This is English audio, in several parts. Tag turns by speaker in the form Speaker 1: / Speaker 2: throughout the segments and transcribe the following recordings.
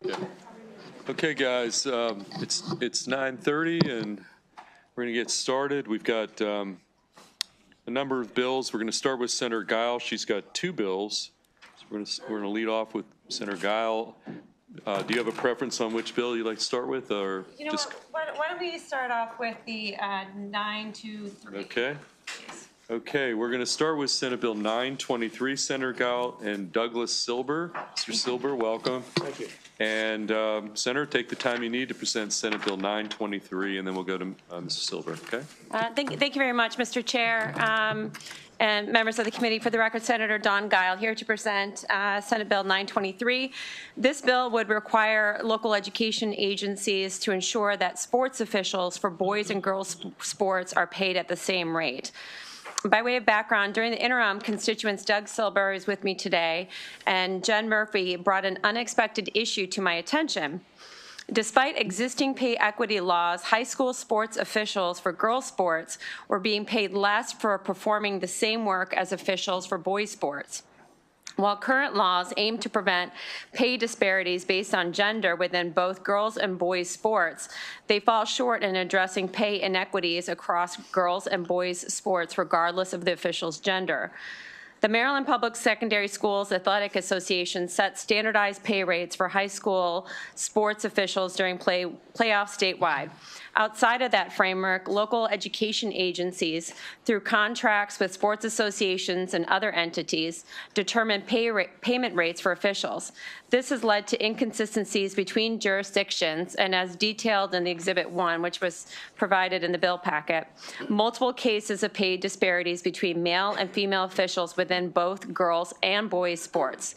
Speaker 1: Yeah. Okay, guys, it's 9:30 and we're going to get started. We've got a number of bills. We're going to start with Senator Guile. She's got two bills. So we're going to lead off with Senator Guile. Do you have a preference on which bill you'd like to start with, or
Speaker 2: you know
Speaker 1: just?
Speaker 2: Why don't we start off with the 923?
Speaker 1: Okay.
Speaker 2: Please.
Speaker 1: Okay, we're going to start with Senate Bill 923, Senator Guile and Douglas Silber. Mr. Silber, welcome.
Speaker 3: Thank you.
Speaker 1: And Senator, take the time you need to present Senate Bill 923, and then we'll go to Mr. Silber, okay?
Speaker 2: Thank you very much, Mr. Chair. And members of the committee. For the record, Senator Don Guile here to present Senate Bill 923. This bill would require local education agencies to ensure that sports officials for boys and girls sports are paid at the same rate. By way of background, during the interim, constituents Doug Silber is with me today, and Jen Murphy brought an unexpected issue to my attention. Despite existing pay equity laws, high school sports officials for girls' sports were being paid less for performing the same work as officials for boys' sports. While current laws aim to prevent pay disparities based on gender within both girls and boys sports, they fall short in addressing pay inequities across girls and boys sports regardless of the official's gender. The Maryland Public Secondary Schools Athletic Association sets standardized pay rates for high school sports officials during playoffs statewide. Outside of that framework, local education agencies, through contracts with sports associations and other entities, determine payment rates for officials. This has led to inconsistencies between jurisdictions, and as detailed in the Exhibit 1, which was provided in the bill packet, multiple cases of pay disparities between male and female officials within both girls and boys sports.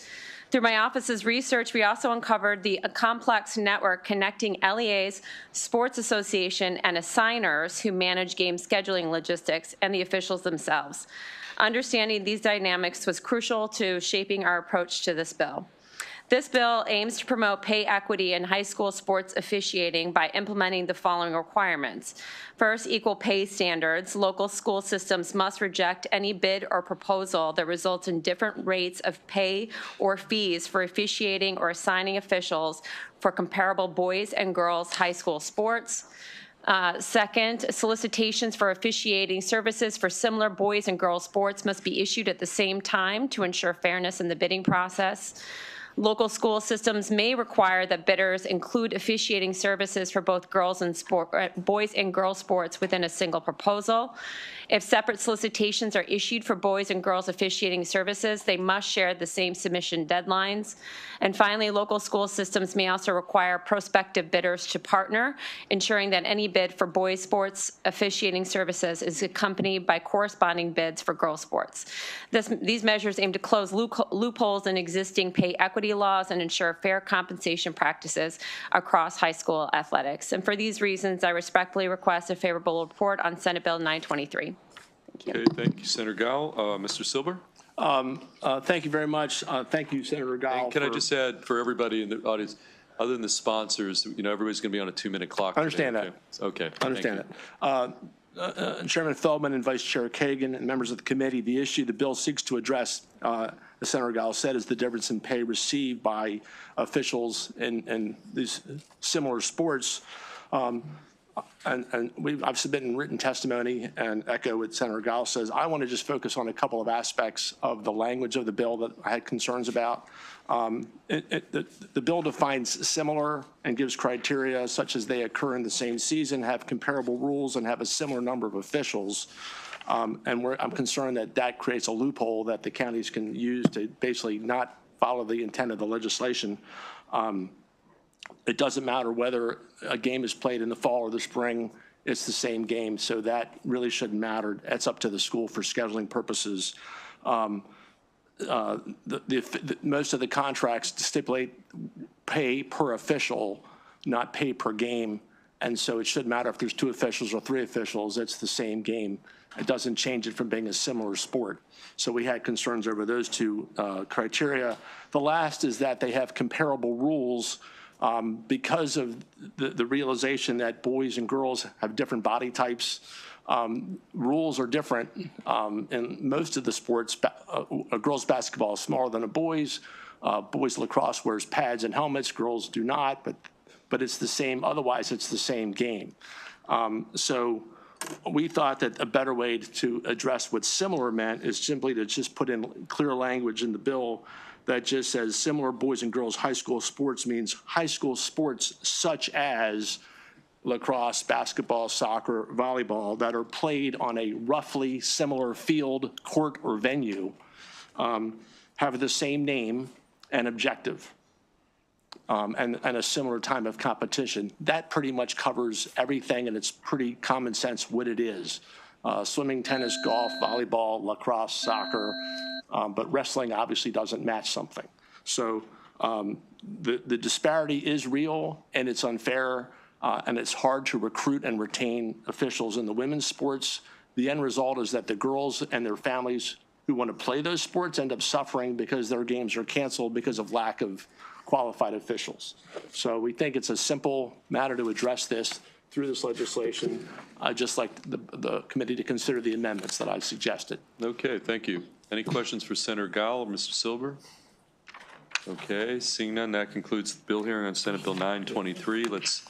Speaker 2: Through my office's research, we also uncovered the complex network connecting LEAs, sports association, and assigners who manage game scheduling logistics and the officials themselves. Understanding these dynamics was crucial to shaping our approach to this bill. This bill aims to promote pay equity in high school sports officiating by implementing the following requirements. First, equal pay standards. Local school systems must reject any bid or proposal that results in different rates of pay or fees for officiating or assigning officials for comparable boys and girls high school sports. Second, solicitations for officiating services for similar boys and girls sports must be issued at the same time to ensure fairness in the bidding process. Local school systems may require that bidders include officiating services for both boys and girls sports within a single proposal. If separate solicitations are issued for boys and girls officiating services, they must share the same submission deadlines. And finally, local school systems may also require prospective bidders to partner, ensuring that any bid for boys sports officiating services is accompanied by corresponding bids for girls sports. These measures aim to close loopholes in existing pay equity laws and ensure fair compensation practices across high school athletics. And for these reasons, I respectfully request a favorable report on Senate Bill 923. Thank you.
Speaker 1: Okay, thank you, Senator Guile. Mr. Silber?
Speaker 3: Thank you very much. Thank you, Senator Guile.
Speaker 1: And can I just add for everybody in the audience, other than the sponsors, everybody's going to be on a 2-minute clock.
Speaker 3: I understand
Speaker 1: today,
Speaker 3: that.
Speaker 1: Okay.
Speaker 3: Understand that. Chairman Feldman and Vice Chair Kagan and members of the committee, the issue the bill seeks to address, as Senator Guile said, is the difference in pay received by officials in these similar sports. I've submitted written testimony and echo what Senator Guile says. I want to just focus on a couple of aspects of the language of the bill that I had concerns about. The bill defines similar and gives criteria such as they occur in the same season, have comparable rules, and have a similar number of officials. I'm concerned that that creates a loophole that the counties can use to basically not follow the intent of the legislation. It doesn't matter whether a game is played in the fall or the spring, it's the same game, so that really shouldn't matter. That's up to the school for scheduling purposes. Most of the contracts stipulate pay per official, not pay per game, and so it shouldn't matter if there's 2 officials or 3 officials, it's the same game. It doesn't change it from being a similar sport. So we had concerns over those 2 criteria. The last is that they have comparable rules because of the realization that boys and girls have different body types. rules are different in most of the sports. A girls' basketball is smaller than a boys'. Boys lacrosse wears pads and helmets. Girls do not, but it's the same. Otherwise, it's the same game. So we thought that a better way to address what similar meant is simply to just put in clear language in the bill that just says similar boys and girls high school sports means high school sports such as lacrosse, basketball, soccer, volleyball that are played on a roughly similar field, court, or venue have the same name and objective and a similar time of competition. That pretty much covers everything, and it's pretty common sense what it is. Swimming, tennis, golf, volleyball, lacrosse, soccer, but wrestling obviously doesn't match something. So the disparity is real, and it's unfair, and it's hard to recruit and retain officials in the women's sports. The end result is that the girls and their families who want to play those sports end up suffering because their games are canceled because of lack of qualified officials. So we think it's a simple matter to address this through this legislation. I'd just like the committee to consider the amendments that I've suggested.
Speaker 1: Okay, thank you. Any questions for Senator Gile or Mr. Silber? Okay, seeing none, that concludes the bill hearing on Senate Bill 923. Let's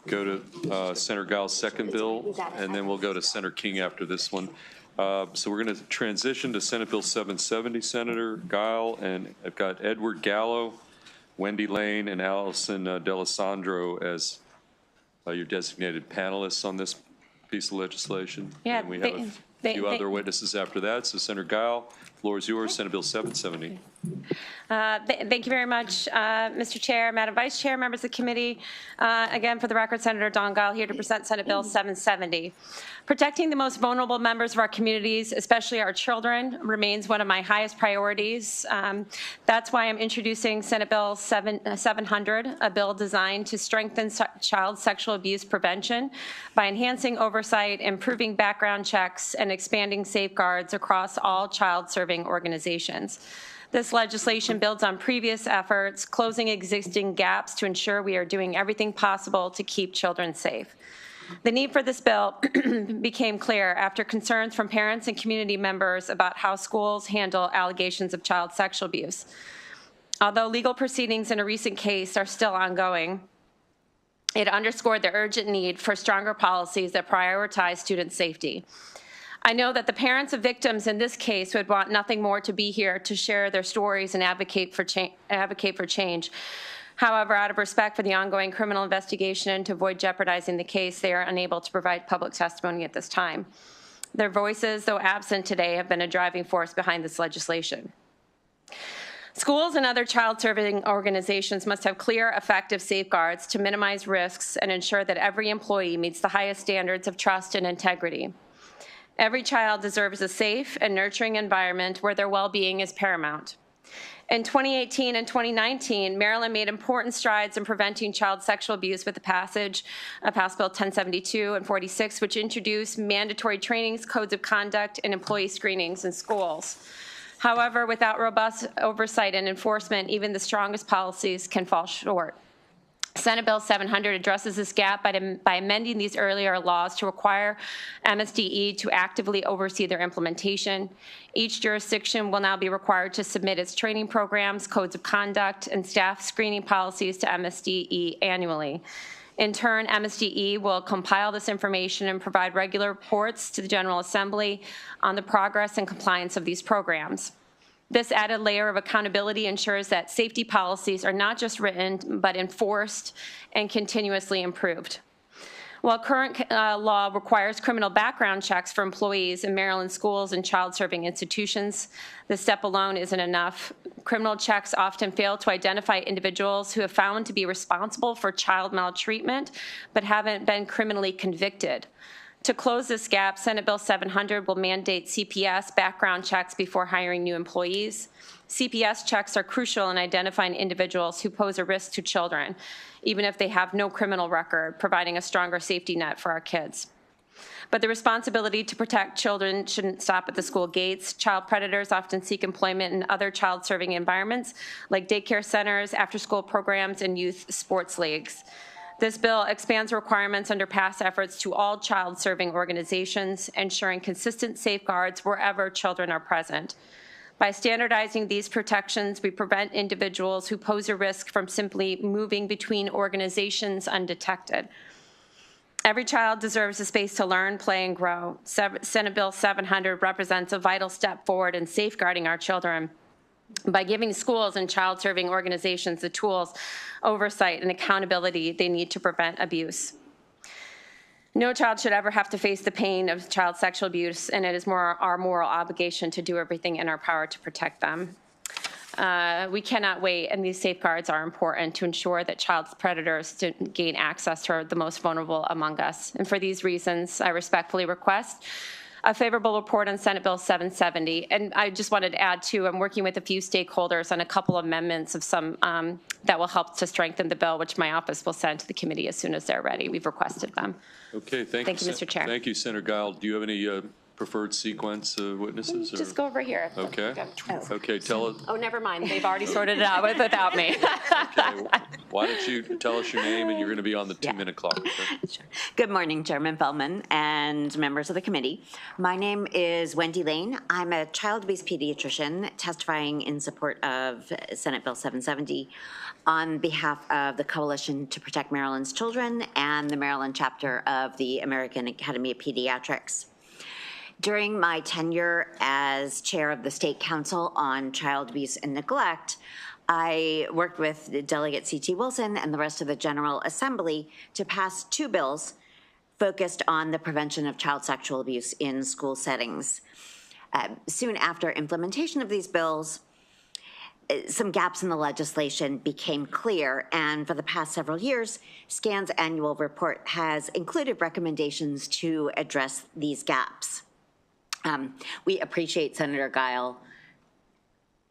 Speaker 1: go to Senator Gile's second bill, and then we'll go to Senator King after this one. So we're going to transition to Senate Bill 770, Senator Gile, and I've got Edward Gallo, Wendy Lane, and Allison D'Alessandro as your designated panelists on this piece of legislation.
Speaker 2: Yeah,
Speaker 1: and we have a few other witnesses after that. So Senator Gile, floor is yours, Senate Bill 770.
Speaker 2: Thank you very much, Mr. Chair, Madam Vice Chair, members of the committee. Again, for the record, Senator Don Gile here to present Senate Bill 770. Protecting the most vulnerable members of our communities, especially our children, remains one of my highest priorities. That's why I'm introducing Senate Bill 700, a bill designed to strengthen child sexual abuse prevention by enhancing oversight, improving background checks, and expanding safeguards across all child-serving organizations. This legislation builds on previous efforts, closing existing gaps to ensure we are doing everything possible to keep children safe. The need for this bill became clear after concerns from parents and community members about how schools handle allegations of child sexual abuse. Although legal proceedings in a recent case are still ongoing, it underscored the urgent need for stronger policies that prioritize student safety. I know that the parents of victims in this case would want nothing more to be here to share their stories and advocate for change. However, out of respect for the ongoing criminal investigation and to avoid jeopardizing the case, they are unable to provide public testimony at this time. Their voices, though absent today, have been a driving force behind this legislation. Schools and other child-serving organizations must have clear, effective safeguards to minimize risks and ensure that every employee meets the highest standards of trust and integrity. Every child deserves a safe and nurturing environment where their well-being is paramount. In 2018 and 2019, Maryland made important strides in preventing child sexual abuse with the passage of House Bill 1072 and 46, which introduced mandatory trainings, codes of conduct, and employee screenings in schools. However, without robust oversight and enforcement, even the strongest policies can fall short. Senate Bill 700 addresses this gap by amending these earlier laws to require MSDE to actively oversee their implementation. Each jurisdiction will now be required to submit its training programs, codes of conduct, and staff screening policies to MSDE annually. In turn, MSDE will compile this information and provide regular reports to the General Assembly on the progress and compliance of these programs. This added layer of accountability ensures that safety policies are not just written, but enforced and continuously improved. While current law requires criminal background checks for employees in Maryland schools and child-serving institutions, this step alone isn't enough. Criminal checks often fail to identify individuals who have found to be responsible for child maltreatment, but haven't been criminally convicted. To close this gap, Senate Bill 700 will mandate CPS background checks before hiring new employees. CPS checks are crucial in identifying individuals who pose a risk to children, even if they have no criminal record, providing a stronger safety net for our kids. But the responsibility to protect children shouldn't stop at the school gates. Child predators often seek employment in other child-serving environments, like daycare centers, after-school programs, and youth sports leagues. This bill expands requirements under past efforts to all child-serving organizations, ensuring consistent safeguards wherever children are present. By standardizing these protections, we prevent individuals who pose a risk from simply moving between organizations undetected. Every child deserves a space to learn, play, and grow. Senate Bill 700 represents a vital step forward in safeguarding our children by giving schools and child-serving organizations the tools, oversight, and accountability they need to prevent abuse. No child should ever have to face the pain of child sexual abuse, and it is our moral obligation to do everything in our power to protect them. We cannot wait, and these safeguards are important to ensure that child predators don't gain access to the most vulnerable among us. And for these reasons, I respectfully request a favorable report on Senate Bill 770. And I just wanted to add, too, I'm working with a few stakeholders on a couple amendments of some that will help to strengthen the bill, which my office will send to the committee as soon as they're ready. We've requested them.
Speaker 1: Okay, thank you,
Speaker 2: Mr. Chair.
Speaker 1: Thank you, Senator Guile. Do you have any preferred sequence of witnesses?
Speaker 2: Just go over here.
Speaker 1: Okay. Okay, tell us.
Speaker 2: Oh, never mind. They've already sorted it out without me.
Speaker 1: Okay, why don't you tell us your name, and you're going to be on the 2-minute clock. Okay?
Speaker 4: Sure. Good morning, Chairman Feldman and members of the committee. My name is Wendy Lane. I'm a child abuse pediatrician testifying in support of Senate Bill 770 on behalf of the Coalition to Protect Maryland's Children and the Maryland chapter of the American Academy of Pediatrics. During my tenure as chair of the State Council on Child Abuse and Neglect, I worked with Delegate C.T. Wilson and the rest of the General Assembly to pass 2 bills focused on the prevention of child sexual abuse in school settings. Soon after implementation of these bills, some gaps in the legislation became clear, and for the past several years, SCAN's annual report has included recommendations to address these gaps. We appreciate Senator Guile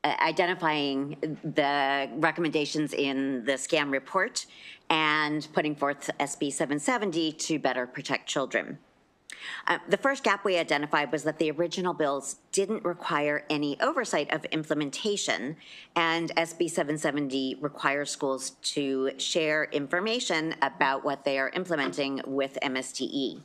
Speaker 4: identifying the recommendations in the SCAN report and putting forth SB 770 to better protect children. The first gap we identified was that the original bills didn't require any oversight of implementation, and SB 770 requires schools to share information about what they are implementing with MSTE.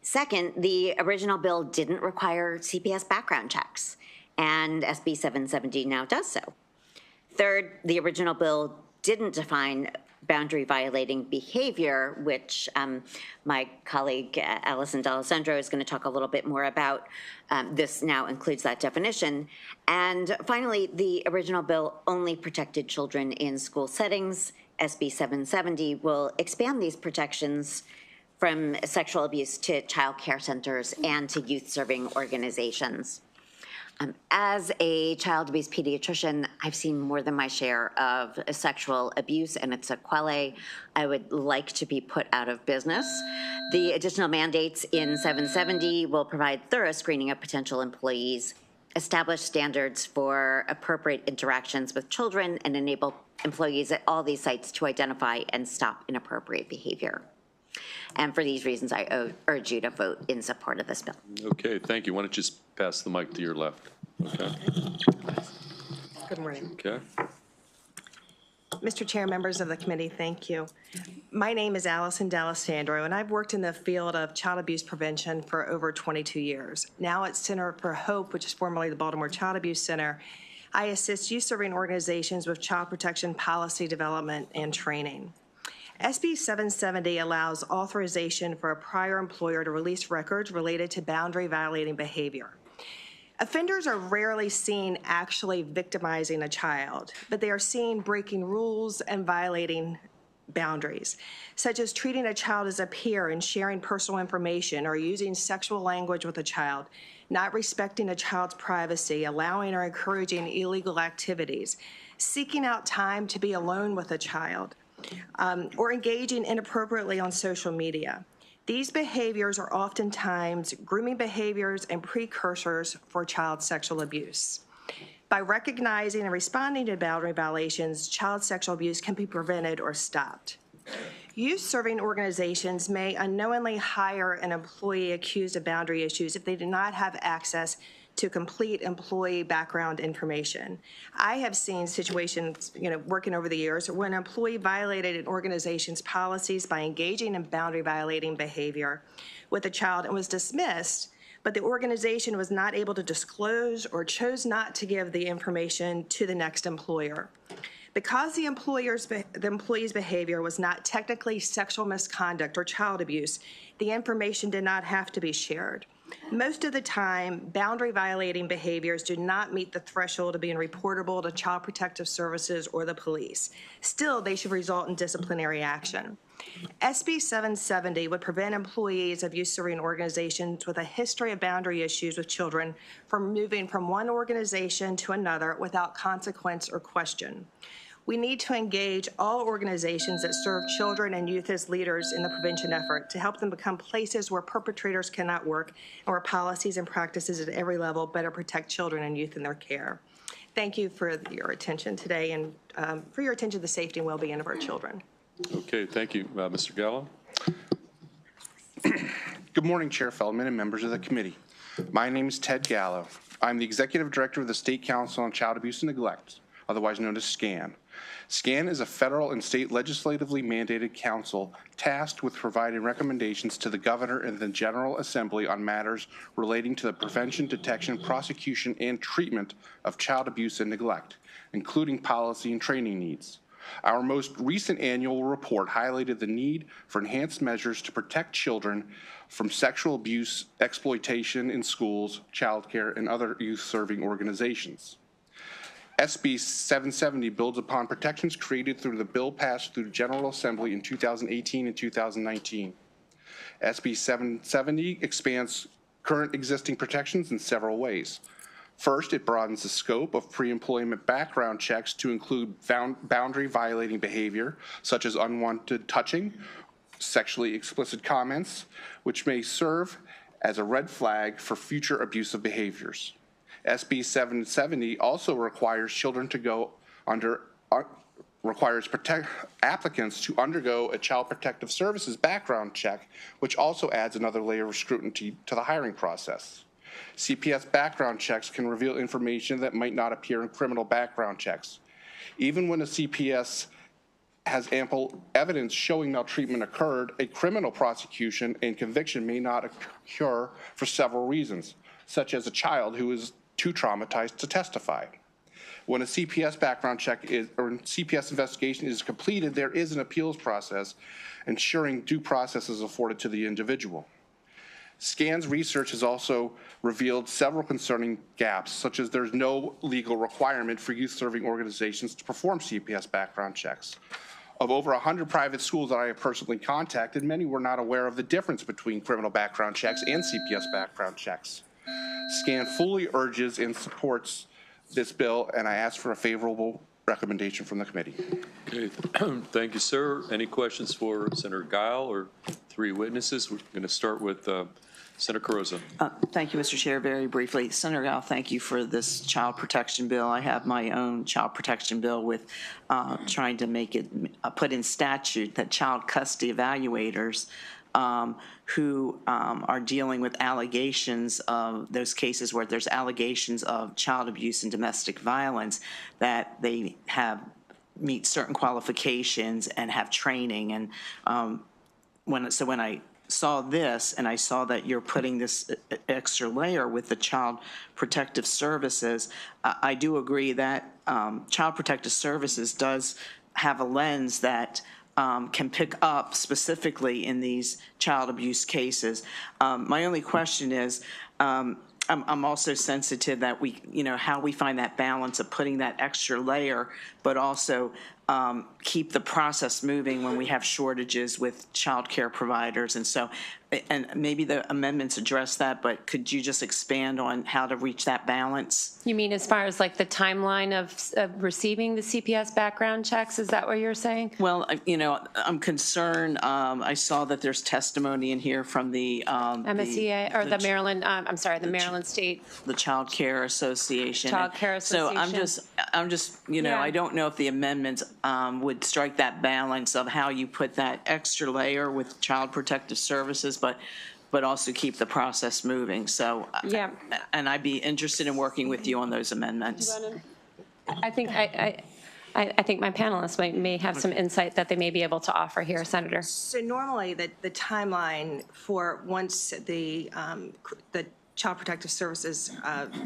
Speaker 4: Second, the original bill didn't require CPS background checks, and SB 770 now does so. Third, the original bill didn't define boundary violating behavior, which my colleague Allison D'Alessandro is going to talk a little bit more about. This now includes that definition. And finally, the original bill only protected children in school settings. SB 770 will expand these protections from sexual abuse to child care centers and to youth-serving organizations. As a child abuse pediatrician, I've seen more than my share of sexual abuse and its sequelae. I would like to be put out of business. The additional mandates in 770 will provide thorough screening of potential employees, establish standards for appropriate interactions with children, and enable employees at all these sites to identify and stop inappropriate behavior. And for these reasons, I urge you to vote in support of this bill.
Speaker 1: Okay, thank you. Why don't you just pass the mic to your left? Okay.
Speaker 5: Good morning.
Speaker 1: Okay.
Speaker 5: Mr. Chair, members of the committee, thank you. My name is Allison D'Alessandro, and I've worked in the field of child abuse prevention for over 22 years. Now at Center for Hope, which is formerly the Baltimore Child Abuse Center, I assist youth-serving organizations with child protection policy development and training. SB 770 allows authorization for a prior employer to release records related to boundary violating behavior. Offenders are rarely seen actually victimizing a child, but they are seen breaking rules and violating boundaries, such as treating a child as a peer and sharing personal information, or using sexual language with a child, not respecting a child's privacy, allowing or encouraging illegal activities, seeking out time to be alone with a child, or engaging inappropriately on social media. These behaviors are oftentimes grooming behaviors and precursors for child sexual abuse. By recognizing and responding to boundary violations, child sexual abuse can be prevented or stopped. Youth-serving organizations may unknowingly hire an employee accused of boundary issues if they do not have access to complete employee background information. I have seen situations, working over the years, when an employee violated an organization's policies by engaging in boundary violating behavior with a child and was dismissed, but the organization was not able to disclose or chose not to give the information to the next employer. Because the employee's behavior was not technically sexual misconduct or child abuse, the information did not have to be shared. Most of the time, boundary violating behaviors do not meet the threshold of being reportable to Child Protective Services or the police. Still, they should result in disciplinary action. SB 770 would prevent employees of youth-serving organizations with a history of boundary issues with children from moving from one organization to another without consequence or question. We need to engage all organizations that serve children and youth as leaders in the prevention effort to help them become places where perpetrators cannot work and where policies and practices at every level better protect children and youth in their care. Thank you for your attention today and for your attention to the safety and well-being of our children.
Speaker 1: Okay, thank you. Mr. Gallo?
Speaker 6: Good morning, Chair Feldman and members of the committee. My name is Ted Gallo. I'm the Executive Director of the State Council on Child Abuse and Neglect, otherwise known as SCAN. SCAN is a federal and state legislatively mandated council tasked with providing recommendations to the governor and the General Assembly on matters relating to the prevention, detection, prosecution, and treatment of child abuse and neglect, including policy and training needs. Our most recent annual report highlighted the need for enhanced measures to protect children from sexual abuse, exploitation in schools, childcare, and other youth-serving organizations. SB 770 builds upon protections created through the bill passed through the General Assembly in 2018 and 2019. SB 770 expands current existing protections in several ways. First, it broadens the scope of pre-employment background checks to include boundary violating behavior, such as unwanted touching, sexually explicit comments, which may serve as a red flag for future abusive behaviors. SB 770 also requires applicants to undergo a Child Protective Services background check, which also adds another layer of scrutiny to the hiring process. CPS background checks can reveal information that might not appear in criminal background checks. Even when a CPS has ample evidence showing maltreatment occurred, a criminal prosecution and conviction may not occur for several reasons, such as a child who is too traumatized to testify. When a CPS background check or CPS investigation is completed, there is an appeals process ensuring due process is afforded to the individual. SCAN's research has also revealed several concerning gaps, such as there's no legal requirement for youth-serving organizations to perform CPS background checks. Of over 100 private schools that I have personally contacted, many were not aware of the difference between criminal background checks and CPS background checks. SCAN fully urges and supports this bill, and I ask for a favorable recommendation from the committee.
Speaker 1: Okay, thank you, sir. Any questions for Senator Guile or three witnesses? We're going to start with Senator Carrozza.
Speaker 7: Thank you, Mr. Chair. Very briefly, Senator Guile, thank you for this child protection bill. I have my own child protection bill with trying to make it put in statute that child custody evaluators who are dealing with allegations of those cases where there's allegations of child abuse and domestic violence, that they meet certain qualifications and have training. And when I saw this and I saw that you're putting this extra layer with the Child Protective Services, I do agree that Child Protective Services does have a lens that can pick up specifically in these child abuse cases. My only question is, I'm also sensitive that how we find that balance of putting that extra layer, but also keep the process moving when we have shortages with child care providers. And so, and maybe the amendments address that, but could you just expand on how to reach that balance?
Speaker 2: You mean as far as like the timeline of receiving the CPS background checks? Is that what you're saying?
Speaker 7: Well, I'm concerned. I saw that there's testimony in here from the
Speaker 2: MSEA or the Maryland, the Maryland State.
Speaker 7: The Child Care Association.
Speaker 2: Child Care Association.
Speaker 7: So I'm just,
Speaker 2: Yeah.
Speaker 7: I don't know if the amendments would strike that balance of how you put that extra layer with Child Protective Services, but but also keep the process moving. So,
Speaker 2: Yeah.
Speaker 7: and I'd be interested in working with you on those amendments.
Speaker 2: I think I think my panelists may have some insight that they may be able to offer here, Senator.
Speaker 5: So normally, the timeline for once the Child Protective Services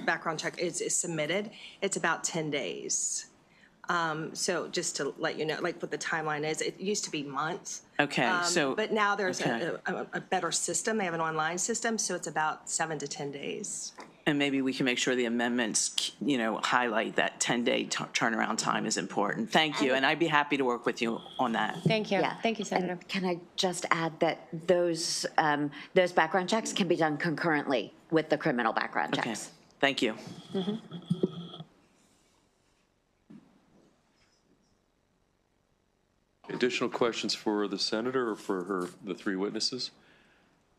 Speaker 5: background check is submitted, it's about 10 days. So just to let you know, like what the timeline is, it used to be months.
Speaker 7: Okay, so.
Speaker 5: But now there's
Speaker 7: okay.
Speaker 5: a better system. They have an online system, so it's about 7 to 10 days.
Speaker 7: And maybe we can make sure the amendments, highlight that 10-day turnaround time is important. Thank you, and I'd be happy to work with you on that.
Speaker 2: Thank you.
Speaker 4: Yeah.
Speaker 2: Thank you, Senator.
Speaker 4: And can I just add that those background checks can be done concurrently with the criminal background
Speaker 7: Okay,
Speaker 4: checks?
Speaker 7: thank you.
Speaker 1: Additional questions for the senator or for the three witnesses?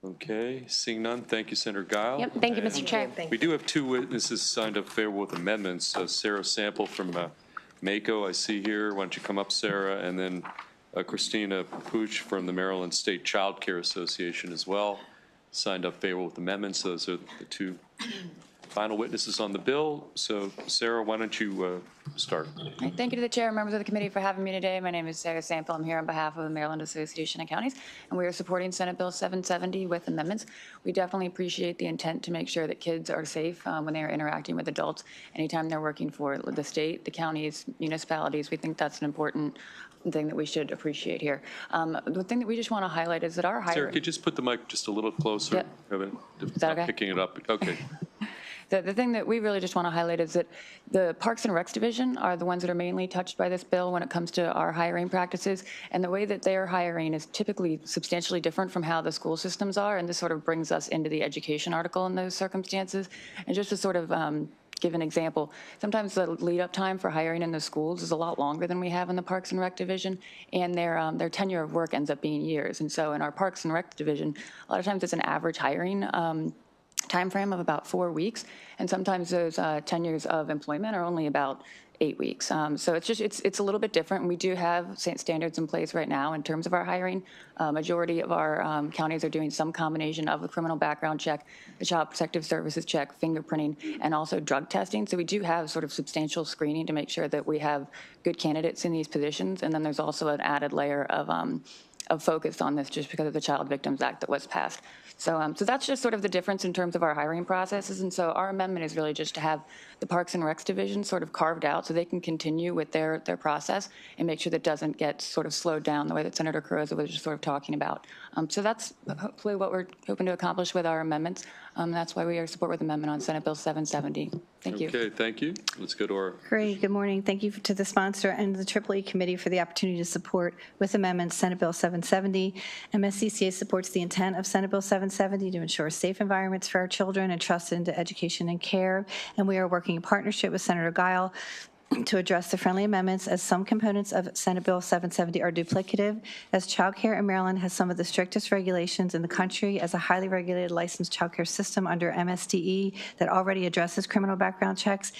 Speaker 1: Okay, seeing none, thank you, Senator Guile.
Speaker 2: Yep, thank you, Mr. Chair.
Speaker 1: We do have two witnesses signed up favorable with amendments. Sarah Sample from MACO, I see here. Why don't you come up, Sarah? And then Christina Pooch from the Maryland State Child Care Association as well, signed up favorable with amendments. Those are the two final witnesses on the bill. So, Sarah, why don't you start?
Speaker 8: Thank you to the chair and members of the committee for having me today. My name is Sarah Sample. I'm here on behalf of the Maryland Association of Counties, and we are supporting Senate Bill 770 with amendments. We definitely appreciate the intent to make sure that kids are safe when they are interacting with adults. Anytime they're working for the state, the counties, municipalities, we think that's an important thing that we should appreciate here. The thing that we just want to highlight is that our hiring.
Speaker 1: Sarah, could you just put the mic just a little closer?
Speaker 8: Yep. Is that okay?
Speaker 1: Picking it up. Okay.
Speaker 8: The thing that we really just want to highlight is that the Parks and Recs Division are the ones that are mainly touched by this bill when it comes to our hiring practices. And the way that they're hiring is typically substantially different from how the school systems are. And this sort of brings us into the education article in those circumstances. And just to sort of give an example, sometimes the lead-up time for hiring in the schools is a lot longer than we have in the Parks and Rec Division, and their tenure of work ends up being years. And so in our Parks and Rec Division, a lot of times it's an average hiring time frame of about 4 weeks, and sometimes those tenures of employment are only about 8 weeks. So it's a little bit different. And we do have standards in place right now in terms of our hiring. Majority of our counties are doing some combination of the criminal background check, the Child Protective Services check, fingerprinting, and also drug testing. So we do have sort of substantial screening to make sure that we have good candidates in these positions. And then there's also an added layer of focus on this just because of the Child Victims Act that was passed. So that's just sort of the difference in terms of our hiring processes. And so our amendment is really just to have the Parks and Recs Division sort of carved out so they can continue with their process and make sure that doesn't get sort of slowed down the way that Senator Carrozza was just sort of talking about. So that's hopefully what we're hoping to accomplish with our amendments. That's why we are support with amendment on Senate Bill 770. Thank you.
Speaker 1: Okay, thank you. Let's go to our.
Speaker 9: Great. Good morning. Thank you to the sponsor and the EEE Committee for the opportunity to support with amendments Senate Bill 770. MSCCA supports the intent of Senate Bill 770 to ensure safe environments for our children and trust into education and care. And we are working in partnership with Senator Guile to address the friendly amendments, as some components of Senate Bill 770 are duplicative, as child care in Maryland has some of the strictest regulations in the country as a highly regulated licensed child care system under MSDE that already addresses criminal background checks,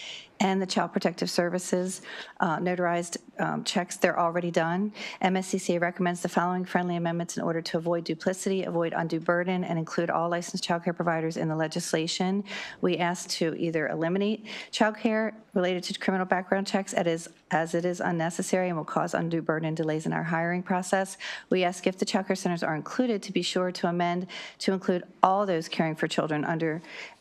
Speaker 9: and the Child Protective Services notarized checks, they're already done. MSCCA recommends the following friendly amendments in order to avoid duplicity, avoid undue burden, and include all licensed child care providers in the legislation. We ask to either eliminate child care related to criminal background checks as it is unnecessary and will cause undue burden and delays in our hiring process. We ask if the child care centers are included to be sure to amend to include all those caring for children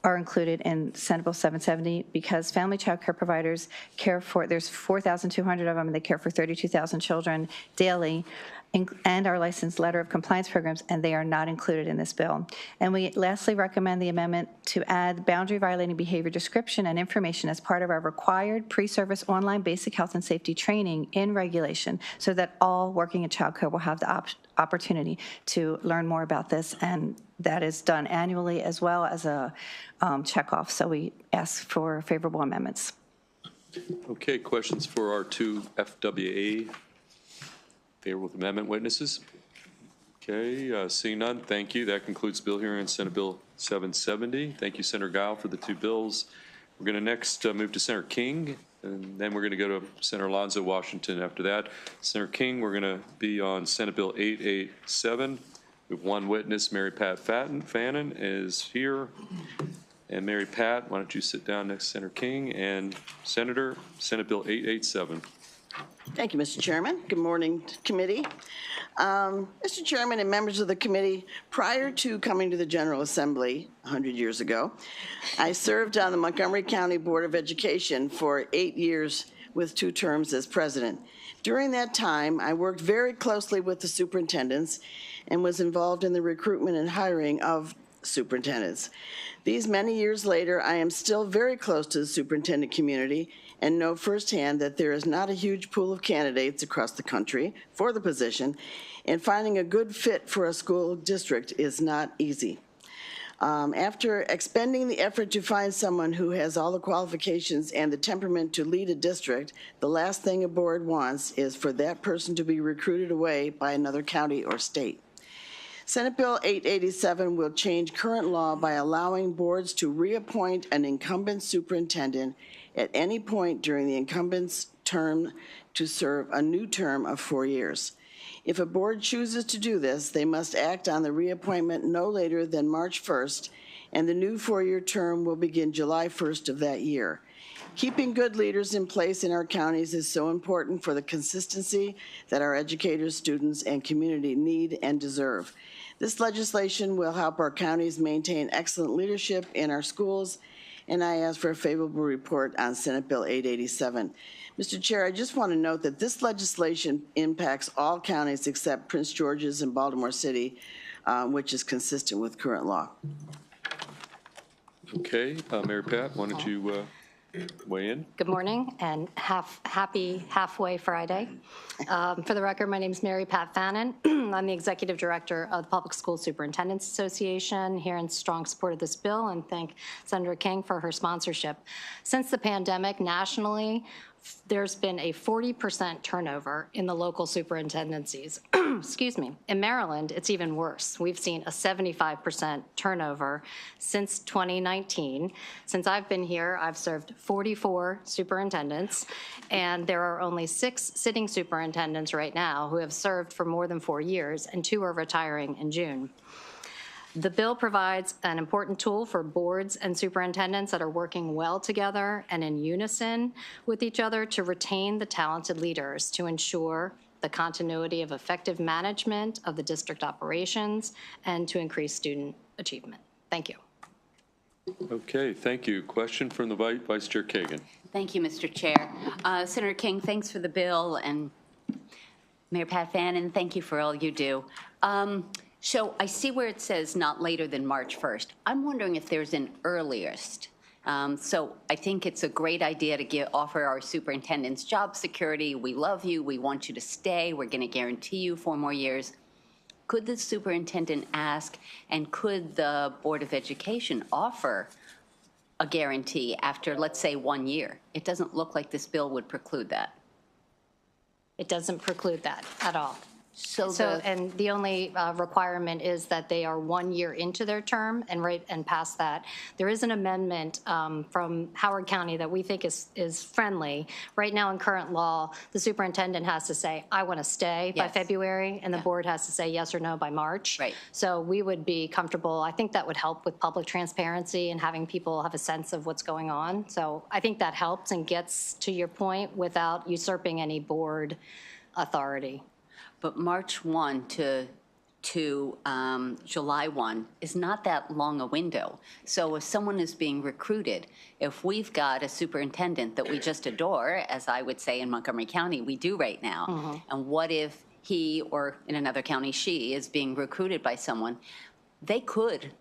Speaker 9: are included in Senate Bill 770, because family child care providers care for, there's 4,200 of them, and they care for 32,000 children daily, and our licensed letter of compliance programs, and they are not included in this bill. And we lastly recommend the amendment to add boundary violating behavior description and information as part of our required pre-service online basic health and safety training in regulation, so that all working in child care will have the opportunity to learn more about this, and that is done annually as well as a checkoff. So we ask for favorable amendments.
Speaker 1: Okay, questions for our two FWA favorable with amendment witnesses? Okay, seeing none, thank you. That concludes bill hearing on Senate Bill 770. Thank you, Senator Guile, for the two bills. We're going to next move to Senator King, and then we're going to go to Senator Alonzo Washington after that. Senator King, we're going to be on Senate Bill 887, We have one witness, Mary Pat Fannin is here. And Mary Pat, why don't you sit down next to Senator King and Senator, Senate Bill 887.
Speaker 10: Thank you, Mr. Chairman. Good morning, committee. Mr. Chairman and members of the committee, prior to coming to the General Assembly 100 years ago, I served on the Montgomery County Board of Education for 8 years with 2 terms as president. During that time, I worked very closely with the superintendents and was involved in the recruitment and hiring of superintendents. These many years later, I am still very close to the superintendent community and know firsthand that there is not a huge pool of candidates across the country for the position, and finding a good fit for a school district is not easy. After expending the effort to find someone who has all the qualifications and the temperament to lead a district, the last thing a board wants is for that person to be recruited away by another county or state. Senate Bill 887 will change current law by allowing boards to reappoint an incumbent superintendent at any point during the incumbent's term to serve a new term of 4 years. If a board chooses to do this, they must act on the reappointment no later than March 1st, and the new 4-year term will begin July 1st of that year. Keeping good leaders in place in our counties is so important for the consistency that our educators, students, and community need and deserve. This legislation will help our counties maintain excellent leadership in our schools, and I ask for a favorable report on Senate Bill 887. Mr. Chair, I just want to note that this legislation impacts all counties except Prince George's and Baltimore City, which is consistent with current law.
Speaker 1: Okay, Mary Pat, why don't you weigh in?
Speaker 11: Good morning and happy halfway Friday. For the record, my name is Mary Pat Fannin. I'm the Executive Director of the Public School Superintendents Association, here in strong support of this bill, and thank Senator King for her sponsorship. Since the pandemic, nationally, there's been a 40% turnover in the local superintendencies. Excuse me. In Maryland, it's even worse. We've seen a 75% turnover since 2019. Since I've been here, I've served 44 superintendents, and there are only 6 sitting superintendents right now who have served for more than 4 years, and 2 are retiring in June. The bill provides an important tool for boards and superintendents that are working well together and in unison with each other to retain the talented leaders to ensure the continuity of effective management of the district operations and to increase student achievement. Thank you.
Speaker 1: Okay, thank you. Question from the Vice Chair Kagan.
Speaker 12: Thank you, Mr. Chair. Senator King, thanks for the bill, and Mayor Pat Fannin, thank you for all you do. So I see where it says not later than March 1st. I'm wondering if there's an earliest. So I think it's a great idea to offer our superintendents job security. We love you. We want you to stay. We're going to guarantee you 4 more years. Could the superintendent ask, and could the Board of Education offer a guarantee after, let's say, 1 year? It doesn't look like this bill would preclude that.
Speaker 11: It doesn't preclude that at all.
Speaker 12: So
Speaker 11: and the only requirement is that they are 1 year into their term and past that. There is an amendment from Howard County that we think is friendly. Right now in current law, the superintendent has to say, I want to stay by February, and the board has to say yes or no by March.
Speaker 12: Right.
Speaker 11: So we would be comfortable. I think that would help with public transparency and having people have a sense of what's going on. So I think that helps and gets to your point without usurping any board authority.
Speaker 12: But March 1 to July 1 is not that long a window. So if someone is being recruited, if we've got a superintendent that we just adore, as I would say in Montgomery County, we do right now, and what if he, or in another county she, is being recruited by someone, they could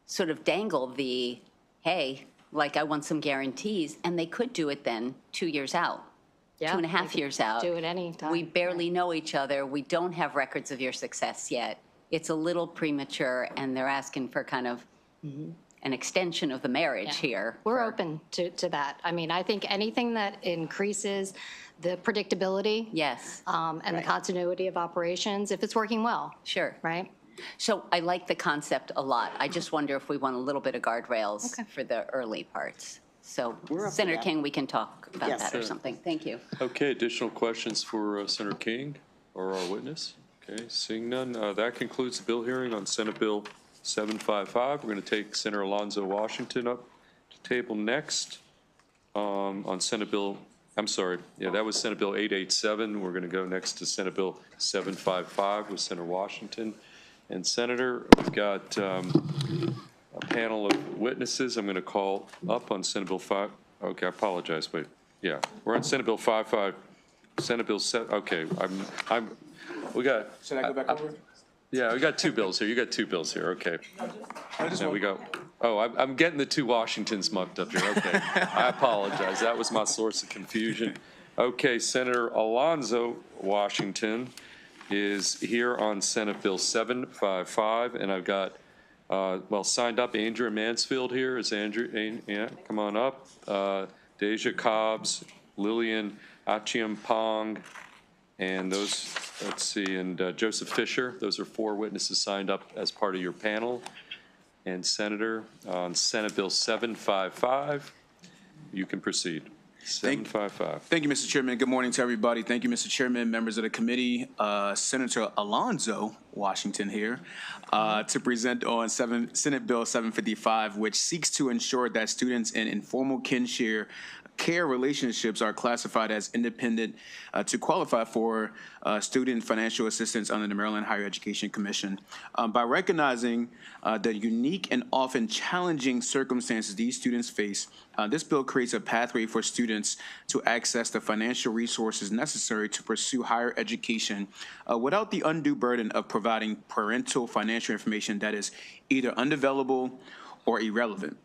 Speaker 12: sort of dangle the, hey, like I want some guarantees, and they could do it then 2 years out.
Speaker 11: Yeah,
Speaker 12: 2.5 years out.
Speaker 11: Do it any time.
Speaker 12: We barely know each other. We don't have records of your success yet. It's a little premature, and they're asking for kind of an extension of the marriage here.
Speaker 11: We're open to that. I mean, I think anything that increases the predictability.
Speaker 12: Yes.
Speaker 11: And the continuity of operations, if it's working well.
Speaker 12: Sure.
Speaker 11: Right?
Speaker 12: So I like the concept a lot. I just wonder if we want a little bit of guardrails for the early parts. So, Senator King, we can talk about that or something. Thank you.
Speaker 1: Okay, additional questions for Senator King or our witness? Okay, seeing none, that concludes the bill hearing on Senate Bill 755. We're going to take Senator Alonzo Washington up to table next on Senate Bill, I'm sorry, yeah, that was Senate Bill 887. We're going to go next to Senate Bill 755 with Senator Washington. And Senator, we've got a panel of witnesses I'm going to call up on Senate Bill 5. Okay, I apologize, wait. Yeah, we're on Senate Bill 55, Senate Bill 7, okay, we got.
Speaker 13: Should I go back over?
Speaker 1: Yeah, we got two bills here. You got two bills here, okay. And we go, oh, I'm getting the two Washingtons mucked up here, okay. I apologize, that was my source of confusion. Okay, Senator Alonzo Washington is here on Senate Bill 755, and I've got, signed up Andrea Mansfield here. Is Andrea, yeah, come on up. Deja Cobbs, Lillian Achiampong, and those, let's see, and Joseph Fisher. Those are four witnesses signed up as part of your panel. And Senator, on Senate Bill 755, you can proceed. 755.
Speaker 13: Thank you, Mr. Chairman. Good morning to everybody. Thank you, Mr. Chairman, members of the committee. Senator Alonzo Washington here to present on Senate Bill 755, which seeks to ensure that students in informal kinship care relationships are classified as independent to qualify for student financial assistance under the Maryland Higher Education Commission. By recognizing the unique and often challenging circumstances these students face, this bill creates a pathway for students to access the financial resources necessary to pursue higher education without the undue burden of providing parental financial information that is either unavailable or irrelevant.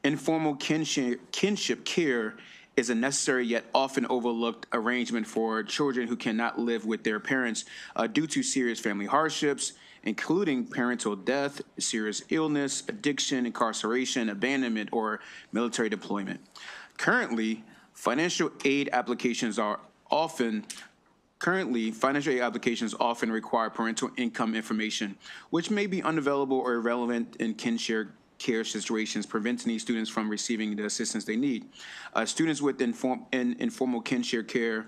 Speaker 13: Informal kinship care is a necessary yet often overlooked arrangement for children who cannot live with their parents due to serious family hardships, including parental death, serious illness, addiction, incarceration, abandonment, or military deployment. Currently, financial aid applications often require parental income information, which may be unavailable or irrelevant in kinship care situations, preventing these students from receiving the assistance they need. Students with informal kinship care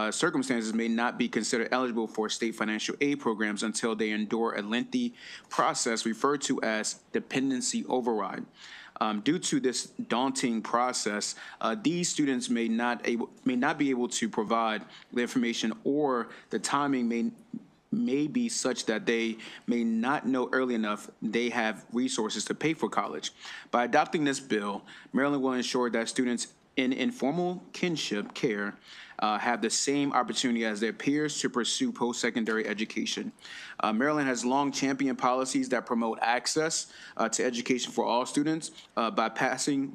Speaker 13: circumstances may not be considered eligible for state financial aid programs until they endure a lengthy process referred to as dependency override. Due to this daunting process, these students may not be able to provide the information, or the timing may be such that they may not know early enough they have resources to pay for college. By adopting this bill, Maryland will ensure that students in informal kinship care have the same opportunity as their peers to pursue post-secondary education. Maryland has long championed policies that promote access to education for all students. By passing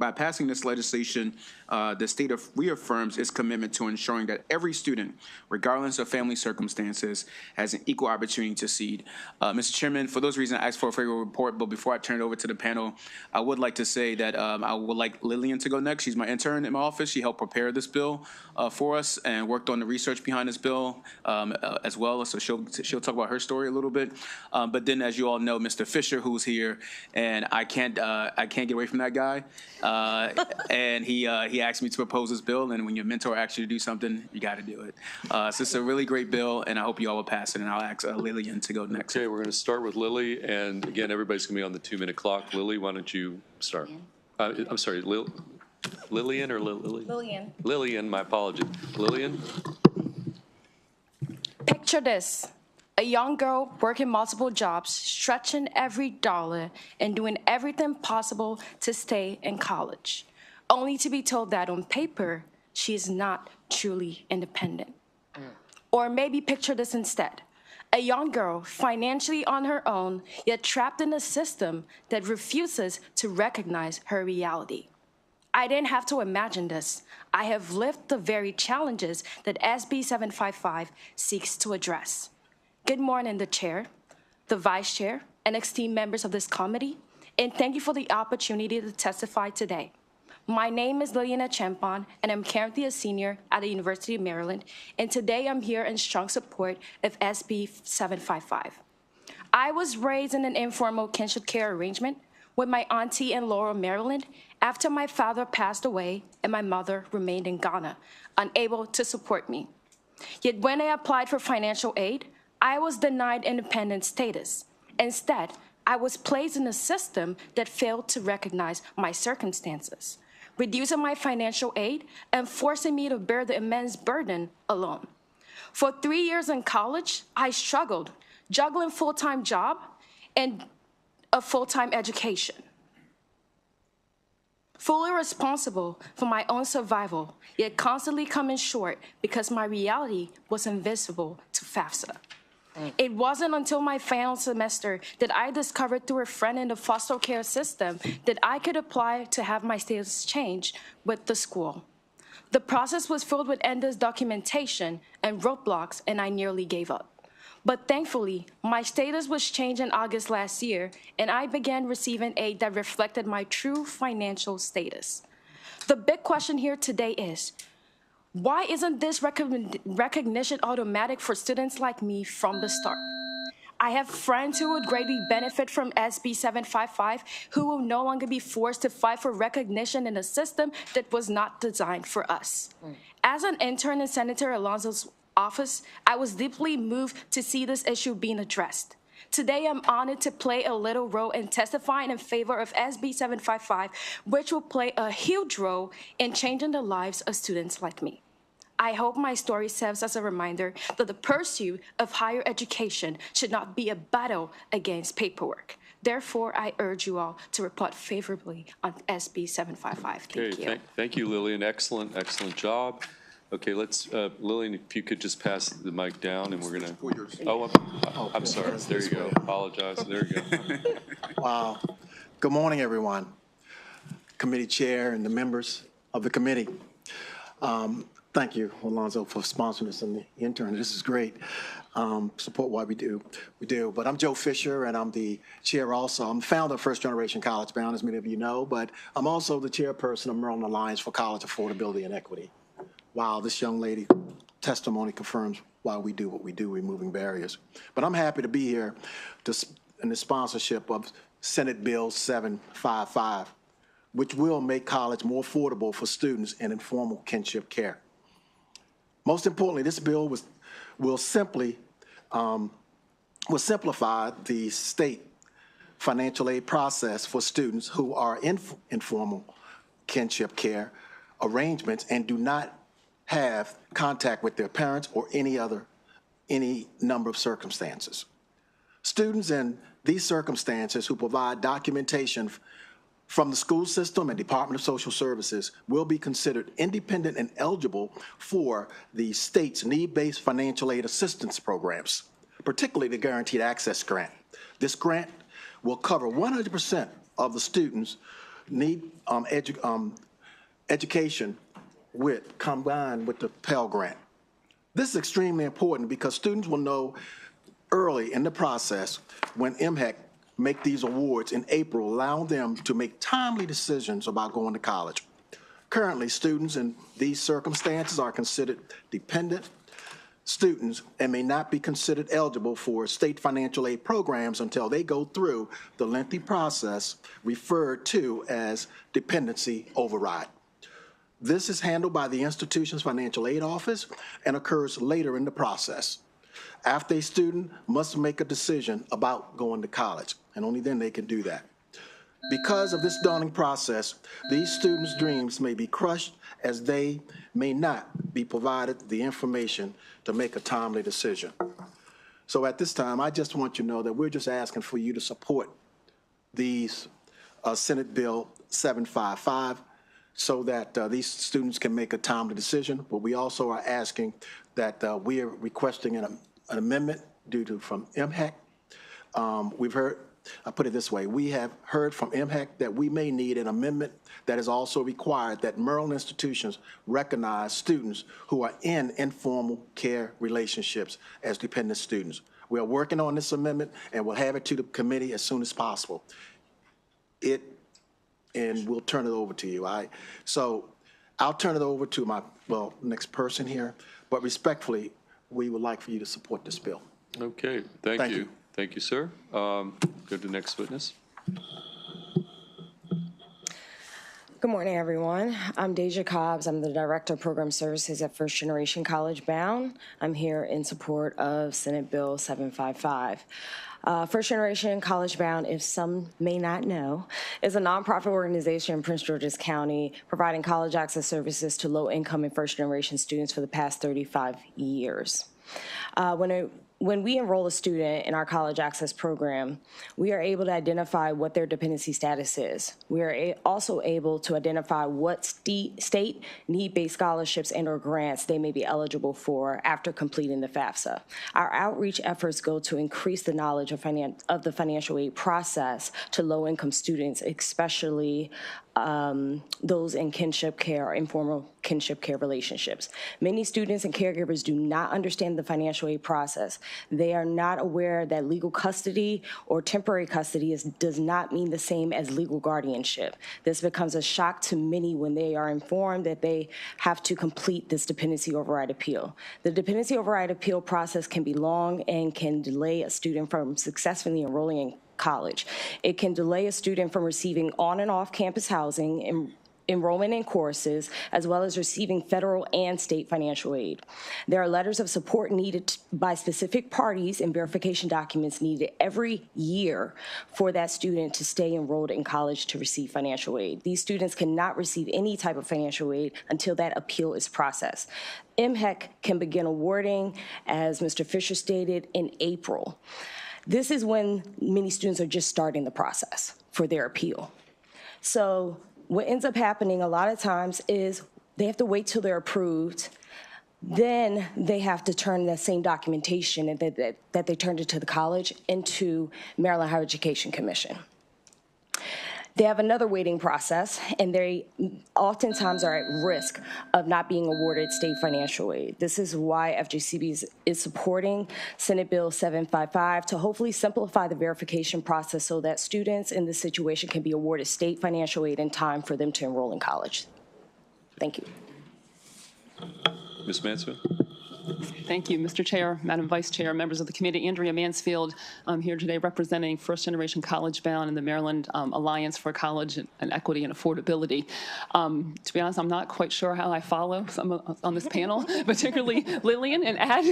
Speaker 13: this legislation, the state reaffirms its commitment to ensuring that every student, regardless of family circumstances, has an equal opportunity to succeed. Mr. Chairman, for those reasons, I asked for a favorable report, but before I turn it over to the panel, I would like to say that I would like Lillian to go next. She's my intern in my office. She helped prepare this bill for us and worked on the research behind this bill as well, so she'll talk about her story a little bit. But then, as you all know, Mr. Fisher, who's here, and I can't get away from that guy, and he asked me to propose this bill, and when your mentor asks you to do something, you got to do it. So it's a really great bill, and I hope you all will pass it, and I'll ask Lillian to go next.
Speaker 1: Okay, we're going to start with Lily, and again, everybody's going to be on the 2-minute clock. Lily, why don't you start? I'm sorry, Lillian or Lily?
Speaker 14: Lillian.
Speaker 1: Lillian, my apologies. Lillian?
Speaker 14: Picture this. A young girl working multiple jobs, stretching every dollar, and doing everything possible to stay in college, only to be told that on paper, she is not truly independent. Or maybe picture this instead. A young girl financially on her own, yet trapped in a system that refuses to recognize her reality. I didn't have to imagine this. I have lived the very challenges that SB 755 seeks to address. Good morning, the chair, the vice chair, and esteemed members of this committee, and thank you for the opportunity to testify today. My name is Lillian Achiampong, and I'm currently a senior at the University of Maryland, and today I'm here in strong support of SB 755. I was raised in an informal kinship care arrangement with my auntie in Laurel, Maryland, after my father passed away and my mother remained in Ghana, unable to support me. Yet when I applied for financial aid, I was denied independent status. Instead, I was placed in a system that failed to recognize my circumstances, reducing my financial aid and forcing me to bear the immense burden alone. For 3 years in college, I struggled, juggling full-time job and a full-time education. Fully responsible for my own survival, yet constantly coming short because my reality was invisible to FAFSA. It wasn't until my final semester that I discovered through a friend in the foster care system that I could apply to have my status changed with the school. The process was filled with endless documentation and roadblocks, and I nearly gave up. But thankfully, my status was changed in August last year, and I began receiving aid that reflected my true financial status. The big question here today is, why isn't this recognition automatic for students like me from the start? I have friends who would greatly benefit from SB 755 who will no longer be forced to fight for recognition in a system that was not designed for us. As an intern in Senator Alonzo's office, I was deeply moved to see this issue being addressed. Today, I'm honored to play a little role in testifying in favor of SB 755, which will play a huge role in changing the lives of students like me. I hope my story serves as a reminder that the pursuit of higher education should not be a battle against paperwork. Therefore, I urge you all to report favorably on SB 755. Thank you.
Speaker 1: Thank you, Lillian. Excellent job. Okay, let's, Lillian, if you could just pass the mic down, and we're going to, I'm sorry. There you go. Apologize. There you go.
Speaker 15: Wow. Good morning, everyone. Committee chair and the members of the committee. Thank you, Alonzo, for sponsoring us and the intern. This is great. Support what we do. But I'm Joe Fisher, and I'm the chair also. I'm the founder of First Generation College Bound, as many of you know, but I'm also the chairperson of Maryland Alliance for College Affordability and Equity. Wow, this young lady testimony confirms why we do what we do, removing barriers. But I'm happy to be here in the sponsorship of Senate Bill 755, which will make college more affordable for students in informal kinship care. Most importantly, this bill will simplify the state financial aid process for students who are in informal kinship care arrangements and do not have contact with their parents or any number of circumstances. Students in these circumstances who provide documentation from the school system and Department of Social Services will be considered independent and eligible for the state's need-based financial aid assistance programs, particularly the Guaranteed Access Grant. This grant will cover 100% of the students' education combined with the Pell Grant. This is extremely important because students will know early in the process when MHEC make these awards in April, allowing them to make timely decisions about going to college. Currently, students in these circumstances are considered dependent students and may not be considered eligible for state financial aid programs until they go through the lengthy process referred to as dependency override. This is handled by the institution's financial aid office and occurs later in the process, after a student must make a decision about going to college, and only then they can do that. Because of this daunting process, these students' dreams may be crushed as they may not be provided the information to make a timely decision. So at this time, I just want you to know that we're just asking for you to support these Senate Bill 755 so that these students can make a timely decision. But we also are asking that we are requesting an amendment from MHEC. We've heard, I'll put it this way, we have heard from MHEC that we may need an amendment that is also required that Maryland institutions recognize students who are in informal care relationships as dependent students. We are working on this amendment and we'll have it to the committee as soon as possible. And we'll turn it over to you. So I'll turn it over to my, next person here, but respectfully, we would like for you to support this bill.
Speaker 1: Okay, thank you. Thank you, sir. Go to the next witness.
Speaker 16: Good morning, everyone. I'm Deja Cobbs. I'm the Director of Program Services at First Generation College Bound. I'm here in support of Senate Bill 755. First Generation College Bound, if some may not know, is a nonprofit organization in Prince George's County providing college access services to low-income and first-generation students for the past 35 years. When we enroll a student in our college access program, we are able to identify what their dependency status is. We are also able to identify what state need-based scholarships and or grants they may be eligible for after completing the FAFSA. Our outreach efforts go to increase the knowledge of the financial aid process to low-income students, especially those in kinship care or informal kinship care relationships. Many students and caregivers do not understand the financial aid process. They are not aware that legal custody or temporary custody does not mean the same as legal guardianship. This becomes a shock to many when they are informed that they have to complete this dependency override appeal. The dependency override appeal process can be long and can delay a student from successfully enrolling in college. It can delay a student from receiving on and off campus housing and enrollment in courses, as well as receiving federal and state financial aid. There are letters of support needed by specific parties and verification documents needed every year for that student to stay enrolled in college to receive financial aid. These students cannot receive any type of financial aid until that appeal is processed. MHEC can begin awarding, as Mr. Fisher stated, in April. This is when many students are just starting the process for their appeal. So what ends up happening a lot of times is they have to wait till they're approved. Then they have to turn that same documentation that they turned into the college into Maryland Higher Education Commission. They have another waiting process, and they oftentimes are at risk of not being awarded state financial aid. This is why FGCB is supporting Senate Bill 755 to hopefully simplify the verification process so that students in this situation can be awarded state financial aid in time for them to enroll in college. Thank you.
Speaker 1: Ms. Mansfield?
Speaker 17: Thank you, Mr. Chair, Madam Vice Chair, members of the committee. Andrea Mansfield, I'm here today representing First Generation College Bound and the Maryland Alliance for College and Equity and Affordability. To be honest, I'm not quite sure how I follow some on this panel, particularly Lillian and Ad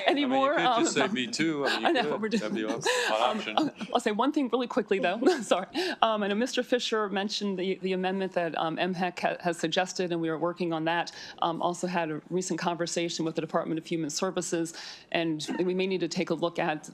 Speaker 17: anymore.
Speaker 1: You could just say me too.
Speaker 17: I know, we're just,
Speaker 1: that'd be an option.
Speaker 17: I'll say one thing really quickly, though. Sorry. I know Mr. Fisher mentioned the amendment that MHEC has suggested, and we are working on that. Also had a recent conversation with the Department of Human Services, and we may need to take a look at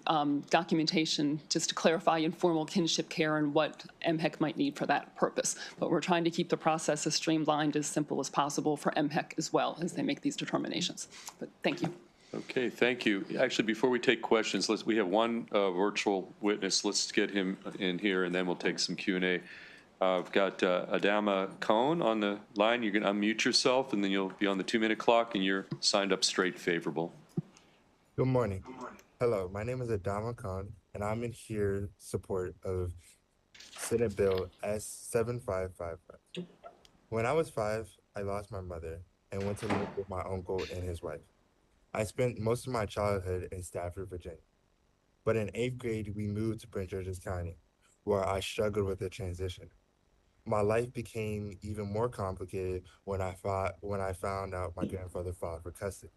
Speaker 17: documentation just to clarify informal kinship care and what MHEC might need for that purpose. But we're trying to keep the process as streamlined, as simple as possible for MHEC as well as they make these determinations. But thank you.
Speaker 1: Okay, thank you. Actually, before we take questions, we have one virtual witness. Let's get him in here, and then we'll take some Q&A. I've got Adama Cohn on the line. You can unmute yourself, and then you'll be on the 2-minute clock, and you're signed up straight favorable.
Speaker 18: Good morning. Hello, my name is Adama Khan, and I'm in here support of Senate Bill S7555. When I was 5, I lost my mother and went to live with my uncle and his wife. I spent most of my childhood in Stafford, Virginia. But in 8th grade, we moved to Prince George's County, where I struggled with the transition. My life became even more complicated when I found out my grandfather filed for custody.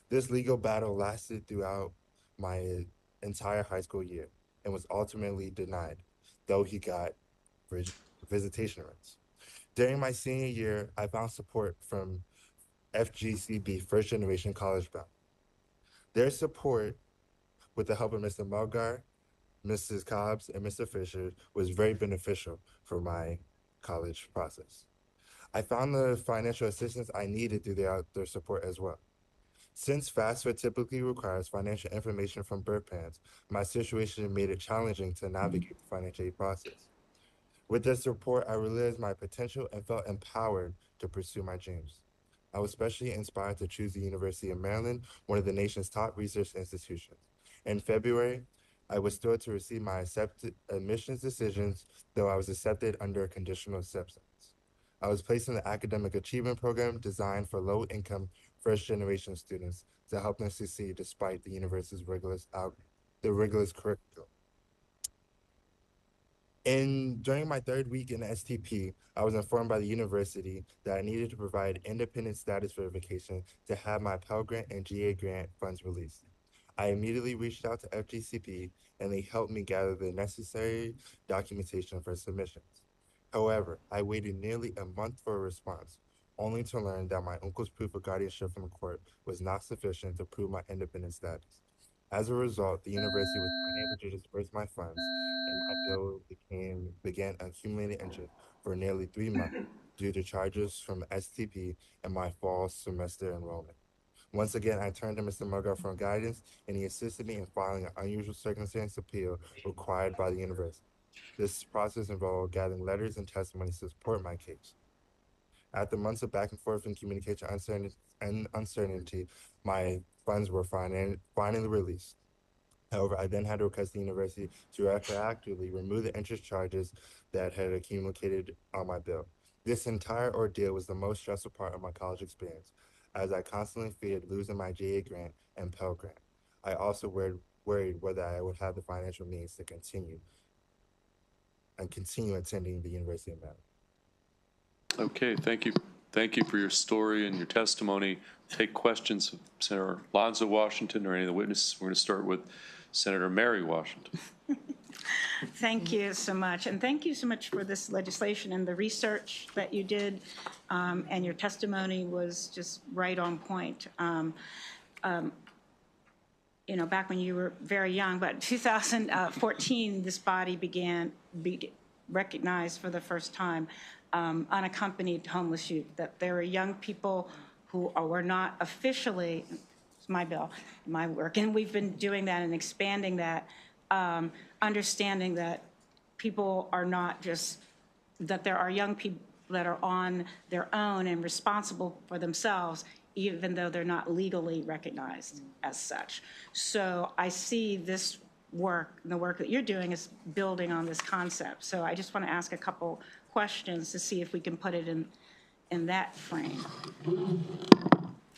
Speaker 18: This legal battle lasted throughout my entire high school year and was ultimately denied, though he got visitation rights. During my senior year, I found support from FGCB, First Generation College Bound. Their support, with the help of Mr. Mulgar, Mrs. Cobbs, and Mr. Fisher, was very beneficial for my college process. I found the financial assistance I needed through their support as well. Since FAFSA typically requires financial information from birth parents, my situation made it challenging to navigate the financial aid process. With this support, I realized my potential and felt empowered to pursue my dreams. I was especially inspired to choose the University of Maryland, one of the nation's top research institutions. In February, I was thrilled to receive my admissions decisions, though I was accepted under a conditional acceptance. I was placed in the academic achievement program designed for low-income first-generation students to help them succeed despite the university's rigorous curriculum. During my third week in STP, I was informed by the university that I needed to provide independent status verification to have my Pell Grant and GA Grant funds released. I immediately reached out to FGCP and they helped me gather the necessary documentation for submissions. However, I waited nearly a month for a response, only to learn that my uncle's proof of guardianship from court was not sufficient to prove my independent status. As a result, the university was unable to disperse my funds, and my bill began accumulating interest for nearly 3 months due to charges from STP and my fall semester enrollment. Once again, I turned to Mr. Murgaugh for guidance, and he assisted me in filing an unusual circumstance appeal required by the university. This process involved gathering letters and testimonies to support my case. After months of back and forth and communication uncertainty, my funds were finally released. However, I then had to request the university to retroactively remove the interest charges that had accumulated on my bill. This entire ordeal was the most stressful part of my college experience, as I constantly feared losing my GA grant and Pell Grant. I also worried whether I would have the financial means to continue attending the University of Maryland.
Speaker 1: Okay, thank you. Thank you for your story and your testimony. Take questions of Senator Lonzo Washington or any of the witnesses. We're going to start with Senator Mary Washington.
Speaker 19: Thank you so much. And thank you so much for this legislation and the research that you did. And your testimony was just right on point. You know, back when you were very young, but 2014, this body recognized for the first time unaccompanied homeless youth, that there are young people who were not officially, it's my bill, my work, and we've been doing that and expanding that, understanding that people are not just, that there are young people that are on their own and responsible for themselves, even though they're not legally recognized as such. So I see this work, the work that you're doing is building on this concept. So I just want to ask a couple questions to see if we can put it in that frame.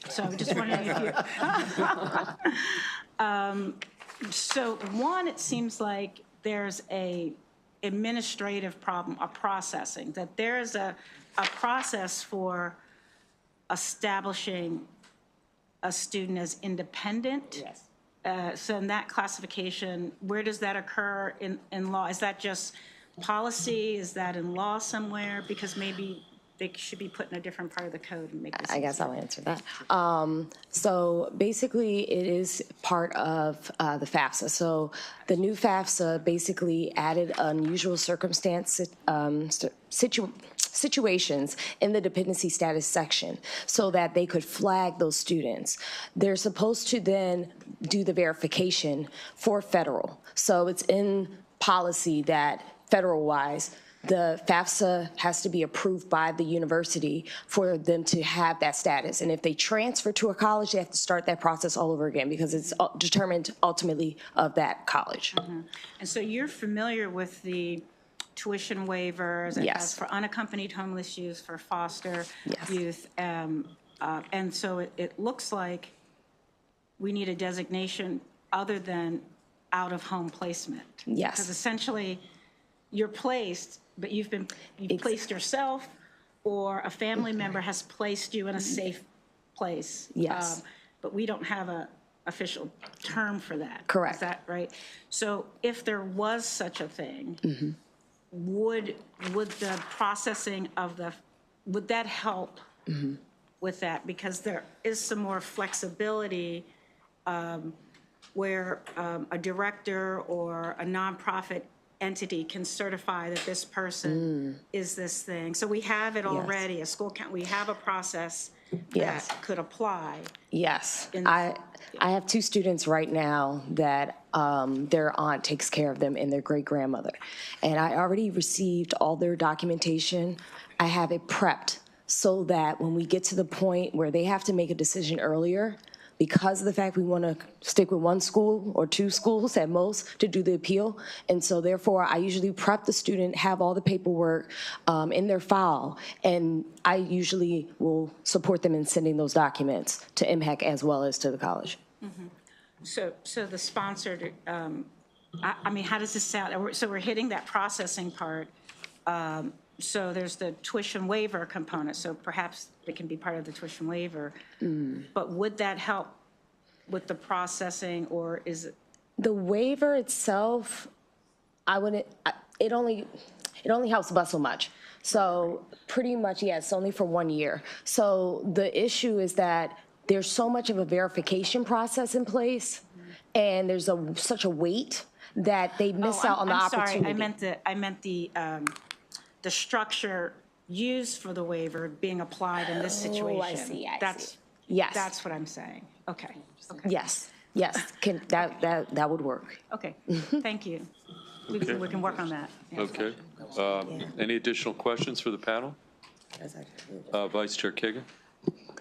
Speaker 19: So I'm just wondering if you, so one, it seems like there's a administrative problem, a processing, that there is a process for establishing a student as independent. Yes. So in that classification, where does that occur in law? Is that just policy? Is that in law somewhere? Because maybe they should be put in a different part of the code and make this.
Speaker 16: I guess I'll answer that. So basically, it is part of the FAFSA. So the new FAFSA basically added unusual circumstance situations in the dependency status section so that they could flag those students. They're supposed to then do the verification for federal. So it's in policy that federal-wise, the FAFSA has to be approved by the university for them to have that status. And if they transfer to a college, they have to start that process all over again because it's determined ultimately of that college.
Speaker 19: Mm-hmm. And so you're familiar with the tuition waivers
Speaker 16: Yes.
Speaker 19: for unaccompanied homeless youth, for foster youth. And so it looks like we need a designation other than out-of-home placement.
Speaker 16: Yes.
Speaker 19: Because essentially, you're placed, but you've placed yourself, or a family member has placed you in a safe place.
Speaker 16: Yes.
Speaker 19: But we don't have an official term for that.
Speaker 16: Correct.
Speaker 19: Is that right? So if there was such a thing,
Speaker 16: Mm-hmm.
Speaker 19: would the processing of would that help
Speaker 16: Mm-hmm.
Speaker 19: with that? Because there is some more flexibility where a director or a nonprofit entity can certify that this person is this thing. So we have it already, a school count, we have a process that could apply.
Speaker 16: Yes, I have 2 students right now that their aunt takes care of them and their great-grandmother. And I already received all their documentation. I have it prepped so that when we get to the point where they have to make a decision earlier, because of the fact we want to stick with 1 school or 2 schools at most to do the appeal. And so therefore, I usually prep the student, have all the paperwork in their file, and I usually will support them in sending those documents to MHEC as well as to the college.
Speaker 19: Mm-hmm. So the sponsored I mean, how does this sound? So we're hitting that processing part. So there's the tuition waiver component, so perhaps it can be part of the tuition waiver. But would that help with the processing, or is it?
Speaker 16: The waiver itself, it only helps but so much. So pretty much, yes, only for 1 year. So the issue is that there's so much of a verification process in place, and there's such a wait that they miss out on the opportunity.
Speaker 19: Sorry, I meant the structure used for the waiver being applied in this situation.
Speaker 16: Oh, I see.
Speaker 19: Yes. That's what I'm saying. Okay.
Speaker 16: Yes. That would work.
Speaker 19: Okay, thank you. We can work on that. Yes.
Speaker 1: Okay. Any additional questions for the panel? Vice Chair Kagan?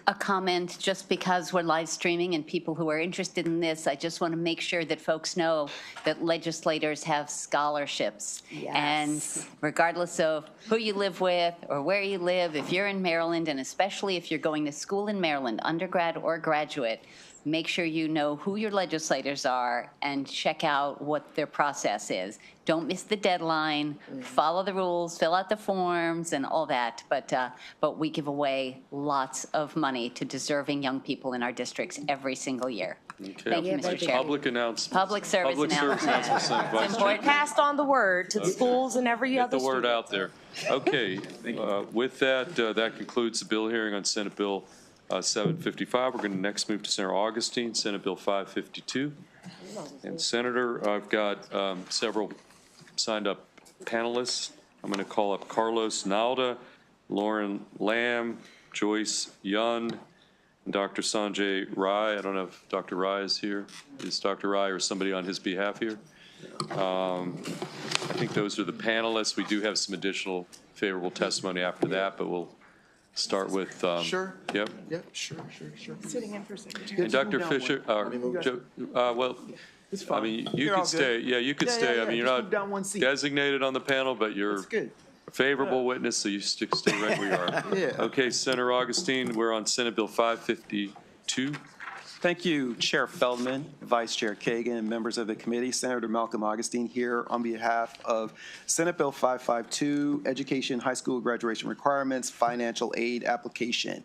Speaker 12: A comment, just because we're live streaming and people who are interested in this, I just want to make sure that folks know that legislators have scholarships.
Speaker 16: Yes.
Speaker 12: And regardless of who you live with or where you live, if you're in Maryland, and especially if you're going to school in Maryland, undergrad or graduate, make sure you know who your legislators are and check out what their process is. Don't miss the deadline, follow the rules, fill out the forms and all that. But we give away lots of money to deserving young people in our districts every single year.
Speaker 1: Okay.
Speaker 12: Thank you, Mr. Chair.
Speaker 1: Public announcements.
Speaker 12: Public service announcements.
Speaker 1: Vice Chair.
Speaker 16: Passed on the word to the schools and every
Speaker 1: Get
Speaker 16: other
Speaker 1: the word
Speaker 16: student.
Speaker 1: out there. Okay. With that, that concludes the bill hearing on Senate Bill 755. We're going to next move to Senator Augustine, Senate Bill 552. And Senator, I've got several signed up panelists. I'm going to call up Carlos Nalda, Lauren Lamb, Joyce Yun, and Dr. Sanjay Rai. I don't know if Dr. Rai is here. Is Dr. Rai or somebody on his behalf here? I think those are the panelists. We do have some additional favorable testimony after that, but we'll start with.
Speaker 15: Sure.
Speaker 1: Yep.
Speaker 15: Yep, sure.
Speaker 5: Sitting in for a second.
Speaker 1: And Dr. Fisher, well,
Speaker 15: It's fine.
Speaker 1: I mean, you
Speaker 15: You're all
Speaker 1: could stay.
Speaker 15: good.
Speaker 1: Yeah, you could
Speaker 15: Yeah,
Speaker 1: stay.
Speaker 15: yeah,
Speaker 1: I mean,
Speaker 15: yeah.
Speaker 1: you're
Speaker 15: Just move down one
Speaker 1: not
Speaker 15: seat.
Speaker 1: designated on the panel, but you're
Speaker 15: That's good.
Speaker 1: a favorable witness, so you stay right where you are.
Speaker 15: Yeah.
Speaker 1: Okay, Senator Augustine, we're on Senate Bill 552.
Speaker 20: Thank you, Chair Feldman, Vice Chair Kagan, and members of the committee. Senator Malcolm Augustine here on behalf of Senate Bill 552, Education High School Graduation Requirements, Financial Aid Application.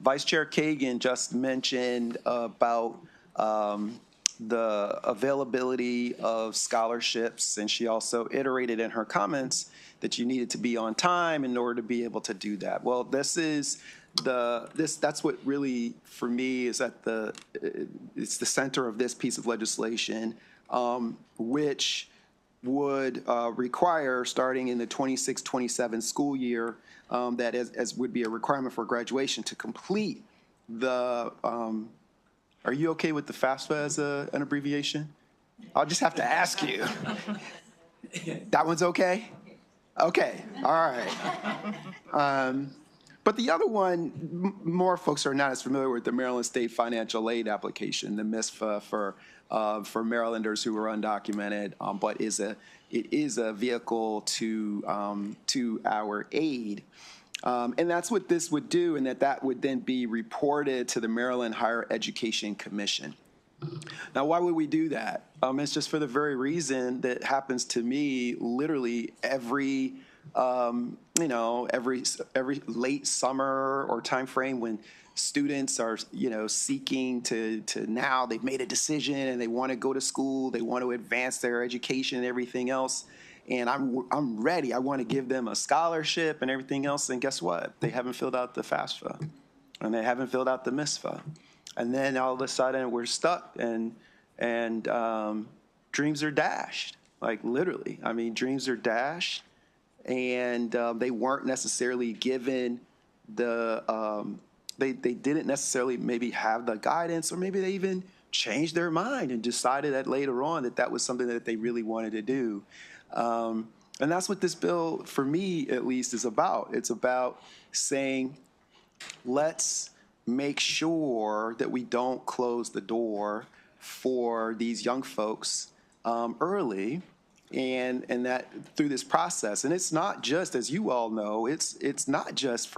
Speaker 20: Vice Chair Kagan just mentioned about the availability of scholarships, and she also iterated in her comments that you needed to be on time in order to be able to do that. Well, that's what really, for me, is at it's the center of this piece of legislation, which would require, starting in the 26-27 school year, that as would be a requirement for graduation, to complete the, are you okay with the FAFSA as an abbreviation? I'll just have to ask you. That one's okay? Okay, all right. But the other one, more folks are not as familiar with the Maryland State Financial Aid Application, the MISFA for Marylanders who are undocumented, but it is a vehicle to our aid. And that's what this would do, and that would then be reported to the Maryland Higher Education Commission. Now, why would we do that? It's just for the very reason that happens to me literally every late summer or time frame when students are, seeking to now they've made a decision and they want to go to school, they want to advance their education and everything else. And I'm ready. I want to give them a scholarship and everything else. And guess what? They haven't filled out the FAFSA and they haven't filled out the MISFA. And then all of a sudden we're stuck and dreams are dashed, like literally. I mean, dreams are dashed, and they weren't necessarily given the, they didn't necessarily maybe have the guidance, or maybe they even changed their mind and decided that later on that was something that they really wanted to do. And that's what this bill, for me at least, is about. It's about saying, let's make sure that we don't close the door for these young folks early, and that through this process. And it's not just, as you all know, it's not just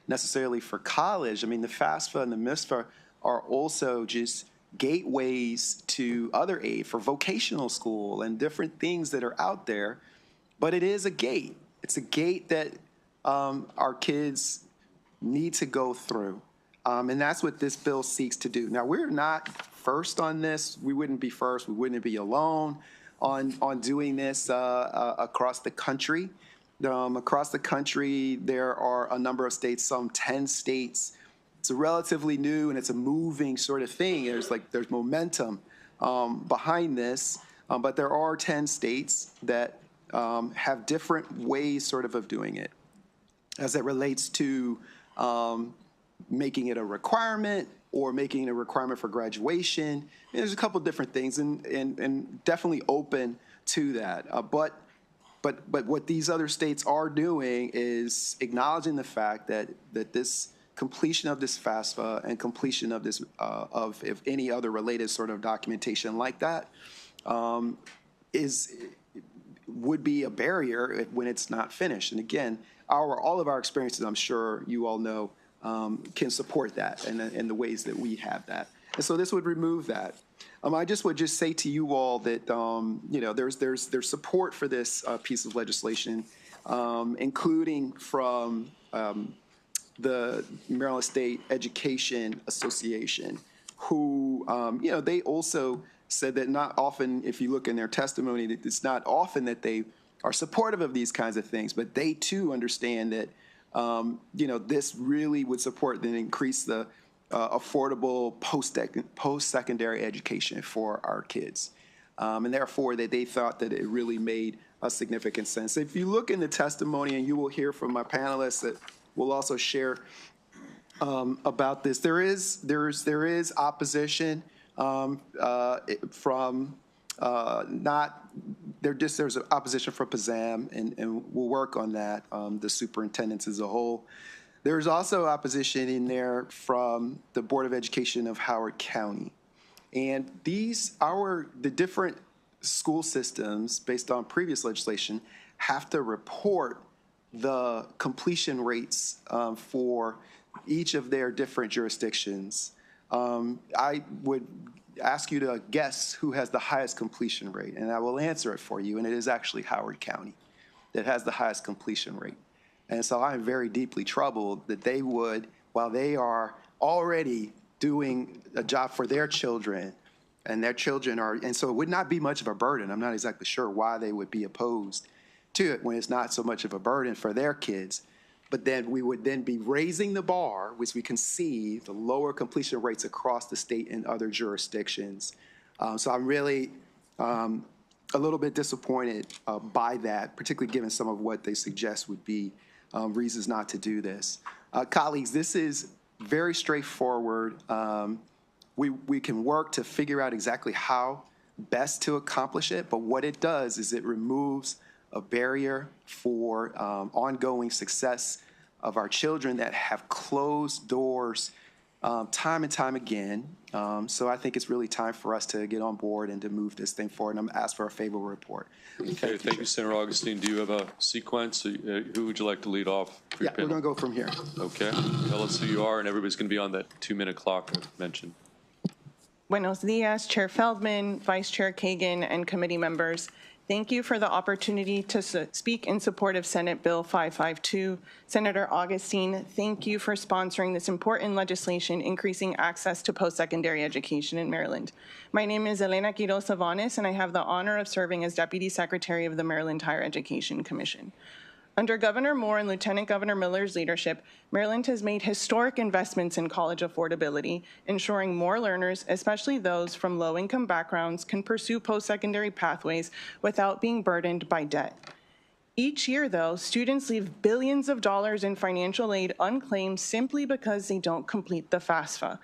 Speaker 20: necessarily for college. I mean, the FAFSA and the MISFA are also just gateways to other aid for vocational school and different things that are out there. But it is a gate. It's a gate that our kids need to go through. And that's what this bill seeks to do. Now, we're not first on this. We wouldn't be first. We wouldn't be alone on doing this across the country. Across the country, there are a number of states, some 10 states. It's a relatively new and it's a moving sort of thing. There's momentum behind this, but there are 10 states that have different ways sort of doing it as it relates to making it a requirement or making it a requirement for graduation. And there's a couple different things and definitely open to that. But what these other states are doing is acknowledging the fact that this completion of this FAFSA and completion of this of if any other related sort of documentation like that would be a barrier when it's not finished. And again, all of our experiences, I'm sure you all know, can support that in the ways that we have that. And so this would remove that. I would just say to you all that there's support for this piece of legislation, including from the Maryland State Education Association, who they also said that not often, if you look in their testimony, that it's not often that they are supportive of these kinds of things, but they too understand that this really would support and increase the affordable post-secondary education for our kids. And therefore, that they thought that it really made a significant sense. If you look in the testimony, and you will hear from my panelists that will also share about this, there is opposition from there's an opposition from PZAM, and we'll work on that, the superintendents as a whole. There's also opposition in there from the Board of Education of Howard County. And the different school systems, based on previous legislation, have to report the completion rates for each of their different jurisdictions. I would ask you to guess who has the highest completion rate, and I will answer it for you, and it is actually Howard County that has the highest completion rate. And so I'm very deeply troubled that they would, while they are already doing a job for their children, and their children are, and so it would not be much of a burden. I'm not exactly sure why they would be opposed to it when it's not so much of a burden for their kids. But then we would then be raising the bar, which we can see the lower completion rates across the state and other jurisdictions. So I'm really a little bit disappointed by that, particularly given some of what they suggest would be reasons not to do this. Colleagues, this is very straightforward. We can work to figure out exactly how best to accomplish it, but what it does is it removes a barrier for ongoing success of our children that have closed doors time and time again. So I think it's really time for us to get on board and to move this thing forward. And I'm going to ask for a favorable report.
Speaker 1: Okay, thank you, Senator Augustine. Do you have a sequence? Who would you like to lead off?
Speaker 6: Yeah, we're going to go from here.
Speaker 1: Okay, tell us who you are, and everybody's going to be on that 2-minute clock I mentioned.
Speaker 21: Buenos dias, Chair Feldman, Vice Chair Kagan, and committee members. Thank you for the opportunity to speak in support of Senate Bill 552. Senator Augustine, thank you for sponsoring this important legislation increasing access to post-secondary education in Maryland. My name is Elena Quiroz Savanes, and I have the honor of serving as Deputy Secretary of the Maryland Higher Education Commission. Under Governor Moore and Lieutenant Governor Miller's leadership, Maryland has made historic investments in college affordability, ensuring more learners, especially those from low-income backgrounds, can pursue post-secondary pathways without being burdened by debt. Each year, though, students leave billions of dollars in financial aid unclaimed simply because they don't complete the FAFSA.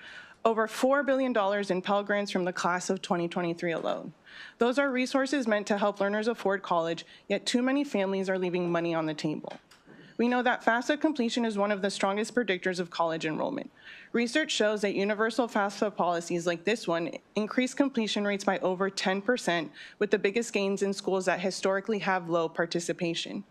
Speaker 21: Over $4 billion in Pell Grants from the class of 2023 alone. Those are resources meant to help learners afford college, yet too many families are leaving money on the table. We know that FAFSA completion is one of the strongest predictors of college enrollment. Research shows that universal FAFSA policies like this one increase completion rates by over 10%, with the biggest gains in schools that historically have low participation.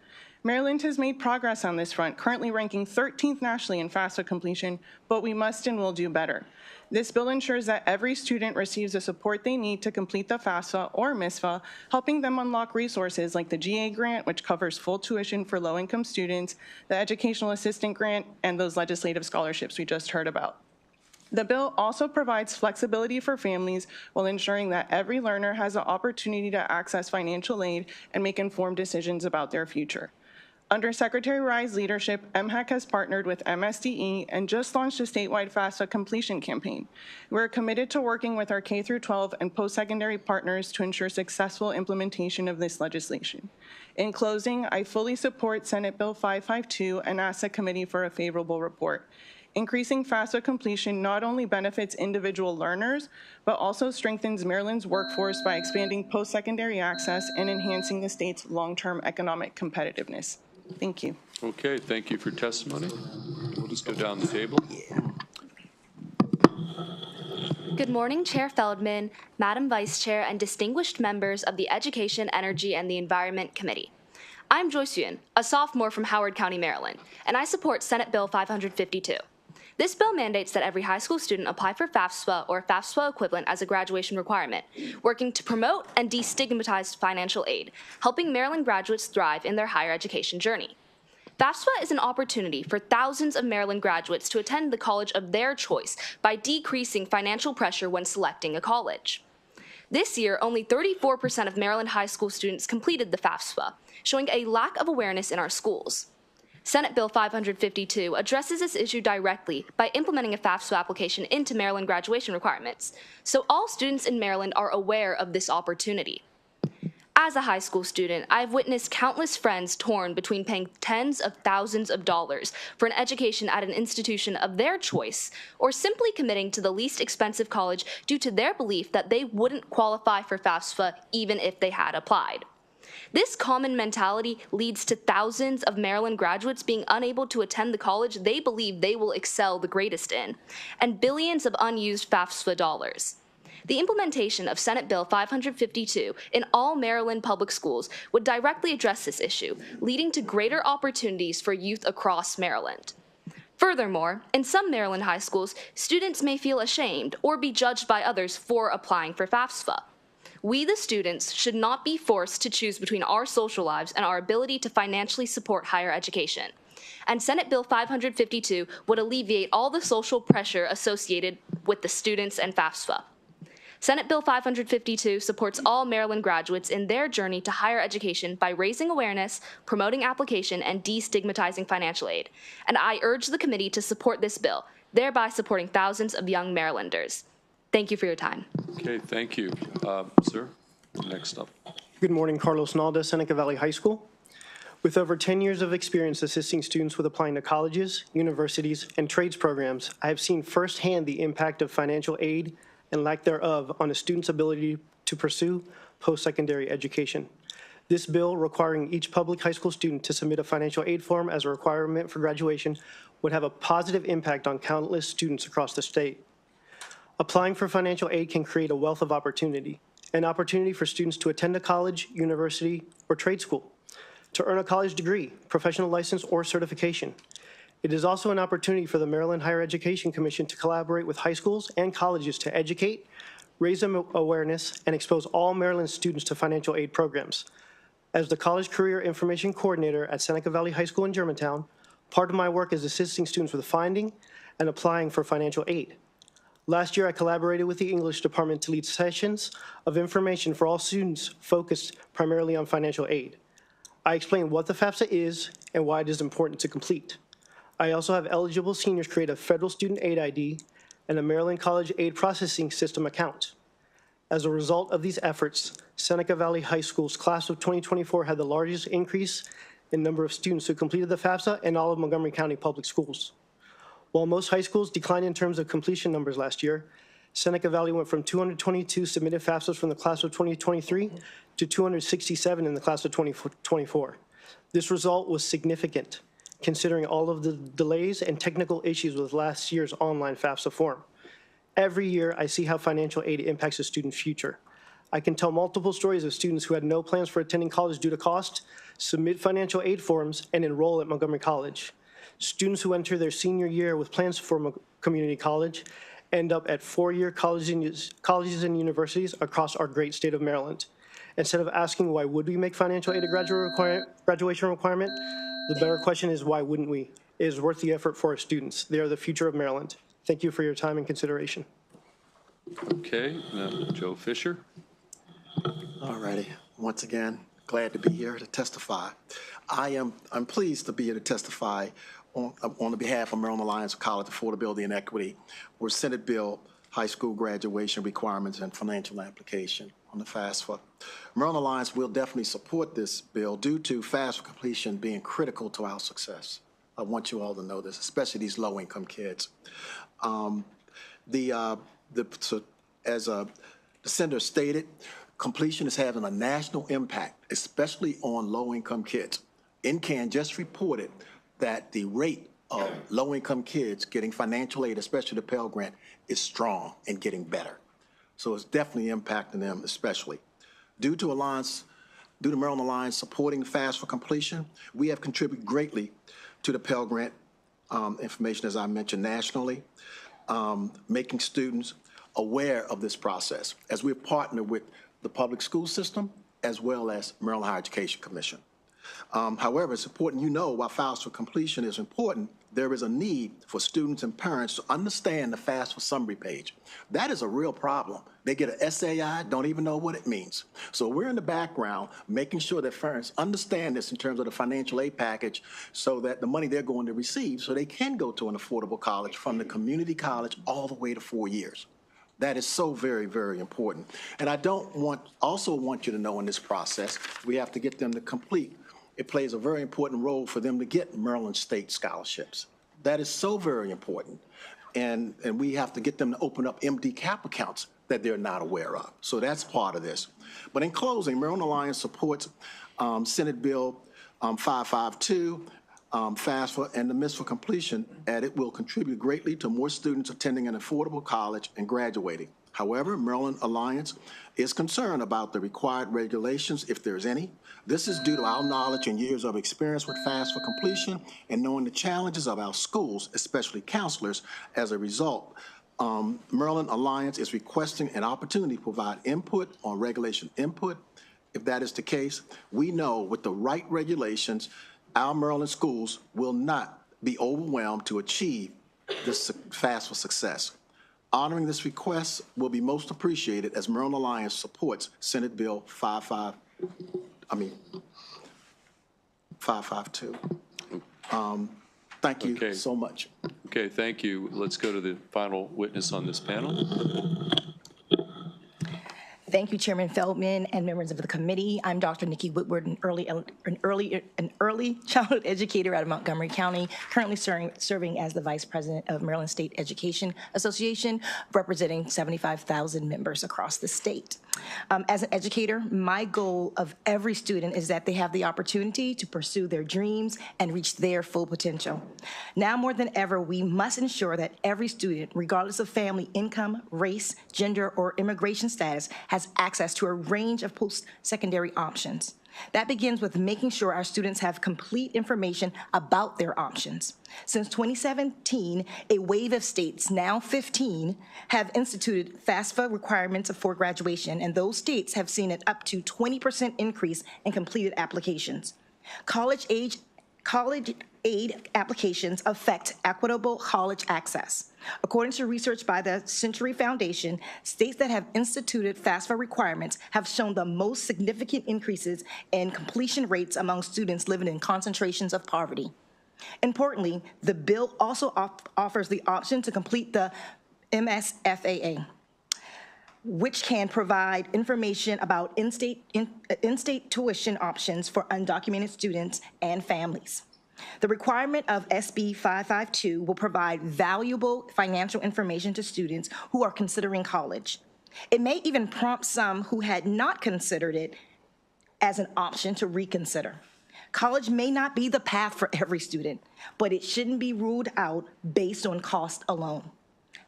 Speaker 21: Maryland has made progress on this front, currently ranking 13th nationally in FAFSA completion, but we must and will do better. This bill ensures that every student receives the support they need to complete the FAFSA or MISFA, helping them unlock resources like the GA grant, which covers full tuition for low-income students, the educational assistant grant, and those legislative scholarships we just heard about. The bill also provides flexibility for families while ensuring that every learner has the opportunity to access financial aid and make informed decisions about their future. Under Secretary Rye's leadership, MHEC has partnered with MSDE and just launched a statewide FAFSA completion campaign. We're committed to working with our K-12 and post-secondary partners to ensure successful implementation of this legislation. In closing, I fully support Senate Bill 552 and ask the committee for a favorable report. Increasing FAFSA completion not only benefits individual learners, but also strengthens Maryland's workforce by expanding post-secondary access and enhancing the state's long-term economic competitiveness. Thank you.
Speaker 1: Okay, thank you for testimony. We'll just go down the table.
Speaker 3: Good morning, Chair Feldman, Madam Vice Chair, and distinguished members of the Education, Energy, and the Environment Committee. I'm Joyce Yuen, a sophomore from Howard County, Maryland, and I support Senate Bill 552. This bill mandates that every high school student apply for FAFSA or FAFSA equivalent as a graduation requirement, working to promote and destigmatize financial aid, helping Maryland graduates thrive in their higher education journey. FAFSA is an opportunity for thousands of Maryland graduates to attend the college of their choice by decreasing financial pressure when selecting a college. This year, only 34% of Maryland high school students completed the FAFSA, showing a lack of awareness in our schools. Senate Bill 552 addresses this issue directly by implementing a FAFSA application into Maryland graduation requirements, so all students in Maryland are aware of this opportunity. As a high school student, I've witnessed countless friends torn between paying tens of thousands of dollars for an education at an institution of their choice, or simply committing to the least expensive college due to their belief that they wouldn't qualify for FAFSA even if they had applied. This common mentality leads to thousands of Maryland graduates being unable to attend the college they believe they will excel the greatest in, and billions of unused FAFSA dollars. The implementation of Senate Bill 552 in all Maryland public schools would directly address this issue, leading to greater opportunities for youth across Maryland. Furthermore, in some Maryland high schools, students may feel ashamed or be judged by others for applying for FAFSA. We, the students, should not be forced to choose between our social lives and our ability to financially support higher education. And Senate Bill 552 would alleviate all the social pressure associated with the students and FAFSA. Senate Bill 552 supports all Maryland graduates in their journey to higher education by raising awareness, promoting application, and destigmatizing financial aid. And I urge the committee to support this bill, thereby supporting thousands of young Marylanders. Thank you for your time.
Speaker 1: Okay, thank you. Sir, next up.
Speaker 22: Good morning, Carlos Nalda, Seneca Valley High School. With over 10 years of experience assisting students with applying to colleges, universities, and trades programs, I have seen firsthand the impact of financial aid and lack thereof on a student's ability to pursue post-secondary education. This bill, requiring each public high school student to submit a financial aid form as a requirement for graduation, would have a positive impact on countless students across the state. Applying for financial aid can create a wealth of opportunity, an opportunity for students to attend a college, university, or trade school, to earn a college degree, professional license, or certification. It is also an opportunity for the Maryland Higher Education Commission to collaborate with high schools and colleges to educate, raise awareness, and expose all Maryland students to financial aid programs. As the College Career Information Coordinator at Seneca Valley High School in Germantown, part of my work is assisting students with finding and applying for financial aid. Last year, I collaborated with the English department to lead sessions of information for all students focused primarily on financial aid. I explained what the FAFSA is and why it is important to complete. I also have eligible seniors create a federal student aid ID and a Maryland College Aid Processing System account. As a result of these efforts, Seneca Valley High School's class of 2024 had the largest increase in number of students who completed the FAFSA in all of Montgomery County Public Schools. While most high schools declined in terms of completion numbers last year, Seneca Valley went from 222 submitted FAFSAs from the class of 2023 to 267 in the class of 2024. This result was significant, considering all of the delays and technical issues with last year's online FAFSA form. Every year, I see how financial aid impacts a student's future. I can tell multiple stories of students who had no plans for attending college due to cost, submit financial aid forms, and enroll at Montgomery College. Students who enter their senior year with plans for community college end up at four-year colleges and universities across our great state of Maryland. Instead of asking why would we make financial aid a graduation requirement, the better question is why wouldn't we? It is worth the effort for our students. They are the future of Maryland. Thank you for your time and consideration.
Speaker 1: Okay, Joe Fisher.
Speaker 15: All righty. Once again, glad to be here to testify. I'm pleased to be here to testify on the behalf of Maryland Alliance of College Affordability and Equity, where Senate Bill High School Graduation Requirements and Financial Application on the FAFSA. Maryland Alliance will definitely support this bill due to FAFSA completion being critical to our success. I want you all to know this, especially these low-income kids. As the senator stated, completion is having a national impact, especially on low-income kids. NCAN just reported that the rate of low-income kids getting financial aid, especially the Pell Grant, is strong and getting better. So it's definitely impacting them, especially. Due to Maryland Alliance supporting FAFSA completion, we have contributed greatly to the Pell Grant information, as I mentioned, nationally, making students aware of this process as we've partnered with the public school system as well as Maryland Higher Education Commission. However, it's important while FAFSA completion is important, there is a need for students and parents to understand the FAFSA summary page. That is a real problem. They get an SAI, don't even know what it means. So we're in the background making sure that parents understand this in terms of the financial aid package so that the money they're going to receive so they can go to an affordable college from the community college all the way to 4 years. That is so very, very important. And I also want you to know in this process, we have to get them to complete. It plays a very important role for them to get Maryland State scholarships. That is so very important. And we have to get them to open up MD cap accounts that they're not aware of. So that's part of this. But in closing, Maryland Alliance supports Senate Bill 552, FAFSA, and the MIS for completion, and it will contribute greatly to more students attending an affordable college and graduating. However, Maryland Alliance is concerned about the required regulations, if there's any. This is due to our knowledge and years of experience with FAFSA completion and knowing the challenges of our schools, especially counselors. As a result, Maryland Alliance is requesting an opportunity to provide input on regulation input. If that is the case, we know with the right regulations, our Maryland schools will not be overwhelmed to achieve this FAFSA success. Honoring this request will be most appreciated as Maryland Alliance supports Senate Bill 552. Thank you so much.
Speaker 1: Okay, thank you. Let's go to the final witness on this panel.
Speaker 4: Thank you, Chairman Feldman and members of the committee. I'm Dr. Nikki Woodward, an early childhood educator out of Montgomery County, currently serving as the Vice President of Maryland State Education Association, representing 75,000 members across the state. As an educator, my goal of every student is that they have the opportunity to pursue their dreams and reach their full potential. Now more than ever, we must ensure that every student, regardless of family income, race, gender, or immigration status, has access to a range of post-secondary options. That begins with making sure our students have complete information about their options. Since 2017, a wave of states, now 15, have instituted FAFSA requirements for graduation, and those states have seen an up to 20% increase in completed applications. College aid applications affect equitable college access. According to research by the Century Foundation, states that have instituted FAFSA requirements have shown the most significant increases in completion rates among students living in concentrations of poverty. Importantly, the bill also offers the option to complete the MSFAA, which can provide information about in-state tuition options for undocumented students and families. The requirement of SB 552 will provide valuable financial information to students who are considering college. It may even prompt some who had not considered it as an option to reconsider. College may not be the path for every student, but it shouldn't be ruled out based on cost alone.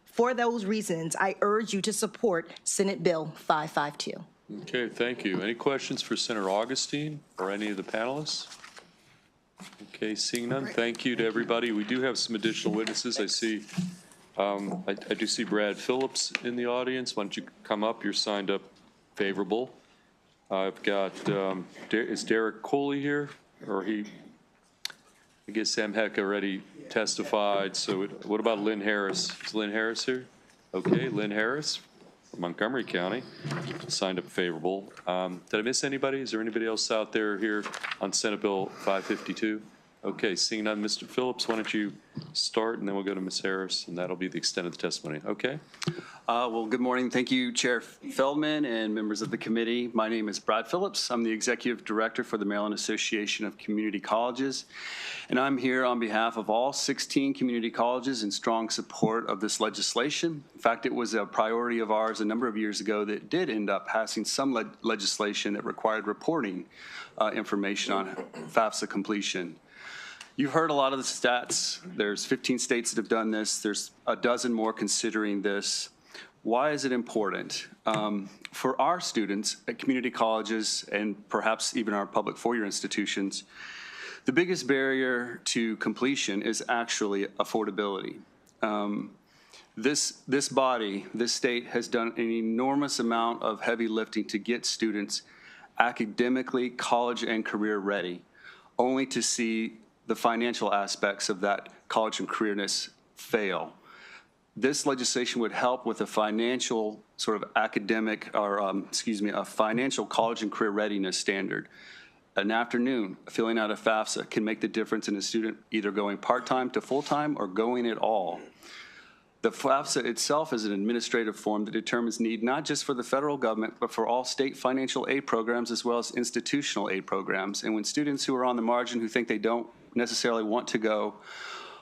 Speaker 4: For those reasons, I urge you to support Senate Bill 552.
Speaker 1: Okay, thank you. Any questions for Senator Augustine or any of the panelists? Okay, seeing none, thank you to everybody. We do have some additional witnesses. I see, I do see Brad Phillips in the audience. Why don't you come up? You're signed up favorable. I've got, is Derek Coley here? Or I guess Sam Heck already testified. So what about Lynn Harris? Is Lynn Harris here? Okay, Lynn Harris from Montgomery County signed up favorable. Did I miss anybody? Is there anybody else out there here on Senate Bill 552? Okay, seeing none, Mr. Phillips, why don't you start, and then we'll go to Ms. Harris, and that'll be the extent of the testimony. Okay?
Speaker 2: Well, good morning. Thank you, Chair Feldman and members of the committee. My name is Brad Phillips. I'm the Executive Director for the Maryland Association of Community Colleges, and I'm here on behalf of all 16 community colleges in strong support of this legislation. In fact, it was a priority of ours a number of years ago that did end up passing some legislation that required reporting information on FAFSA completion. You've heard a lot of the stats. There's 15 states that have done this. There's a dozen more considering this. Why is it important? For our students at community colleges and perhaps even our public four-year institutions, the biggest barrier to completion is actually affordability. This body, this state has done an enormous amount of heavy lifting to get students academically, college and career ready, only to see the financial aspects of that college and careerness fail. This legislation would help with a financial sort of academic, or a financial college and career readiness standard. An afternoon filling out a FAFSA can make the difference in a student either going part-time to full-time or going at all. The FAFSA itself is an administrative form that determines need not just for the federal government, but for all state financial aid programs as well as institutional aid programs. And when students who are on the margin who think they don't necessarily want to go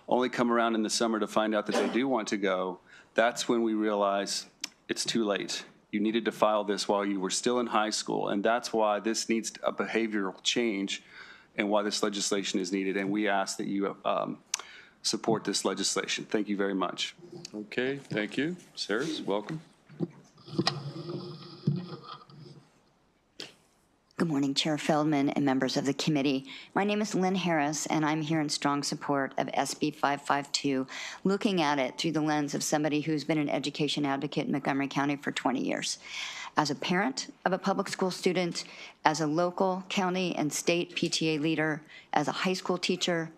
Speaker 2: only come around in the summer to find out that they do want to go, that's when we realize it's too late. You needed to file this while you were still in high school, and that's why this needs a behavioral change and why this legislation is needed. And we ask that you support this legislation. Thank you very much.
Speaker 1: Okay, thank you. Ms. Harris, welcome.
Speaker 7: Good morning, Chair Feldman and members of the committee. My name is Lynn Harris, and I'm here in strong support of SB 552, looking at it through the lens of somebody who's been an education advocate in Montgomery County for 20 years. As a parent of a public school student, as a local county and state PTA leader, as a high school teacher,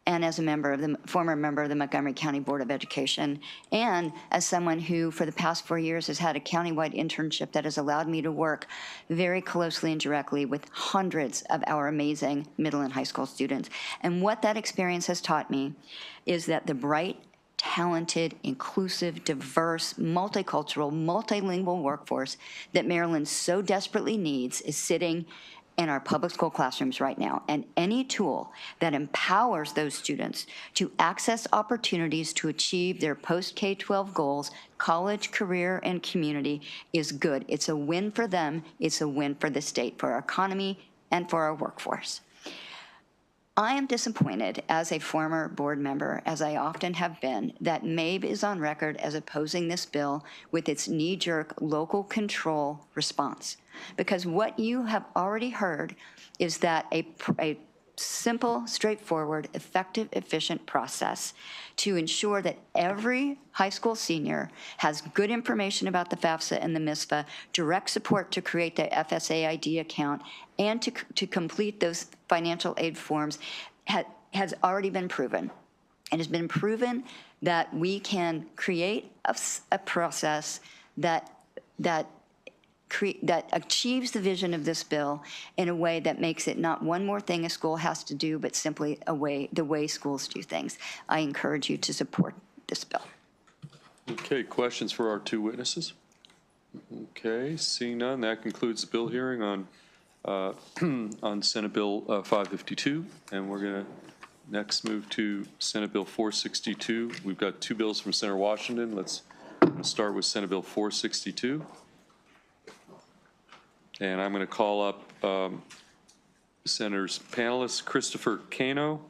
Speaker 7: and as a former member of the Montgomery County Board of Education, and as someone who for the past 4 years has had a countywide internship that has allowed me to work very closely and directly with hundreds of our amazing middle and high school students. And what that experience has taught me is that the bright, talented, inclusive, diverse, multicultural, multilingual workforce that Maryland so desperately needs is sitting in our public school classrooms right now. And any tool that empowers those students to access opportunities to achieve their post-K-12 goals, college, career, and community is good. It's a win for them. It's a win for the state, for our economy, and for our workforce. I am disappointed as a former board member, as I often have been, that MABE is on record as opposing this bill with its knee-jerk local control response. Because what you have already heard is that a simple, straightforward, effective, efficient process to ensure that every high school senior has good information about the FAFSA and the MISFA, direct support to create the FSAID account, and to complete those financial aid forms has already been proven. It has been proven that we can create a process that achieves the vision of this bill in a way that makes it not one more thing a school has to do, but simply the way schools do things. I encourage you to support this bill.
Speaker 1: Okay, questions for our two witnesses? Okay, seeing none, that concludes the bill hearing on Senate Bill 552, and we're going to next move to Senate Bill 462. We've got two bills from Senator Washington. Let's start with Senate Bill 462. And I'm going to call up Senator's panelists, Christopher Cano,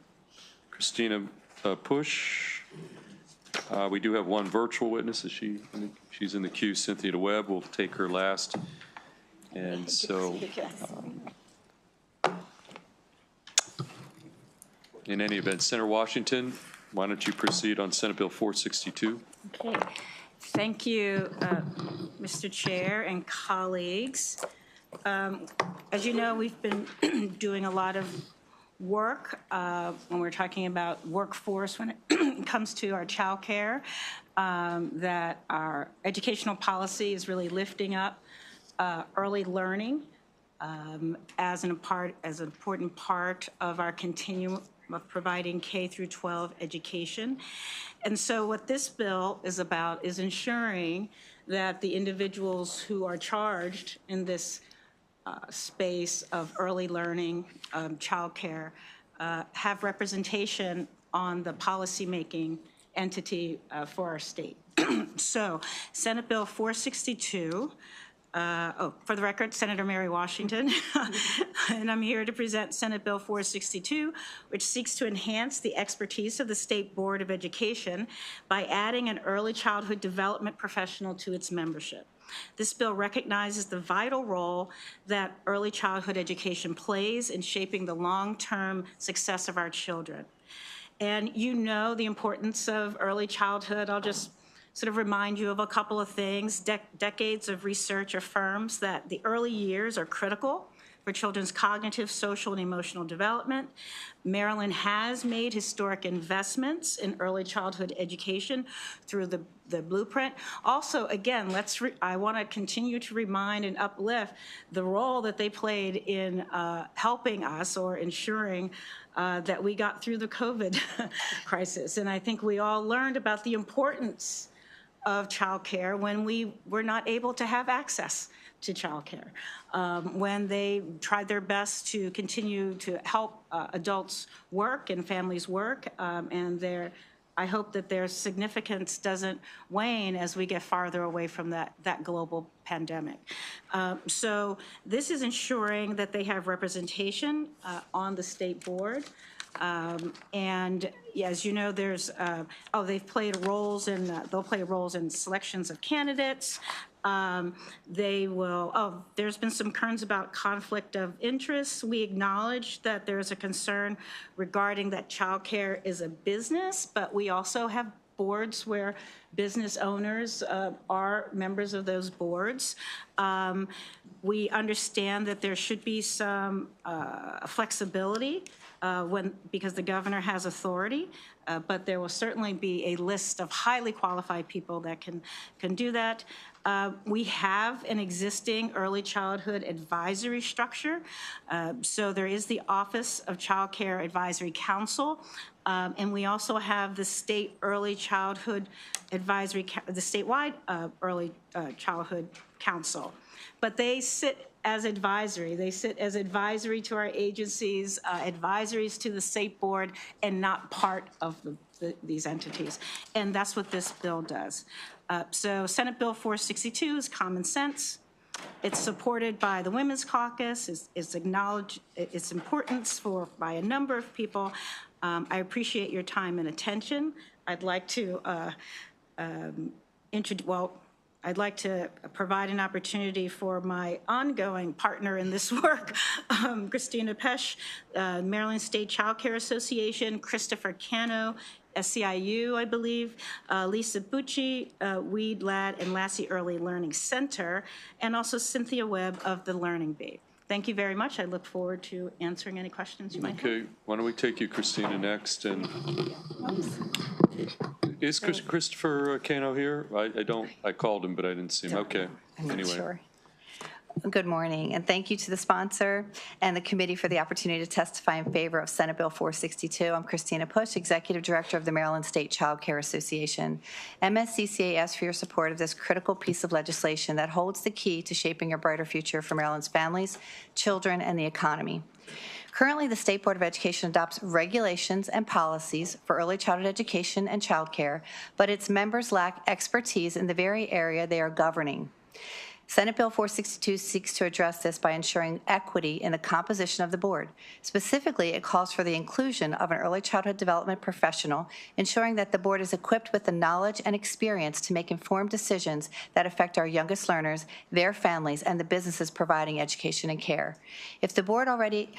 Speaker 1: Christina Push. We do have one virtual witness. She's in the queue. Cynthia DeWebb. We'll take her last. And so, in any event, Senator Washington, why don't you proceed on Senate Bill 462?
Speaker 19: Okay. Thank you, Mr. Chair and colleagues. As you know, we've been doing a lot of work when we're talking about workforce when it comes to our child care, that our educational policy is really lifting up early learning as an important part of our continuum of providing K through 12 education. And so what this bill is about is ensuring that the individuals who are charged in this space of early learning, childcare, have representation on the policymaking entity for our state. So Senate Bill 462, for the record, Senator Mary Washington, and I'm here to present Senate Bill 462, which seeks to enhance the expertise of the State Board of Education by adding an early childhood development professional to its membership. This bill recognizes the vital role that early childhood education plays in shaping the long-term success of our children. And you know the importance of early childhood. I'll just sort of remind you of a couple of things. Decades of research affirms that the early years are critical for children's cognitive, social, and emotional development. Maryland has made historic investments in early childhood education through the blueprint. Also, again, I want to continue to remind and uplift the role that they played in helping us or ensuring that we got through the COVID crisis. And I think we all learned about the importance of childcare when we were not able to have access to childcare, when they tried their best to continue to help adults work and families work, and I hope that their significance doesn't wane as we get farther away from that global pandemic. So this is ensuring that they have representation on the state board. And as you know, they'll play roles in selections of candidates. There's been some concerns about conflict of interest. We acknowledge that there's a concern regarding that childcare is a business, but we also have boards where business owners are members of those boards. We understand that there should be some flexibility because the governor has authority, but there will certainly be a list of highly qualified people that can do that. We have an existing early childhood advisory structure. So there is the Office of Child Care Advisory Council, and we also have the State Early Childhood Advisory, the statewide Early Childhood Council. But they sit as advisory. They sit as advisory to our agencies, advisories to the state board, and not part of these entities. And that's what this bill does. So Senate Bill 462 is common sense. It's supported by the Women's Caucus. It's acknowledged its importance by a number of people. I appreciate your time and attention. I'd like to I'd like to provide an opportunity for my ongoing partner in this work, Christina Pesch, Maryland State Child Care Association, Christopher Cano, SEIU, I believe, Lisa Bucci, Weed, Lad, and Lassie Early Learning Center, and also Cynthia Webb of the Learning Bee. Thank you very much. I look forward to answering any questions you might have.
Speaker 1: Okay, why don't we take you, Christina, next? And is Christopher Cano here? I called him, but I didn't see him. Okay, anyway.
Speaker 8: Sure. Good morning, and thank you to the sponsor and the committee for the opportunity to testify in favor of Senate Bill 462. I'm Christina Push, Executive Director of the Maryland State Child Care Association. MSCCA asks for your support of this critical piece of legislation that holds the key to shaping a brighter future for Maryland's families, children, and the economy. Currently, the State Board of Education adopts regulations and policies for early childhood education and child care, but its members lack expertise in the very area they are governing. Senate Bill 462 seeks to address this by ensuring equity in the composition of the board. Specifically, it calls for the inclusion of an early childhood development professional, ensuring that the board is equipped with the knowledge and experience to make informed decisions that affect our youngest learners, their families, and the businesses providing education and care. If the board already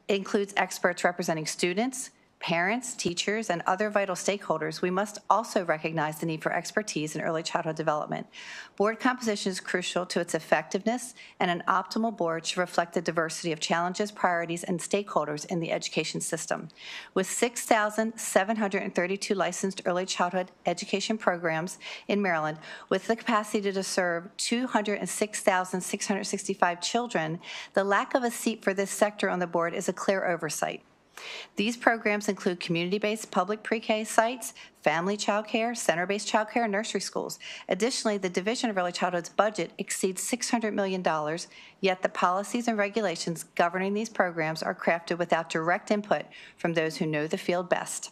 Speaker 8: includes experts representing students, parents, teachers, and other vital stakeholders, we must also recognize the need for expertise in early childhood development. Board composition is crucial to its effectiveness, and an optimal board should reflect the diversity of challenges, priorities, and stakeholders in the education system. With 6,732 licensed early childhood education programs in Maryland, with the capacity to serve 206,665 children, the lack of a seat for this sector on the board is a clear oversight. These programs include community-based public pre-K sites, family child care, center-based child care, and nursery schools. Additionally, the Division of Early Childhood's budget exceeds $600 million, yet the policies and regulations governing these programs are crafted without direct input from those who know the field best.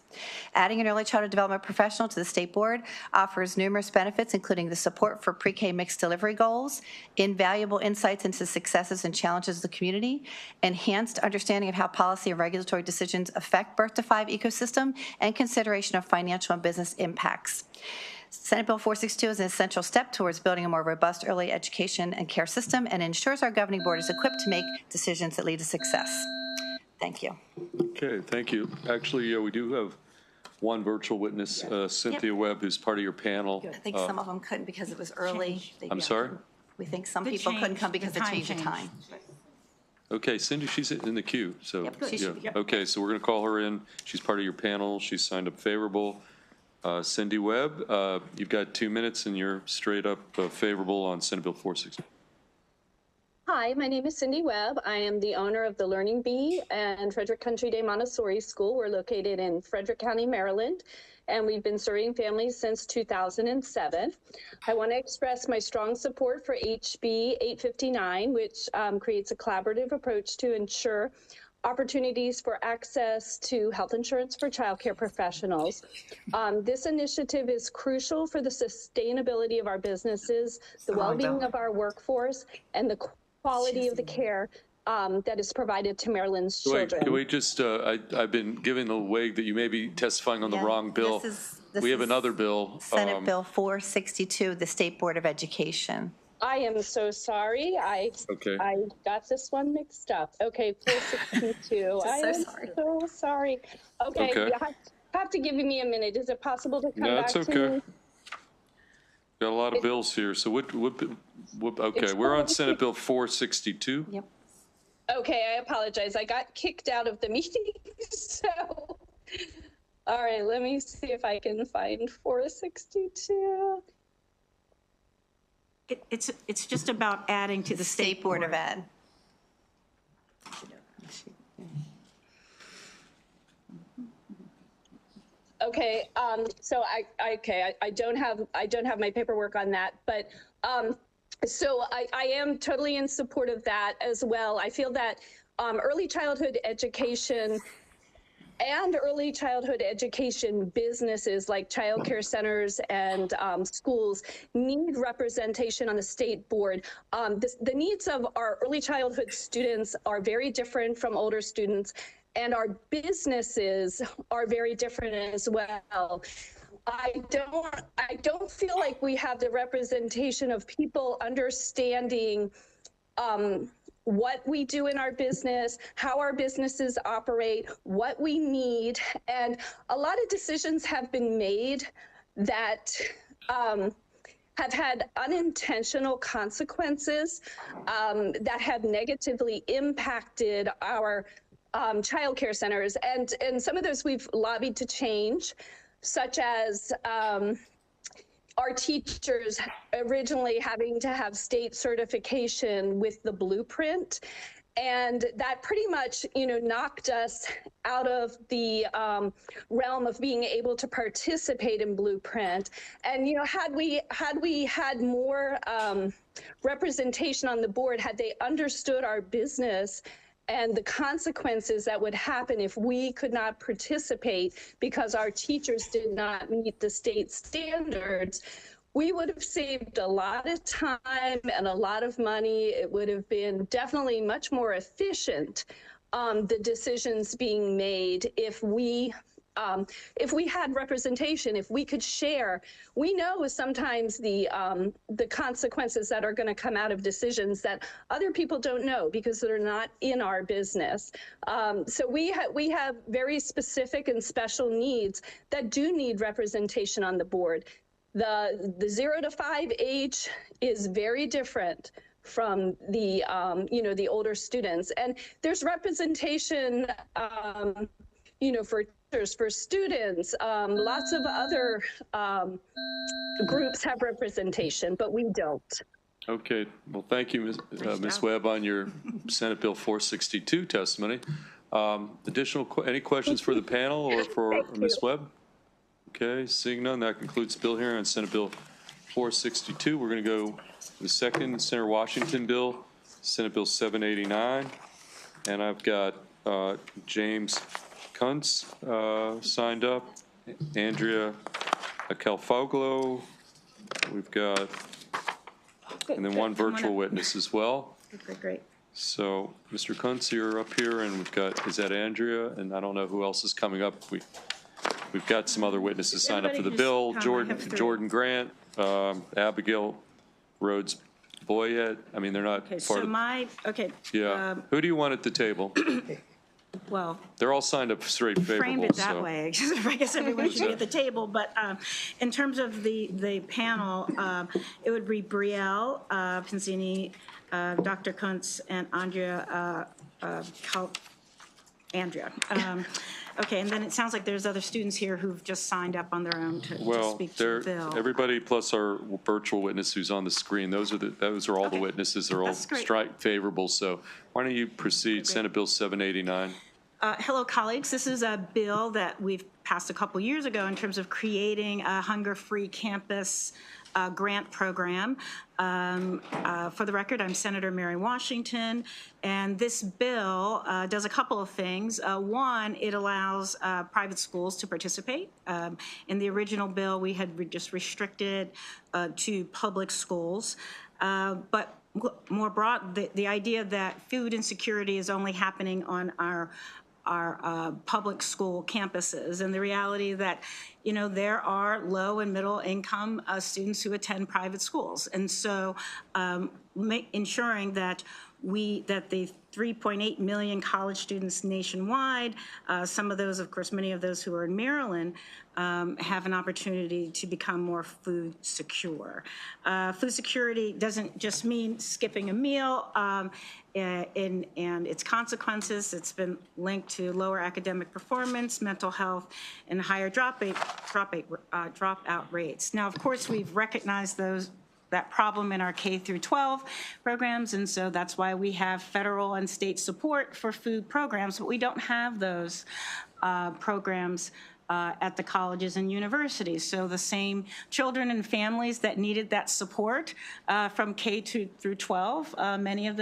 Speaker 8: Adding an early childhood development professional to the state board offers numerous benefits, including the support for pre-K mixed delivery goals, invaluable insights into successes and challenges of the community, enhanced understanding of how policy and regulatory decisions affect birth to 5 ecosystem, and consideration of financial and business impacts. Senate Bill 462 is an essential step towards building a more robust early education and care system and ensures our governing board is equipped to make decisions that lead to success. Thank you.
Speaker 1: Okay, thank you. Actually, we do have one virtual witness, Cynthia Webb, who's part of your panel.
Speaker 8: I think some of them couldn't because it was early.
Speaker 1: I'm sorry?
Speaker 8: We think some people couldn't come because of change of time.
Speaker 1: Okay, Cindy, she's in the queue, so.
Speaker 8: Yep, good.
Speaker 1: Yeah. Okay, so we're going to call her in. She's part of your panel. She's signed up favorable. Cindy Webb, you've got 2 minutes and you're straight up favorable on Senate Bill 460.
Speaker 9: Hi, my name is Cindy Webb. I am the owner of the Learning Bee and Frederick Country Day Montessori School. We're located in Frederick County, Maryland, and we've been serving families since 2007. I want to express my strong support for HB 859, which creates a collaborative approach to ensure opportunities for access to health insurance for childcare professionals. This initiative is crucial for the sustainability of our businesses, the well-being of our workforce, and the quality of the care that is provided to Maryland's children.
Speaker 1: Can we just, I've been given a wave that you may be testifying on the wrong bill.
Speaker 8: This
Speaker 1: We have
Speaker 8: is
Speaker 1: another bill.
Speaker 8: Senate Bill 462, the State Board of Education.
Speaker 9: I am so sorry. I got this one mixed up. Okay, 462. I am so sorry. Okay, you have to give me a minute. Is it possible to come back to me?
Speaker 1: That's okay. Got a lot of bills here, so okay, we're on Senate Bill 462.
Speaker 8: Yep.
Speaker 9: Okay, I apologize. I got kicked out of the meeting, so. All right, let me see if I can find 462.
Speaker 19: It's just about adding to the State Board of Ed.
Speaker 9: Okay, so I don't have my paperwork on that, but so I am totally in support of that as well. I feel that early childhood education and early childhood education businesses like child care centers and schools need representation on the state board. The needs of our early childhood students are very different from older students, and our businesses are very different as well. I don't feel like we have the representation of people understanding what we do in our business, how our businesses operate, what we need. And a lot of decisions have been made that have had unintentional consequences that have negatively impacted our child care centers. And some of those we've lobbied to change, such as our teachers originally having to have state certification with the blueprint. And that pretty much, knocked us out of the realm of being able to participate in Blueprint. And, had we had more representation on the board, had they understood our business and the consequences that would happen if we could not participate because our teachers did not meet the state standards, we would have saved a lot of time and a lot of money. It would have been definitely much more efficient, the decisions being made if we had representation, if we could share. We know sometimes the consequences that are going to come out of decisions that other people don't know because they're not in our business. So we have very specific and special needs that do need representation on the board. The 0 to 5 age is very different from the the older students, and there's representation for teachers, for students. Lots of other groups have representation, but we don't.
Speaker 1: Okay, well, thank you, Ms. Webb, on your Senate Bill 462 testimony. Any questions for the panel or for Ms. Webb? Okay, seeing none, that concludes the bill hearing on Senate Bill 462. We're going to go to the second Senator Washington bill, Senate Bill 789. And I've got James Kuntz signed up, Andrea Acalfoglu. We've got, and then one virtual witness as well.
Speaker 19: Great.
Speaker 1: So, Mr. Kuntz, you're up here, and we've got, is that Andrea? And I don't know who else is coming up. We've got some other witnesses signed up for the bill. Jordan Grant, Abigail Rhodes Boyette. I mean, they're not part of. Yeah. Who do you want at the table?
Speaker 19: Well,
Speaker 1: they're all signed up straight favorable.
Speaker 19: Framed it that way. I guess everyone should be at the table. But in terms of the panel, it would be Brielle Pinzini, Dr. Kuntz, and Andrea. Okay, and then it sounds like there's other students here who've just signed up on their own to speak to the bill.
Speaker 1: Everybody plus our virtual witness who's on the screen. Those are all the witnesses. They're all strike favorable. So why don't you proceed, Senate Bill 789.
Speaker 19: Hello, colleagues. This is a bill that we've passed a couple years ago in terms of creating a hunger-free campus grant program. For the record, I'm Senator Mary Washington, and this bill does a couple of things. One, it allows private schools to participate. In the original bill, we had just restricted to public schools, but more broad, the idea that food insecurity is only happening on our public school campuses, and the reality that, there are low and middle income students who attend private schools. And so ensuring that the 3.8 million college students nationwide, some of those, of course, many of those who are in Maryland, have an opportunity to become more food secure. Food security doesn't just mean skipping a meal and its consequences. It's been linked to lower academic performance, mental health, and higher dropout rates. Now, of course, we've recognized that problem in our K through 12 programs, and so that's why we have federal and state support for food programs, but we don't have those programs at the colleges and universities. So the same children and families that needed that support from K through 12, many of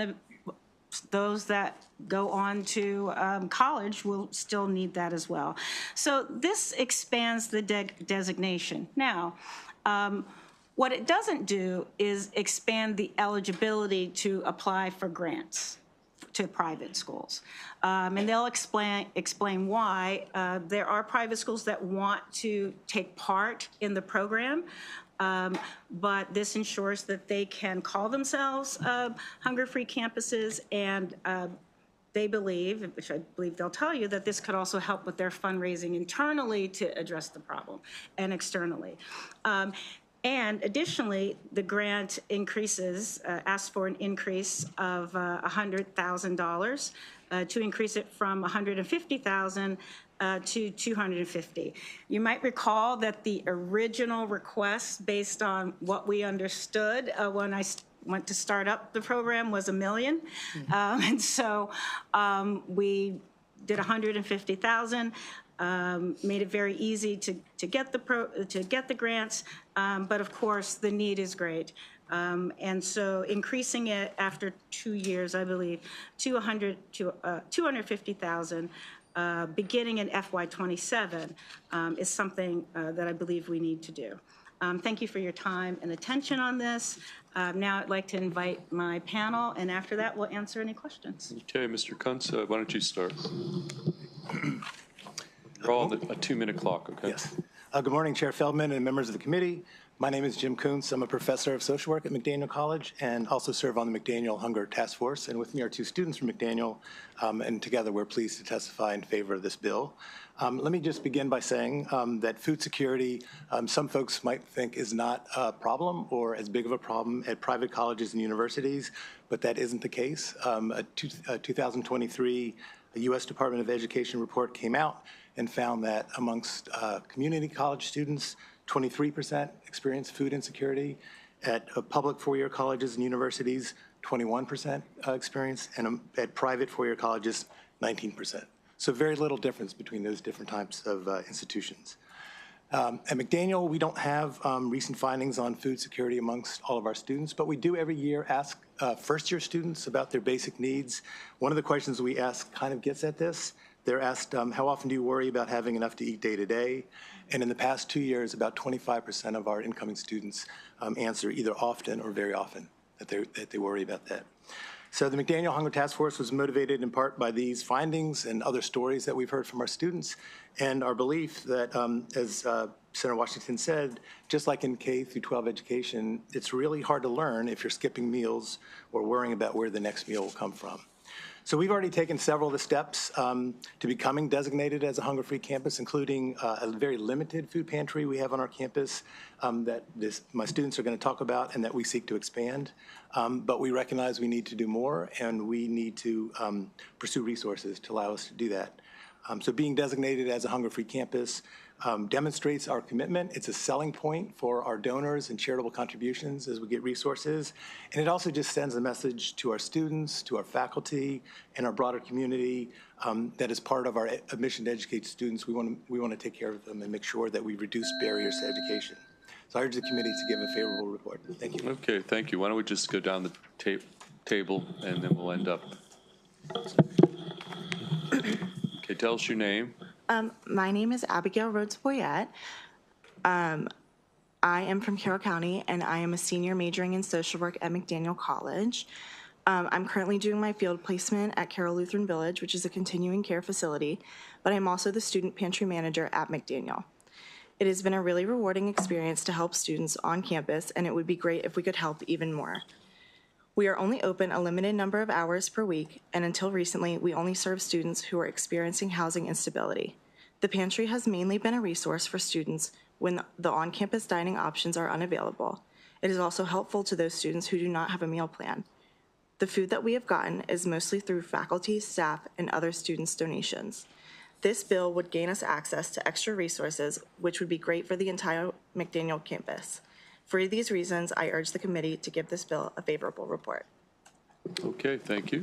Speaker 19: those that go on to college will still need that as well. So this expands the designation. Now, what it doesn't do is expand the eligibility to apply for grants to private schools. And they'll explain why. There are private schools that want to take part in the program, but this ensures that they can call themselves hunger-free campuses, and they believe, which I believe they'll tell you, that this could also help with their fundraising internally to address the problem and externally. And additionally, the grant asks for an increase of $100,000 to increase it from $150,000 to $250,000. You might recall that the original request, based on what we understood when I went to start up the program, was $1 million. And so we did $150,000. Made it very easy to get the grants, but of course the need is great, and so increasing it after 2 years, I believe, to $250,000, beginning in FY27, is something that I believe we need to do. Thank you for your time and attention on this. Now I'd like to invite my panel, and after that, we'll answer any questions.
Speaker 1: Okay, Mr. Kuntz, why don't you start? We're all on a 2-minute clock, okay?
Speaker 10: Yes. Good morning, Chair Feldman and members of the committee. My name is Jim Kuntz. I'm a professor of social work at McDaniel College and also serve on the McDaniel Hunger Task Force. And with me are 2 students from McDaniel, and together we're pleased to testify in favor of this bill. Let me just begin by saying that food security, some folks might think is not a problem or as big of a problem at private colleges and universities, but that isn't the case. A 2023 U.S. Department of Education report came out and found that amongst community college students, 23% experience food insecurity. At public four-year colleges and universities, 21% experience, and at private four-year colleges, 19%. So very little difference between those different types of institutions. At McDaniel, we don't have recent findings on food security amongst all of our students, but we do every year ask first-year students about their basic needs. One of the questions we ask kind of gets at this. They're asked, how often do you worry about having enough to eat day to day? And in the past 2 years, about 25% of our incoming students answer either often or very often that they worry about that. So the McDaniel Hunger Task Force was motivated in part by these findings and other stories that we've heard from our students, and our belief that, as Senator Washington said, just like in K through 12 education, it's really hard to learn if you're skipping meals or worrying about where the next meal will come from. So we've already taken several of the steps to becoming designated as a hunger-free campus, including a very limited food pantry we have on our campus that my students are going to talk about and that we seek to expand. But we recognize we need to do more, and we need to pursue resources to allow us to do that. So being designated as a hunger-free campus demonstrates our commitment. It's a selling point for our donors and charitable contributions as we get resources. And it also just sends a message to our students, to our faculty, and our broader community that as part of our mission to educate students, we want to take care of them and make sure that we reduce barriers to education. So I urge the committee to give a favorable report. Thank you.
Speaker 1: Okay, thank you. Why don't we just go down the table and then we'll end up. Okay, tell us your name.
Speaker 11: My name is Abigail Rhodes-Boyette. I am from Carroll County, and I am a senior majoring in social work at McDaniel College. I'm currently doing my field placement at Carroll Lutheran Village, which is a continuing care facility, but I'm also the student pantry manager at McDaniel. It has been a really rewarding experience to help students on campus, and it would be great if we could help even more. We are only open a limited number of hours per week, and until recently, we only serve students who are experiencing housing instability. The pantry has mainly been a resource for students when the on-campus dining options are unavailable. It is also helpful to those students who do not have a meal plan. The food that we have gotten is mostly through faculty, staff, and other students' donations. This bill would gain us access to extra resources, which would be great for the entire McDaniel campus. For these reasons, I urge the committee to give this bill a favorable report.
Speaker 1: Okay, thank you.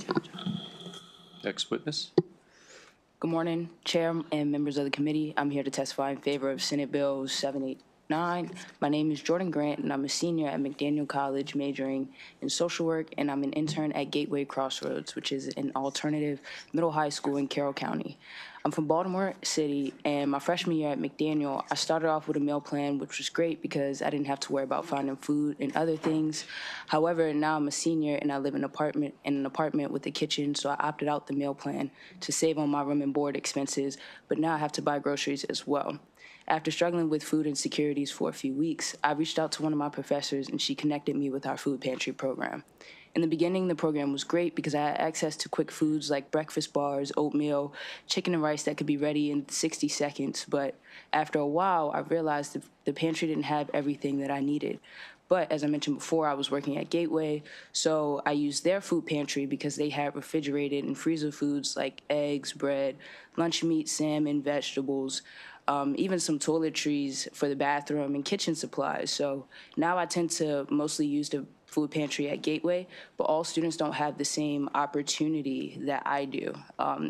Speaker 1: Next witness.
Speaker 23: Good morning, Chair and members of the committee. I'm here to testify in favor of Senate Bill 789. My name is Jordan Grant, and I'm a senior at McDaniel College majoring in social work, and I'm an intern at Gateway Crossroads, which is an alternative middle high school in Carroll County. I'm from Baltimore City, and my freshman year at McDaniel, I started off with a meal plan, which was great because I didn't have to worry about finding food and other things. However, now I'm a senior, and I live in an apartment with a kitchen, so I opted out the meal plan to save on my room and board expenses, but now I have to buy groceries as well. After struggling with food insecurities for a few weeks, I reached out to one of my professors, and she connected me with our food pantry program. In the beginning, the program was great because I had access to quick foods like breakfast bars, oatmeal, chicken and rice that could be ready in 60 seconds. But after a while, I realized the pantry didn't have everything that I needed. But as I mentioned before, I was working at Gateway, so I used their food pantry because they had refrigerated and freezer foods like eggs, bread, lunch meat, salmon, vegetables, even some toiletries for the bathroom and kitchen supplies. So now I tend to mostly use the food pantry at Gateway, but all students don't have the same opportunity that I do.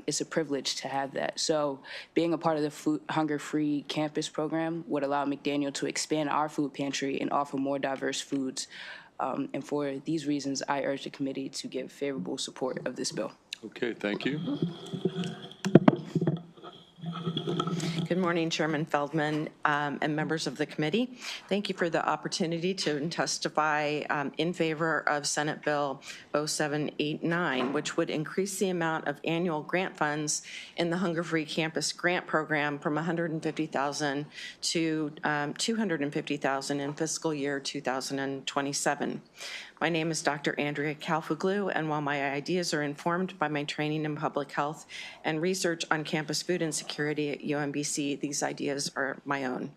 Speaker 23: It's a privilege to have that. So being a part of the Hunger-Free Campus program would allow McDaniel to expand our food pantry and offer more diverse foods. And for these reasons, I urge the committee to give favorable support of this bill.
Speaker 1: Okay, thank you.
Speaker 13: Good morning, Chairman Feldman and members of the committee. Thank you for the opportunity to testify in favor of Senate Bill 0789, which would increase the amount of annual grant funds in the Hunger-Free Campus Grant Program from $150,000 to $250,000 in fiscal year 2027. My name is Dr. Andrea Kalfuglu, and while my ideas are informed by my training in public health and research on campus food insecurity at UMBC, these ideas are my own.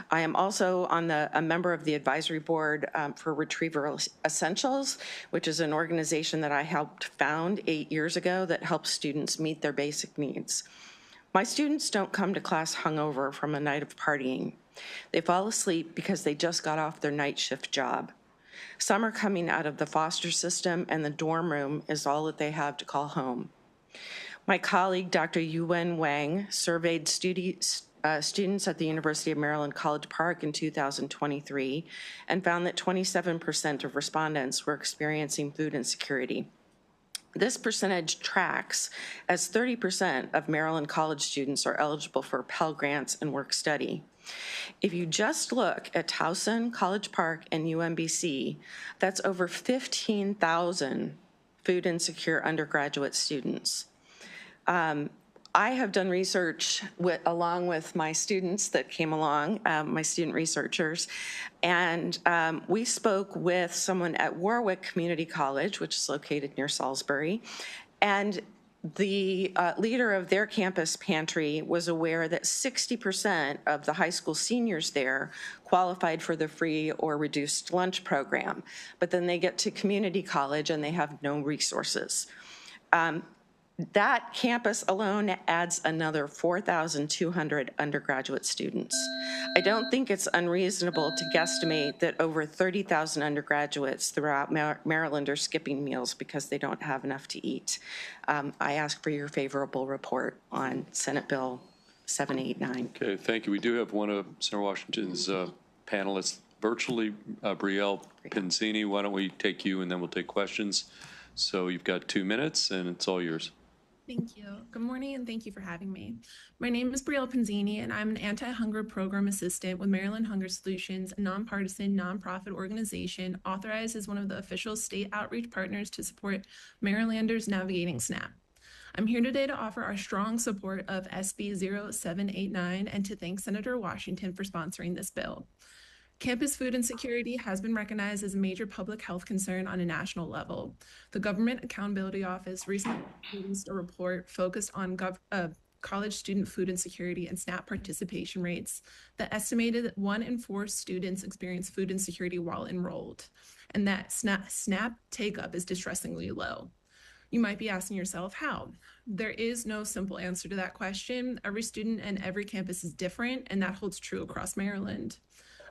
Speaker 13: I am also a member of the advisory board for Retriever Essentials, which is an organization that I helped found 8 years ago that helps students meet their basic needs. My students don't come to class hungover from a night of partying. They fall asleep because they just got off their night shift job. Some are coming out of the foster system, and the dorm room is all that they have to call home. My colleague, Dr. Yuwen Wang, surveyed students at the University of Maryland College Park in 2023 and found that 27% of respondents were experiencing food insecurity. This percentage tracks as 30% of Maryland college students are eligible for Pell Grants and work study. If you just look at Towson, College Park, and UMBC, that's over 15,000 food insecure undergraduate students. I have done research along with my students that came along, my student researchers, and we spoke with someone at Warwick Community College, which is located near Salisbury, and the leader of their campus pantry was aware that 60% of the high school seniors there qualified for the free or reduced lunch program, but then they get to community college and they have no resources. That campus alone adds another 4,200 undergraduate students. I don't think it's unreasonable to guesstimate that over 30,000 undergraduates throughout Maryland are skipping meals because they don't have enough to eat. I ask for your favorable report on Senate Bill 789.
Speaker 1: Okay, thank you. We do have one of Senator Washington's panelists virtually, Brielle Pinzini. Why don't we take you and then we'll take questions. So you've got 2 minutes and it's all yours.
Speaker 14: Thank you. Good morning, and thank you for having me. My name is Brielle Pinzini, and I'm an anti-hunger program assistant with Maryland Hunger Solutions, a nonpartisan, nonprofit organization authorized as one of the official state outreach partners to support Marylanders navigating SNAP. I'm here today to offer our strong support of SB 0789 and to thank Senator Washington for sponsoring this bill. Campus food insecurity has been recognized as a major public health concern on a national level. The Government Accountability Office recently released a report focused on college student food insecurity and SNAP participation rates that estimated that 1 in 4 students experience food insecurity while enrolled, and that SNAP take-up is distressingly low. You might be asking yourself, how? There is no simple answer to that question. Every student and every campus is different, and that holds true across Maryland.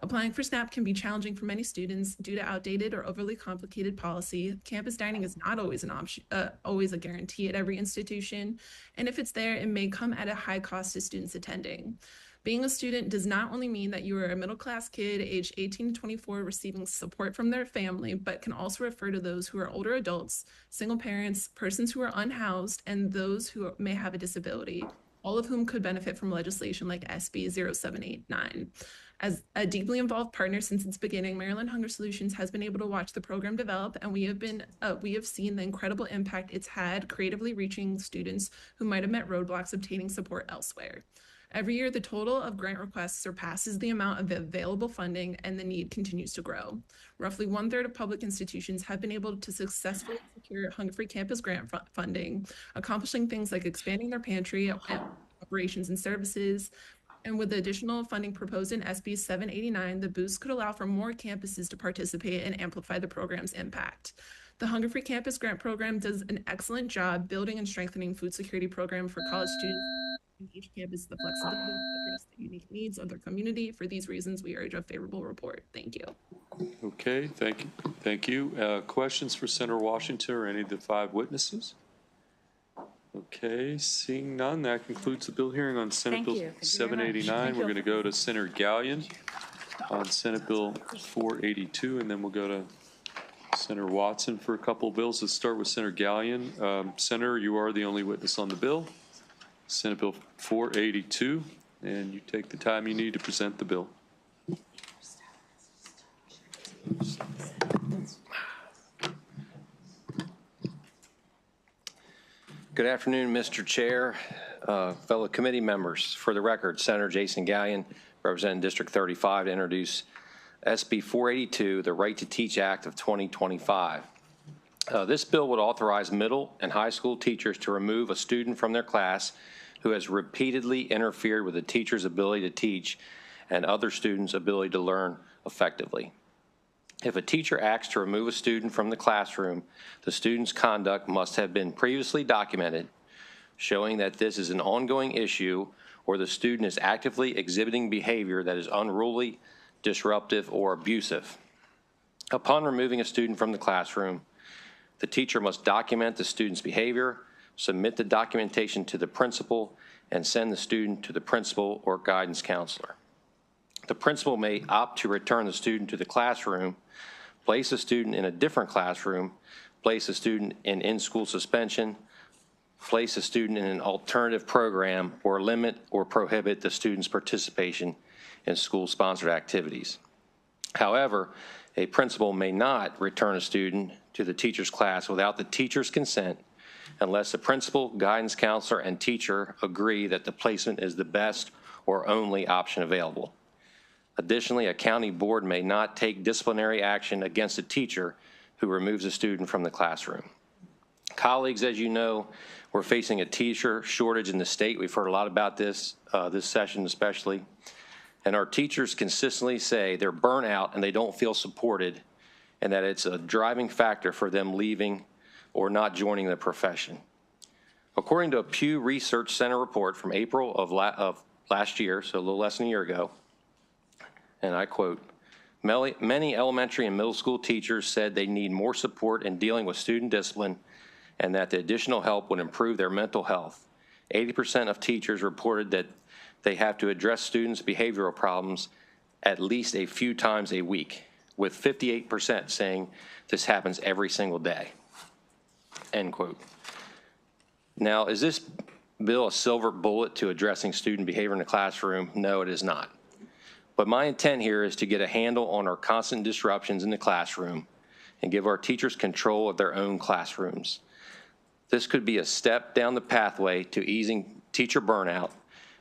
Speaker 14: Applying for SNAP can be challenging for many students due to outdated or overly complicated policy. Campus dining is not always an option, always a guarantee at every institution, and if it's there, it may come at a high cost to students attending. Being a student does not only mean that you are a middle-class kid aged 18 to 24 receiving support from their family, but can also refer to those who are older adults, single parents, persons who are unhoused, and those who may have a disability, all of whom could benefit from legislation like SB 0789. As a deeply involved partner since its beginning, Maryland Hunger Solutions has been able to watch the program develop, and we have seen the incredible impact it's had creatively reaching students who might have met roadblocks obtaining support elsewhere. Every year, the total of grant requests surpasses the amount of available funding, and the need continues to grow. Roughly 1/3 of public institutions have been able to successfully secure Hunger-Free Campus grant funding, accomplishing things like expanding their pantry operations and services. And with the additional funding proposed in SB 789, the boost could allow for more campuses to participate and amplify the program's impact. The Hunger-Free Campus Grant Program does an excellent job building and strengthening food security program for college students. In each campus, the flexibility to address the unique needs of their community. For these reasons, we urge a favorable report. Thank you.
Speaker 1: Okay, thank you. Questions for Senator Washington or any of the 5 witnesses? Okay, seeing none, that concludes the bill hearing on Senate Bill 789. We're going to go to Senator Gallion on Senate Bill 482, and then we'll go to Senator Watson for a couple of bills. Let's start with Senator Gallion. Senator, you are the only witness on the bill. Senate Bill 482, and you take the time you need to present the bill.
Speaker 12: Good afternoon, Mr. Chair, fellow committee members. For the record, Senator Jason Gallion, representing District 35, to introduce SB 482, the Right to Teach Act of 2025. This bill would authorize middle and high school teachers to remove a student from their class who has repeatedly interfered with a teacher's ability to teach and other students' ability to learn effectively. If a teacher acts to remove a student from the classroom, the student's conduct must have been previously documented, showing that this is an ongoing issue or the student is actively exhibiting behavior that is unruly, disruptive, or abusive. Upon removing a student from the classroom, the teacher must document the student's behavior, submit the documentation to the principal, and send the student to the principal or guidance counselor. The principal may opt to return the student to the classroom, place the student in a different classroom, place the student in school suspension, place the student in an alternative program, or limit or prohibit the student's participation in school-sponsored activities. However, a principal may not return a student to the teacher's class without the teacher's consent unless the principal, guidance counselor, and teacher agree that the placement is the best or only option available. Additionally, a county board may not take disciplinary action against a teacher who removes a student from the classroom. Colleagues, as you know, we're facing a teacher shortage in the state. We've heard a lot about this this session especially. And our teachers consistently say they're burnt out and they don't feel supported, and that it's a driving factor for them leaving or not joining the profession. According to a Pew Research Center report from April of last year, so a little less than a year ago, and I quote, many elementary and middle school teachers said they need more support in dealing with student discipline and that the additional help would improve their mental health. 80% of teachers reported that they have to address students' behavioral problems at least a few times a week, with 58% saying this happens every single day, end quote. Now, is this bill a silver bullet to addressing student behavior in the classroom? No, it is not. But my intent here is to get a handle on our constant disruptions in the classroom and give our teachers control of their own classrooms. This could be a step down the pathway to easing teacher burnout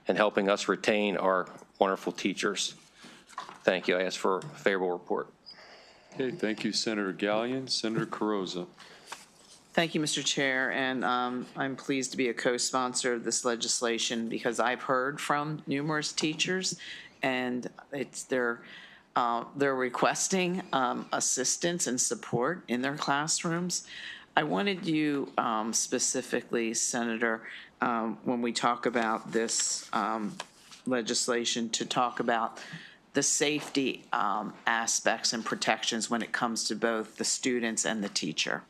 Speaker 12: and helping us retain our wonderful teachers. Thank you. I ask for a favorable report.
Speaker 1: Okay, thank you, Senator Gallion. Senator Carrozza.
Speaker 13: Thank you, Mr. Chair, and I'm pleased to be a co-sponsor of this legislation because I've heard from numerous teachers, and they're requesting assistance and support in their classrooms. I wanted you specifically, Senator, when we talk about this legislation, to talk about the safety aspects and protections when it comes to both the students and the teacher.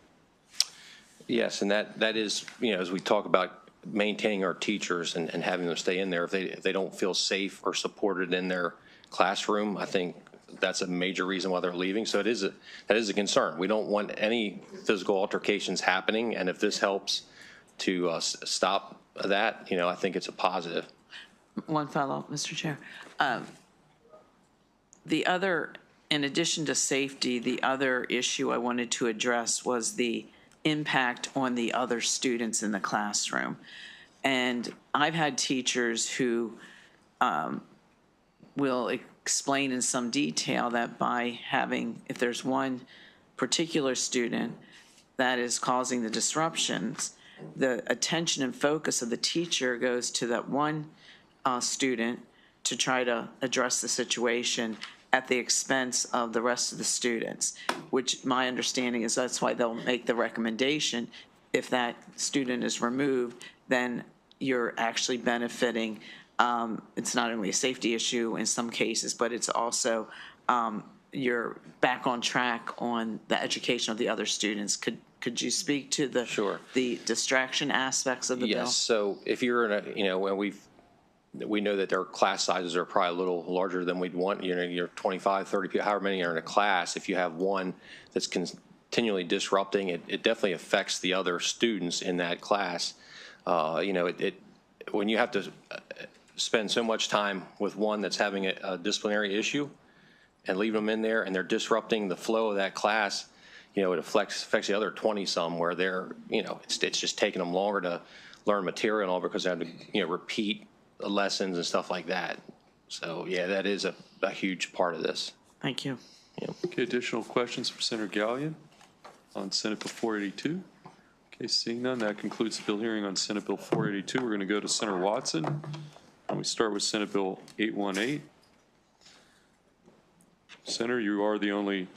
Speaker 12: Yes, and that is, as we talk about maintaining our teachers and having them stay in there, if they don't feel safe or supported in their classroom, I think that's a major reason why they're leaving. So that is a concern. We don't want any physical altercations happening, and if this helps to stop that, I think it's a positive.
Speaker 13: One follow-up, Mr. Chair. The other, in addition to safety, the other issue I wanted to address was the impact on the other students in the classroom. And I've had teachers who will explain in some detail that by having, if there's one particular student that is causing the disruptions, the attention and focus of the teacher goes to that one student to try to address the situation at the expense of the rest of the students, which my understanding is that's why they'll make the recommendation. If that student is removed, then you're actually benefiting. It's not only a safety issue in some cases, but it's also you're back on track on the education of the other students. Could you speak to the distraction aspects of the bill?
Speaker 12: Yes. So if you're in a, when we know that their class sizes are probably a little larger than we'd want. You're 25, 30 people, however many are in a class. If you have one that's continually disrupting, it definitely affects the other students in that class. When you have to spend so much time with one that's having a disciplinary issue and leave them in there, and they're disrupting the flow of that class, it affects the other 20-some where they're, it's just taking them longer to learn material and all because they have to, repeat the lessons and stuff like that. So, yeah, that is a huge part of this.
Speaker 13: Thank you.
Speaker 1: Okay, additional questions for Senator Gallion on Senate Bill 482? Okay, seeing none, that concludes the bill hearing on Senate Bill 482. We're going to go to Senator Watson, and we start with Senate Bill 818. Senator, you are the only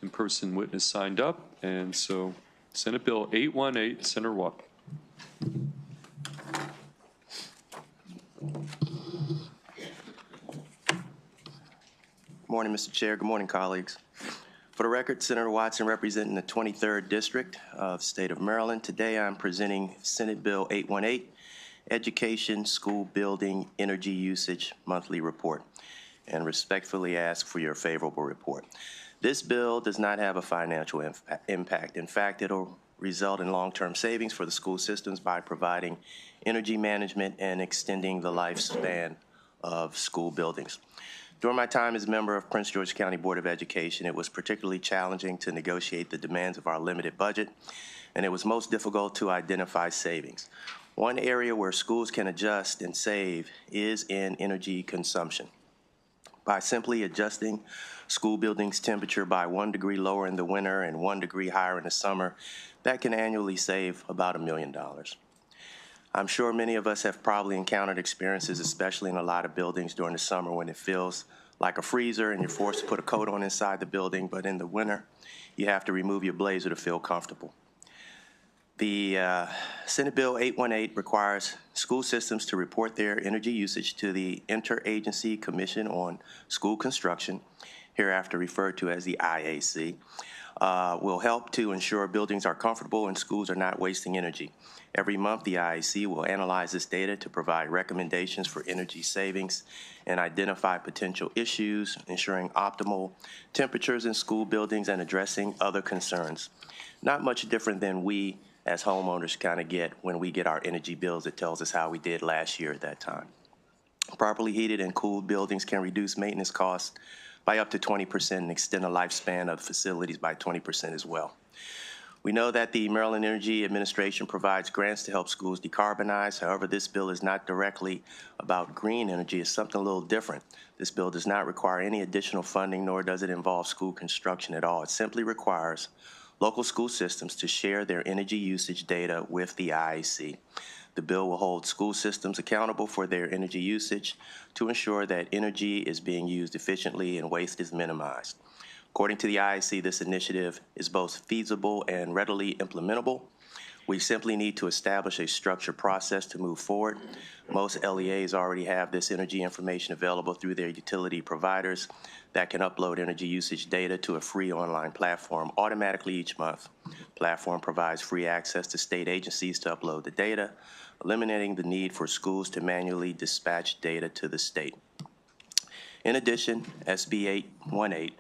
Speaker 1: in-person witness signed up, and so Senate Bill 818, Senator Watt.
Speaker 16: Good morning, Mr. Chair. Good morning, colleagues. For the record, Senator Watson representing the 23rd District of the State of Maryland. Today I'm presenting Senate Bill 818, Education, School Building, Energy Usage Monthly Report, and respectfully ask for your favorable report. This bill does not have a financial impact. In fact, it'll result in long-term savings for the school systems by providing energy management and extending the lifespan of school buildings. During my time as a member of Prince George's County Board of Education, it was particularly challenging to negotiate the demands of our limited budget, and it was most difficult to identify savings. One area where schools can adjust and save is in energy consumption. By simply adjusting school buildings' temperature by 1 degree lower in the winter and 1 degree higher in the summer, that can annually save about $1 million. I'm sure many of us have probably encountered experiences, especially in a lot of buildings during the summer, when it feels like a freezer and you're forced to put a coat on inside the building, but in the winter, you have to remove your blazer to feel comfortable. The Senate Bill 818 requires school systems to report their energy usage to the Interagency Commission on School Construction, hereafter referred to as the IAC. Will help to ensure buildings are comfortable and schools are not wasting energy. Every month, the IAC will analyze this data to provide recommendations for energy savings and identify potential issues, ensuring optimal temperatures in school buildings and addressing other concerns. Not much different than we as homeowners kind of get when we get our energy bills. It tells us how we did last year at that time. Properly heated and cooled buildings can reduce maintenance costs by up to 20% and extend the lifespan of facilities by 20% as well. We know that the Maryland Energy Administration provides grants to help schools decarbonize. However, this bill is not directly about green energy. It's something a little different. This bill does not require any additional funding, nor does it involve school construction at all. It simply requires local school systems to share their energy usage data with the IAC. The bill will hold school systems accountable for their energy usage to ensure that energy is being used efficiently and waste is minimized. According to the IAC, this initiative is both feasible and readily implementable. We simply need to establish a structured process to move forward. Most LEAs already have this energy information available through their utility providers that can upload energy usage data to a free online platform automatically each month. The platform provides free access to state agencies to upload the data, eliminating the need for schools to manually dispatch data to the state. In addition, SB 818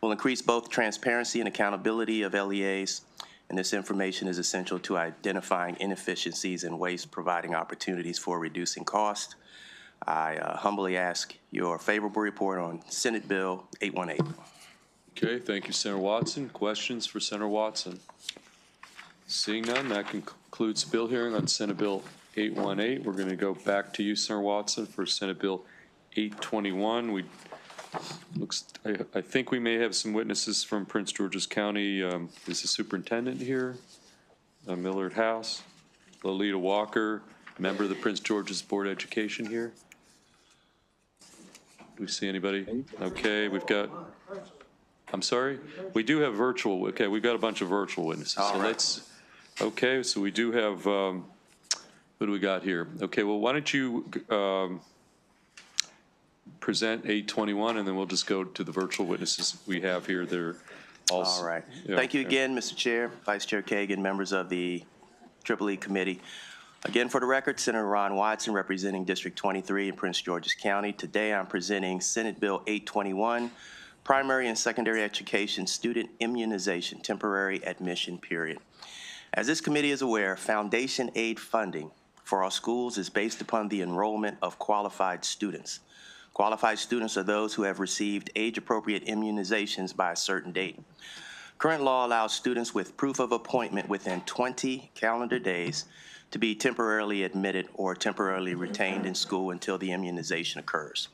Speaker 16: will increase both transparency and accountability of LEAs, and this information is essential to identifying inefficiencies and waste, providing opportunities for reducing cost. I humbly ask your favorable report on Senate Bill 818.
Speaker 1: Okay, thank you, Senator Watson. Questions for Senator Watson? Seeing none, that concludes the bill hearing on Senate Bill 818. We're going to go back to you, Senator Watson, for Senate Bill 821. I think we may have some witnesses from Prince George's County. Is the superintendent here? Millard House, Lolita Walker, member of the Prince George's Board of Education here. Do we see anybody? Okay, we've got, I'm sorry? We do have virtual, okay, we've got a bunch of virtual witnesses.
Speaker 16: All
Speaker 1: so
Speaker 16: right.
Speaker 1: let's, okay, so we do have, what do we got here? Okay, well, why don't you present 821, and then we'll just go to the virtual witnesses we have here. They're also,
Speaker 16: all right.
Speaker 1: Yeah,
Speaker 16: Thank you
Speaker 1: yeah.
Speaker 16: again, Mr. Chair, Vice Chair Kagan, members of the EEE Committee. Again, for the record, Senator Ron Watson, representing District 23 in Prince George's County. Today, I'm presenting Senate Bill 821, Primary and Secondary Education Student Immunization Temporary Admission Period. As this committee is aware, foundation aid funding for our schools is based upon the enrollment of qualified students. Qualified students are those who have received age-appropriate immunizations by a certain date. Current law allows students with proof of appointment within 20 calendar days to be temporarily admitted or temporarily retained in school until the immunization occurs.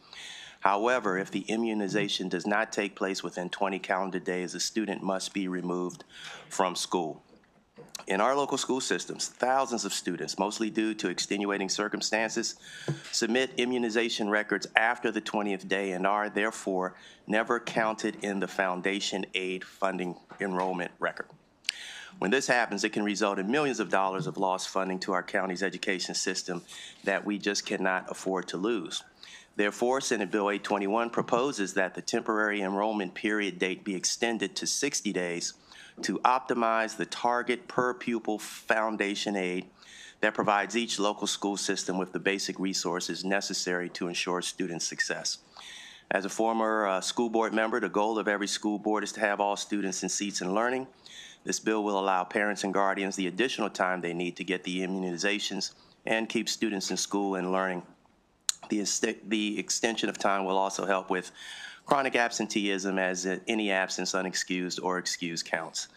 Speaker 16: However, if the immunization does not take place within 20 calendar days, a student must be removed from school. In our local school systems, thousands of students, mostly due to extenuating circumstances, submit immunization records after the 20th day and are therefore never counted in the foundation aid funding enrollment record. When this happens, it can result in millions of dollars of lost funding to our county's education system that we just cannot afford to lose. Therefore, Senate Bill 821 proposes that the temporary enrollment period date be extended to 60 days to optimize the target per pupil foundation aid that provides each local school system with the basic resources necessary to ensure student success. As a former school board member, the goal of every school board is to have all students in seats and learning. This bill will allow parents and guardians the additional time they need to get the immunizations and keep students in school and learning. The extension of time will also help with chronic absenteeism, as any absence unexcused or excused counts.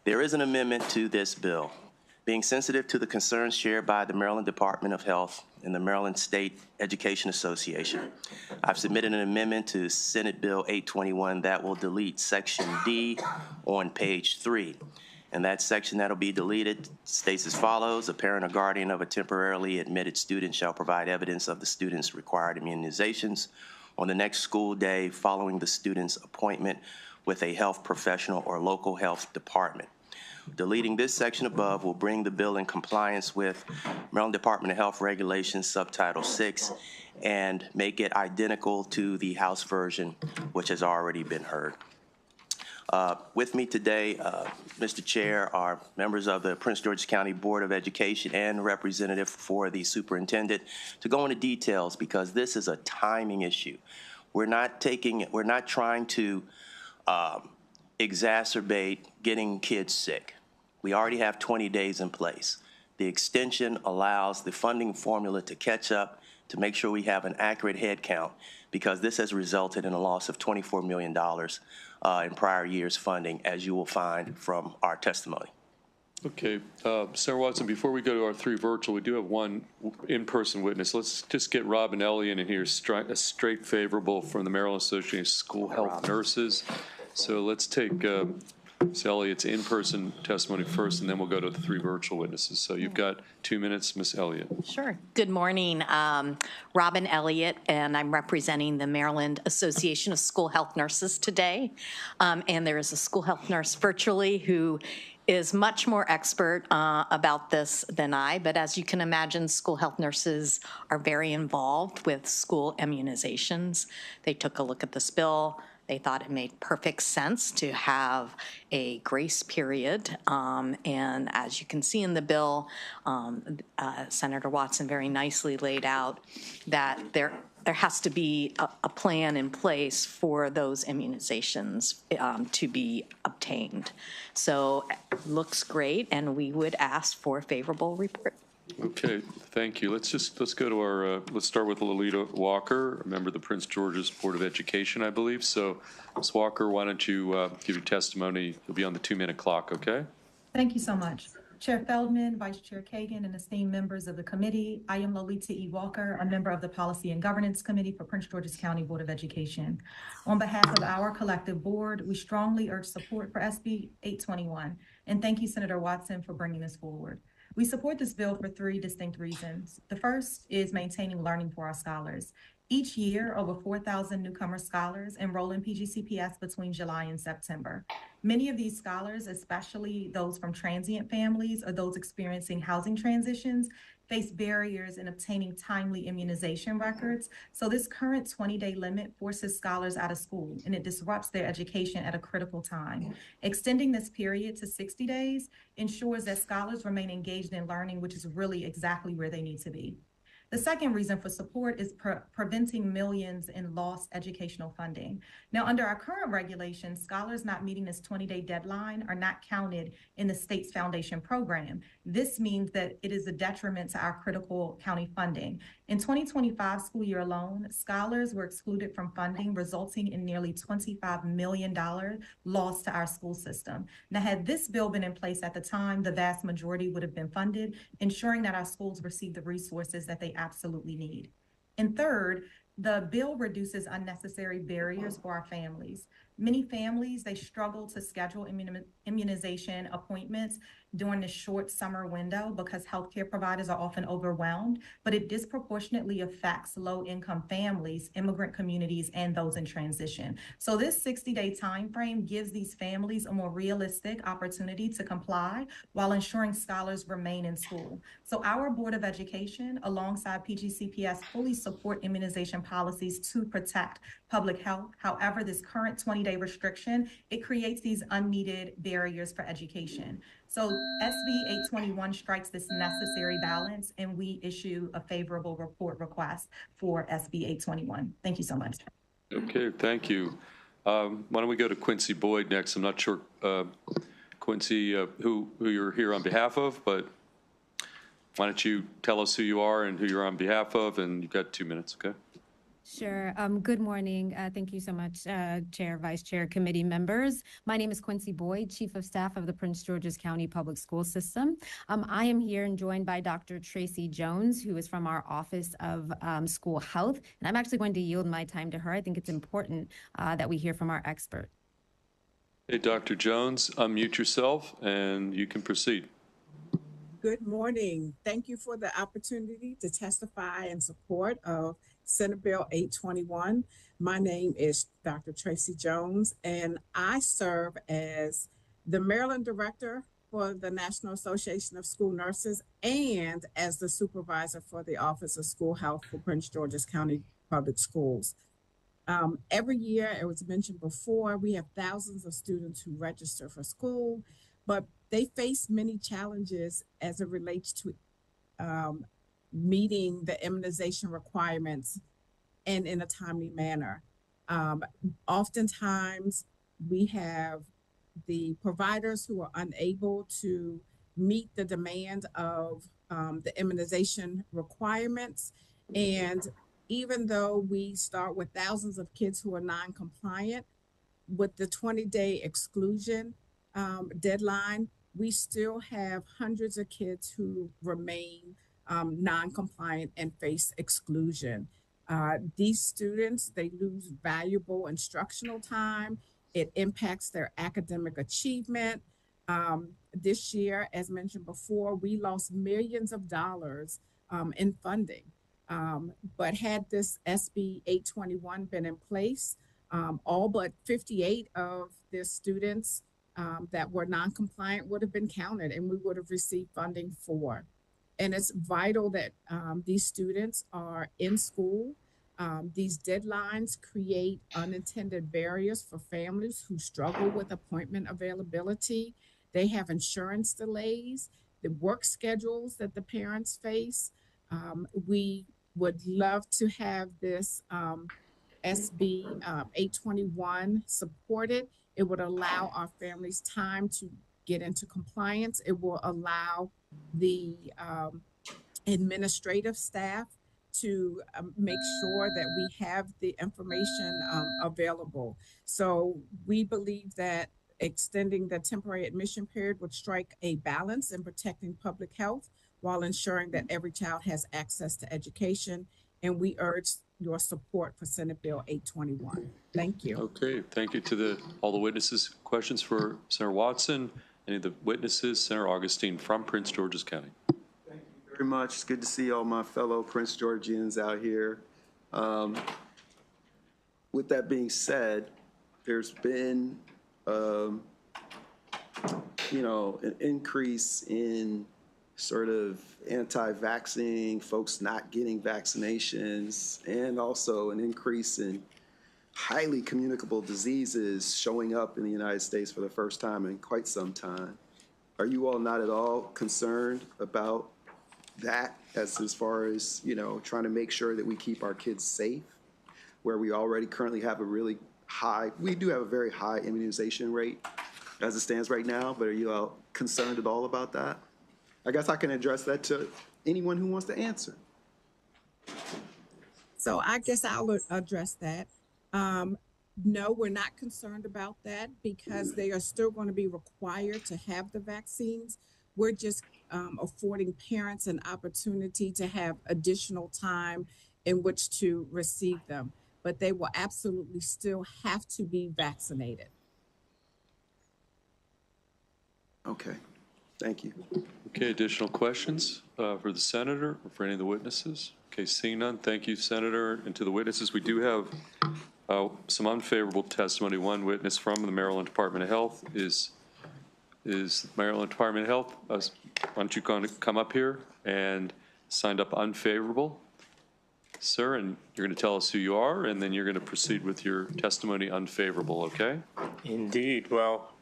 Speaker 16: There is an amendment to this bill. Being sensitive to the concerns shared by the Maryland Department of Health and the Maryland State Education Association, I've submitted an amendment to Senate Bill 821 that will delete Section D on page 3. And that section that'll be deleted states as follows: a parent or guardian of a temporarily admitted student shall provide evidence of the student's required immunizations on the next school day following the student's appointment with a health professional or local health department. Deleting this section above will bring the bill in compliance with Maryland Department of Health Regulations Subtitle 6 and make it identical to the House version, which has already been heard. With me today, Mr. Chair, are members of the Prince George's County Board of Education and representative for the superintendent to go into details, because this is a timing issue. We're not trying to exacerbate getting kids sick. We already have 20 days in place. The extension allows the funding formula to catch up to make sure we have an accurate head count, because this has resulted in a loss of $24 million in prior year's funding, as you will find from our testimony.
Speaker 1: Okay, Senator Watson, before we go to our 3 virtual, we do have 1 in-person witness. Let's just get Robin Elliott in here, a straight favorable from the Maryland Association of School Health Nurses. So let's take Ms. Elliott's in-person testimony first, and then we'll go to the 3 virtual witnesses. So you've got 2 minutes, Ms. Elliott.
Speaker 5: Sure. Good morning. Robin Elliott, and I'm representing the Maryland Association of School Health Nurses today. And there is a school health nurse virtually who is much more expert about this than I, but as you can imagine, school health nurses are very involved with school immunizations. They took a look at this bill. They thought it made perfect sense to have a grace period. And as you can see in the bill, Senator Watson very nicely laid out that there has to be a plan in place for those immunizations to be obtained. So it looks great, and we would ask for a favorable report.
Speaker 1: Okay, thank you. Let's go to our, let's start with Lolita Walker, a member of the Prince George's Board of Education, I believe. So, Ms. Walker, why don't you give your testimony? You'll be on the 2-minute clock, okay?
Speaker 17: Thank you so much. Chair Feldman, Vice Chair Kagan, and esteemed members of the committee, I am Lolita E. Walker, a member of the Policy and Governance Committee for Prince George's County Board of Education. On behalf of our collective board, we strongly urge support for SB 821, and thank you, Senator Watson, for bringing this forward. We support this bill for 3 distinct reasons. The first is maintaining learning for our scholars. Each year, over 4,000 newcomer scholars enroll in PGCPS between July and September. Many of these scholars, especially those from transient families or those experiencing housing transitions, face barriers in obtaining timely immunization records. So this current 20-day limit forces scholars out of school, and it disrupts their education at a critical time. Extending this period to 60 days ensures that scholars remain engaged in learning, which is really exactly where they need to be. The second reason for support is preventing millions in lost educational funding. Now, under our current regulations, scholars not meeting this 20-day deadline are not counted in the state's foundation program. This means that it is a detriment to our critical county funding. In 2025 school year alone, scholars were excluded from funding, resulting in nearly $25 million lost to our school system. Now, had this bill been in place at the time, the vast majority would have been funded, ensuring that our schools receive the resources that they absolutely need. And third, the bill reduces unnecessary barriers for our families. Many families, they struggle to schedule immunization appointments during the short summer window because healthcare providers are often overwhelmed, but it disproportionately affects low-income families, immigrant communities, and those in transition. So this 60-day time frame gives these families a more realistic opportunity to comply while ensuring scholars remain in school. So our Board of Education, alongside PGCPS, fully support immunization policies to protect public health. However, this current 20-day restriction, it creates these unneeded barriers for education. So SB 821 strikes this necessary balance, and we issue a favorable report request for SB 821. Thank you so much.
Speaker 1: Okay, thank you. Why don't we go to Quincy Boyd next? I'm not sure, Quincy, who you're here on behalf of, but why don't you tell us who you are and who you're on behalf of, and you've got 2 minutes, okay?
Speaker 6: Sure. Good morning. Thank you so much, Chair, Vice Chair, committee members. My name is Quincy Boyd, Chief of Staff of the Prince George's County Public School System. I am here and joined by Dr. Tracy Jones, who is from our Office of School Health. And I'm actually going to yield my time to her. I think it's important that we hear from our expert.
Speaker 1: Hey, Dr. Jones, unmute yourself and you can proceed.
Speaker 18: Good morning. Thank you for the opportunity to testify in support of Senate Bill 821. My name is Dr. Tracy Jones, and I serve as the Maryland Director for the National Association of School Nurses and as the Supervisor for the Office of School Health for Prince George's County Public Schools. Every year, it was mentioned before, we have thousands of students who register for school, but they face many challenges as it relates to meeting the immunization requirements and in a timely manner. Oftentimes, we have the providers who are unable to meet the demand of the immunization requirements. And even though we start with thousands of kids who are non-compliant, with the 20-day exclusion deadline, we still have hundreds of kids who remain non-compliant and face exclusion. These students, they lose valuable instructional time. It impacts their academic achievement. This year, as mentioned before, we lost millions of dollars in funding. But had this SB 821 been in place, all but 58 of the students that were non-compliant would have been counted and we would have received funding for. And it's vital that these students are in school. These deadlines create unintended barriers for families who struggle with appointment availability. They have insurance delays, the work schedules that the parents face. We would love to have this SB 821 supported. It would allow our families time to get into compliance. It will allow the administrative staff to make sure that we have the information available. So we believe that extending the temporary admission period would strike a balance in protecting public health while ensuring that every child has access to education. And we urge your support for Senate Bill 821. Thank you.
Speaker 1: Okay, thank you to all the witnesses. Questions for Senator Watson? Any of the witnesses? Senator Augustine from Prince George's County.
Speaker 20: Thank you very much. It's good to see all my fellow Prince Georgians out here. With that being said, there's been, an increase in sort of anti-vaxxing, folks not getting vaccinations, and also an increase in highly communicable diseases showing up in the United States for the first time in quite some time. Are you all not at all concerned about that as far as, you know, trying to make sure that we keep our kids safe, where we already currently have a really high, we do have a very high immunization rate as it stands right now, but are you all concerned at all about that? I guess I can address that to anyone who wants to answer.
Speaker 18: So I guess I'll address that. No, we're not concerned about that because they are still going to be required to have the vaccines. We're just affording parents an opportunity to have additional time in which to receive them, but they will absolutely still have to be vaccinated.
Speaker 20: Okay, thank you.
Speaker 1: Okay, additional questions for the senator or for any of the witnesses? Okay, seeing none, thank you, Senator. And to the witnesses, we do have some unfavorable testimony. One witness from the Maryland Department of Health is Maryland Department of Health. Why don't you come up here and signed up unfavorable, sir, and you're going to tell us who you are, and then you're going to proceed with your testimony unfavorable, okay?
Speaker 3: Indeed. Well,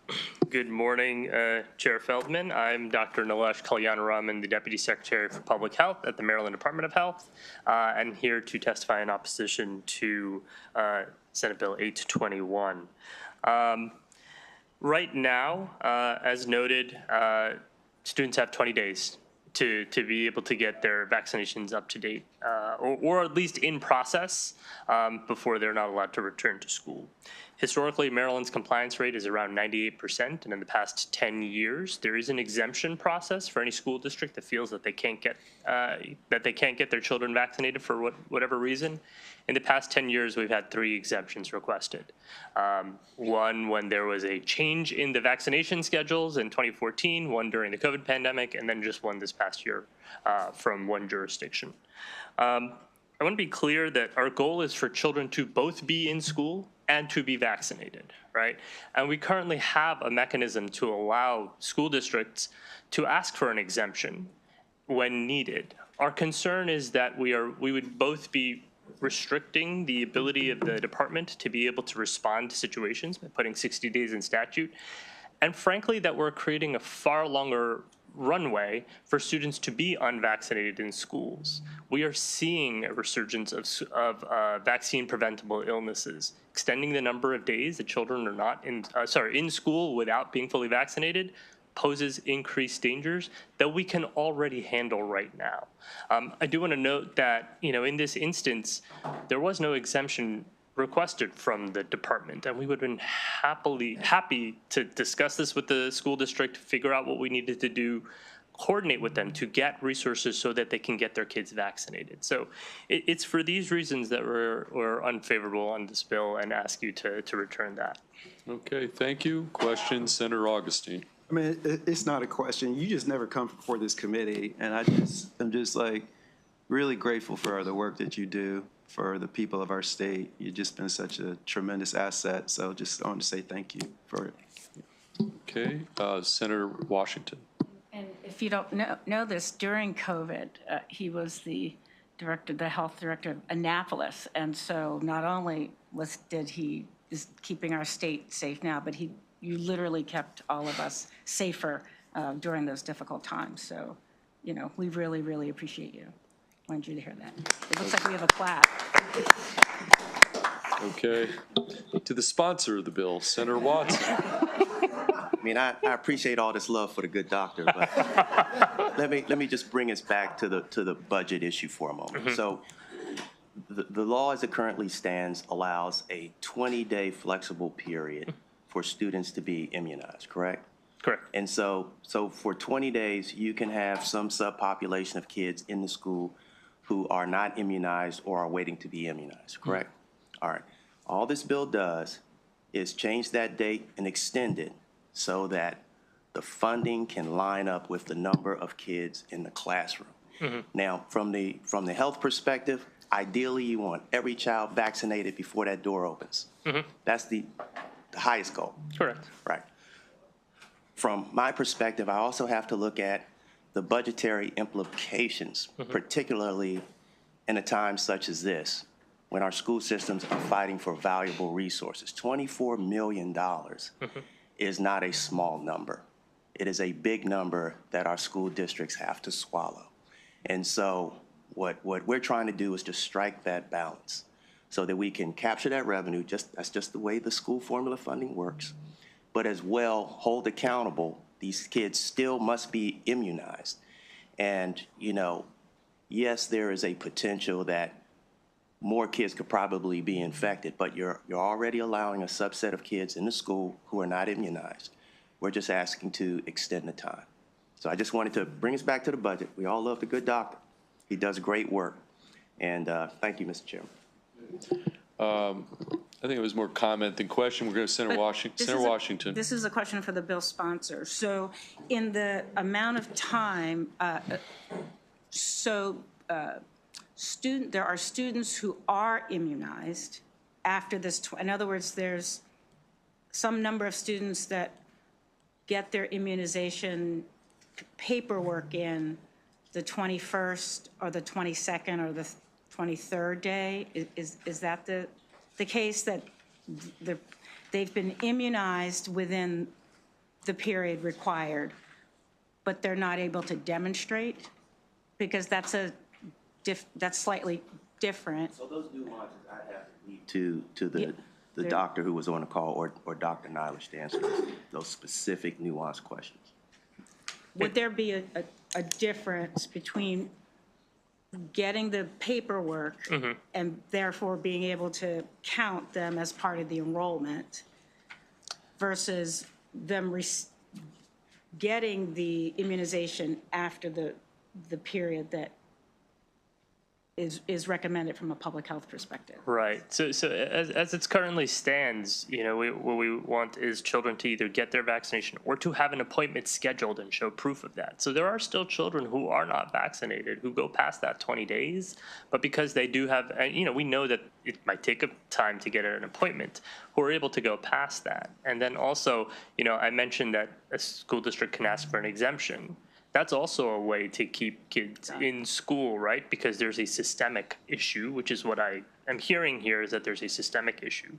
Speaker 3: good morning, Chair Feldman. I'm Dr. Nilesh Kalyanaraman, the Deputy Secretary for Public Health at the Maryland Department of Health, and here to testify in opposition to Senate Bill 821. Right now, as noted, students have 20 days to be able to get their vaccinations up to date, or at least in process before they're not allowed to return to school. Historically, Maryland's compliance rate is around 98%, and in the past 10 years, there is an exemption process for any school district that feels that they can't get their children vaccinated for whatever reason. In the past 10 years, we've had 3 exemptions requested. One when there was a change in the vaccination schedules in 2014, one during the COVID pandemic, and then just one this past year from one jurisdiction. I want to be clear that our goal is for children to both be in school and to be vaccinated, right? And we currently have a mechanism to allow school districts to ask for an exemption when needed. Our concern is that we would both be restricting the ability of the department to be able to respond to situations by putting 60 days in statute, and frankly that we're creating a far longer runway for students to be unvaccinated in schools. We are seeing a resurgence of vaccine preventable illnesses, extending the number of days that children are not in school without being fully vaccinated poses increased dangers that we can already handle right now. I do want to note that, in this instance, there was no exemption requested from the department, and we would have been happy to discuss this with the school district, figure out what we needed to do, coordinate with them to get resources so that they can get their kids vaccinated. So it's for these reasons that we're unfavorable on this bill and ask you to return that.
Speaker 1: Okay, thank you. Question, Senator Augustine.
Speaker 20: I mean, it's not a question. You just never come before this committee, and I'm just like really grateful for the work that you do for the people of our state. You've just been such a tremendous asset. So just want to say thank you for it.
Speaker 1: Okay, Senator Washington.
Speaker 19: And if you don't know this, during COVID, he was the health director of Annapolis. And so not only is keeping our state safe now, but you literally kept all of us safer during those difficult times. So, we really, really appreciate you. I wanted you to hear that. It looks like we have a clap.
Speaker 1: Okay. To the sponsor of the bill, Senator Watson.
Speaker 16: I mean, I appreciate all this love for the good doctor, but let me just bring us back to the budget issue for a moment. Mm-hmm. So the law as it currently stands allows a 20-day flexible period for students to be immunized, correct?
Speaker 3: Correct.
Speaker 16: And so for 20 days, you can have some subpopulation of kids in the school who are not immunized or are waiting to be immunized, correct? Mm-hmm. All right. All this bill does is change that date and extend it so that the funding can line up with the number of kids in the classroom. Mm-hmm. Now, from the health perspective, ideally you want every child vaccinated before that door opens. Mm-hmm. That's the highest goal.
Speaker 3: Correct.
Speaker 16: Right. From my perspective, I also have to look at the budgetary implications, mm-hmm. particularly in a time such as this, when our school systems are fighting for valuable resources. $24 million mm-hmm. is not a small number. It is a big number that our school districts have to swallow. And so what we're trying to do is just strike that balance so that we can capture that revenue. That's just the way the school formula funding works. But as well, hold accountable, these kids still must be immunized. And, you know, yes, there is a potential that more kids could probably be infected, but you're already allowing a subset of kids in the school who are not immunized. We're just asking to extend the time. So I just wanted to bring us back to the budget. We all love the good doctor. He does great work. And thank you, Mr. Chairman.
Speaker 1: I think it was more comment than question. We're going to Senator Washington.
Speaker 19: This is a question for the bill sponsor. So in the amount of time, there are students who are immunized after this. In other words, there's some number of students that get their immunization paperwork in the 21st or the 22nd or the 23rd day. Is that the case, that they've been immunized within the period required, but they're not able to demonstrate? Because that's slightly different.
Speaker 16: So those nuances I have to leave to the doctor who was on the call or Dr. Nylish to answer those specific nuanced questions.
Speaker 19: Would there be a difference between getting the paperwork and therefore being able to count them as part of the enrollment versus them getting the immunization after the period that is recommended from a public health perspective?
Speaker 3: Right. So as it currently stands, you know, what we want is children to either get their vaccination or to have an appointment scheduled and show proof of that. So there are still children who are not vaccinated who go past that 20 days, but because they do have, you know, we know that it might take a time to get an appointment, who are able to go past that. And then also, you know, I mentioned that a school district can ask for an exemption. That's also a way to keep kids in school, right? Because there's a systemic issue, which is what I am hearing here, is that there's a systemic issue.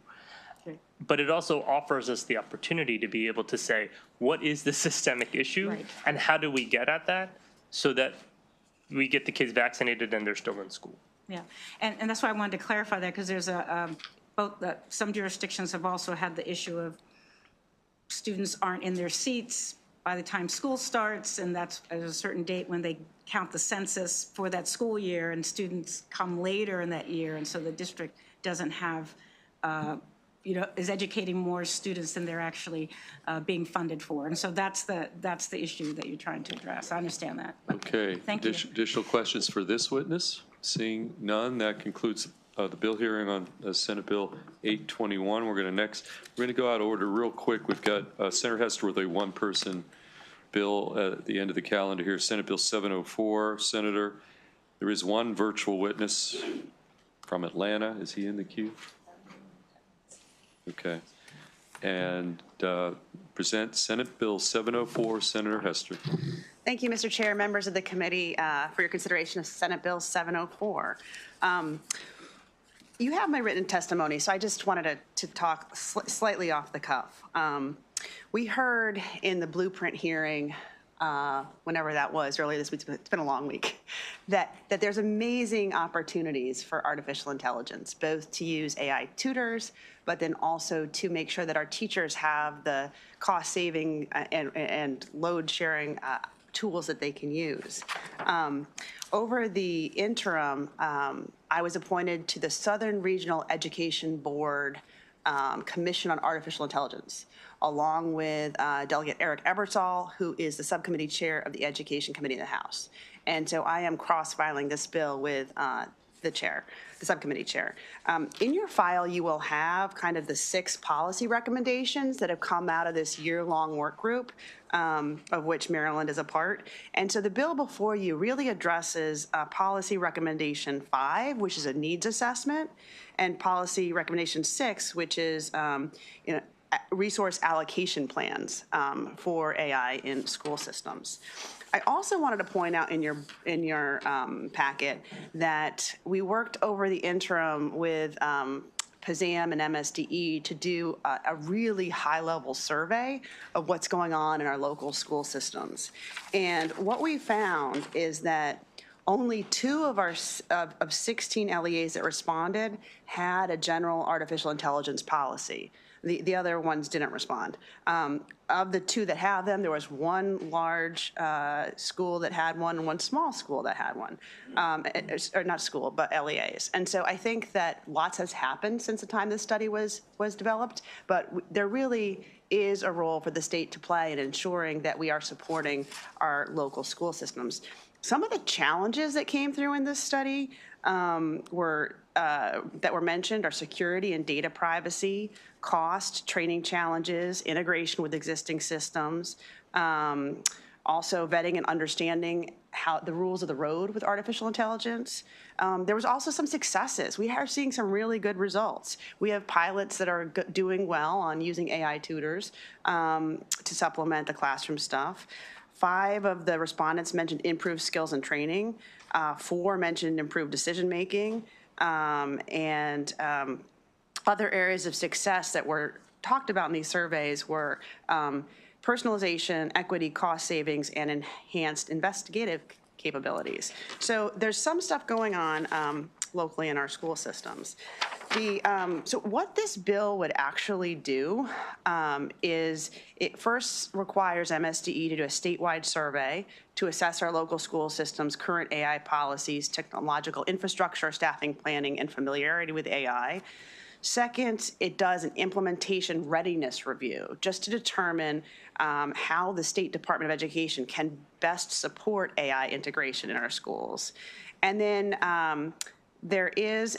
Speaker 3: Okay. But it also offers us the opportunity to be able to say, what is the systemic issue? Right. And how do we get at that so that we get the kids vaccinated and they're still in school?
Speaker 19: Yeah, and that's why I wanted to clarify that, because there's some jurisdictions have also had the issue of students aren't in their seats by the time school starts, and that's at a certain date when they count the census for that school year, and students come later in that year, and so the district doesn't have, is educating more students than they're actually being funded for. And so that's the issue that you're trying to address. I understand that.
Speaker 1: Okay.
Speaker 19: Thank you.
Speaker 1: Additional questions for this witness? Seeing none, that concludes the bill hearing on Senate Bill 821. We're going to go out of order real quick. We've got Senator Hester with a one-person bill at the end of the calendar here. Senate Bill 704. Senator, there is one virtual witness from Atlanta. Is he in the queue? Okay. And present Senate Bill 704, Senator Hester.
Speaker 15: Thank you, Mr. Chair, members of the committee, for your consideration of Senate Bill 704. You have my written testimony, so I just wanted to talk slightly off the cuff. We heard in the blueprint hearing, whenever that was, earlier this week, it's been a long week, that there's amazing opportunities for artificial intelligence, both to use AI tutors, but then also to make sure that our teachers have the cost-saving and load-sharing tools that they can use. Over the interim, I was appointed to the Southern Regional Education Board Commission on Artificial Intelligence, along with Delegate Eric Ebersol, who is the subcommittee chair of the Education Committee in the House. And so I am cross-filing this bill with the subcommittee chair. In your file, you will have kind of the 6 policy recommendations that have come out of this year-long work group, of which Maryland is a part. And so the bill before you really addresses policy recommendation 5, which is a needs assessment, and policy recommendation 6, which is resource allocation plans for AI in school systems. I also wanted to point out in your packet that we worked over the interim with PASAM and MSDE to do a really high-level survey of what's going on in our local school systems. And what we found is that only 2 of 16 LEAs that responded had a general artificial intelligence policy. The other ones didn't respond. Of the 2 that have them, there was 1 large school that had one and 1 small school that had one. Or not school, but LEAs. And so I think that lots has happened since the time this study was developed, but there really is a role for the state to play in ensuring that we are supporting our local school systems. Some of the challenges that came through in this study that were mentioned are security and data privacy, cost, training challenges, integration with existing systems, also vetting and understanding how the rules of the road with artificial intelligence. There was also some successes. We are seeing some really good results. We have pilots that are doing well on using AI tutors to supplement the classroom stuff. 5 of the respondents mentioned improved skills and training. 4 mentioned improved decision-making. And other areas of success that were talked about in these surveys were personalization, equity, cost savings, and enhanced investigative capabilities. So there's some stuff going on locally in our school systems. So what this bill would actually do is it first requires MSDE to do a statewide survey to assess our local school systems' current AI policies, technological infrastructure, staffing, planning, and familiarity with AI. Second, it does an implementation readiness review just to determine how the State Department of Education can best support AI integration in our schools. And then there is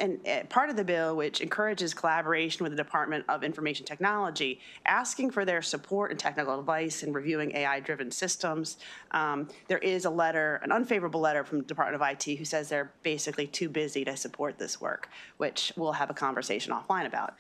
Speaker 15: part of the bill which encourages collaboration with the Department of Information Technology, asking for their support and technical advice in reviewing AI-driven systems. There is a letter, an unfavorable letter from the Department of IT who says they're basically too busy to support this work, which we'll have a conversation offline about.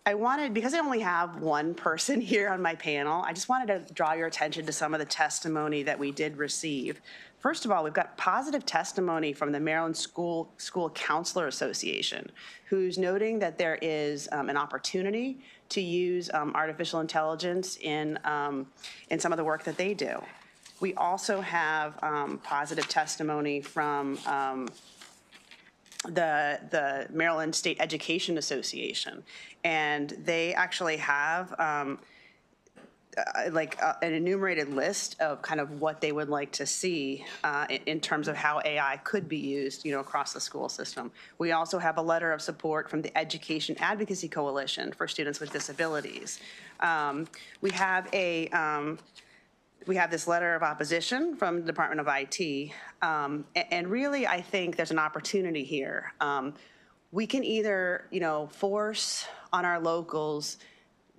Speaker 15: Because I only have one person here on my panel, I just wanted to draw your attention to some of the testimony that we did receive. First of all, we've got positive testimony from the Maryland School Counselor Association, who's noting that there is an opportunity to use artificial intelligence in some of the work that they do. We also have positive testimony from the Maryland State Education Association, and they actually have an enumerated list of kind of what they would like to see in terms of how AI could be used, across the school system. We also have a letter of support from the Education Advocacy Coalition for Students with Disabilities. We have this letter of opposition from the Department of IT, and really, I think there's an opportunity here. We can either, force on our locals,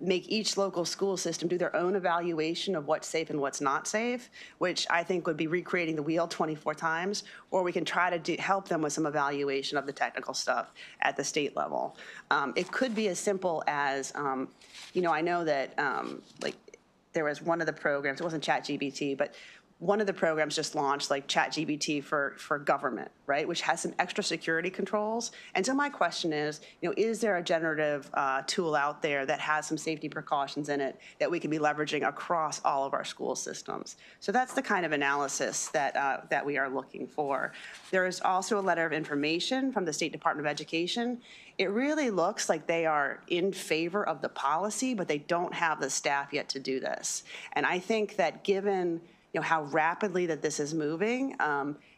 Speaker 15: make each local school system do their own evaluation of what's safe and what's not safe, which I think would be recreating the wheel 24 times, or we can try to help them with some evaluation of the technical stuff at the state level. It could be as simple as, I know that there was one of the programs, it wasn't ChatGPT, but one of the programs just launched like ChatGPT for government, right, which has some extra security controls. And so my question is there a generative tool out there that has some safety precautions in it that we can be leveraging across all of our school systems? So that's the kind of analysis that we are looking for. There is also a letter of information from the State Department of Education. It really looks like they are in favor of the policy, but they don't have the staff yet to do this. And I think that given how rapidly that this is moving,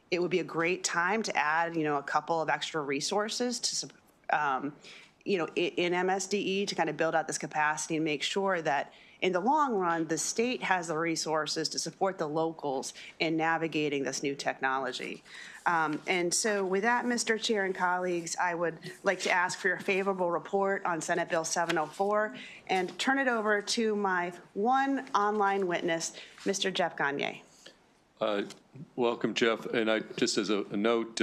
Speaker 15: it would be a great time to add, a couple of extra resources to, in MSDE to kind of build out this capacity and make sure that in the long run, the state has the resources to support the locals in navigating this new technology. And so with that, Mr. Chair and colleagues, I would like to ask for your favorable report on Senate Bill 704 and turn it over to my one online witness, Mr. Jeff Gagne.
Speaker 1: Welcome, Jeff. And just as a note,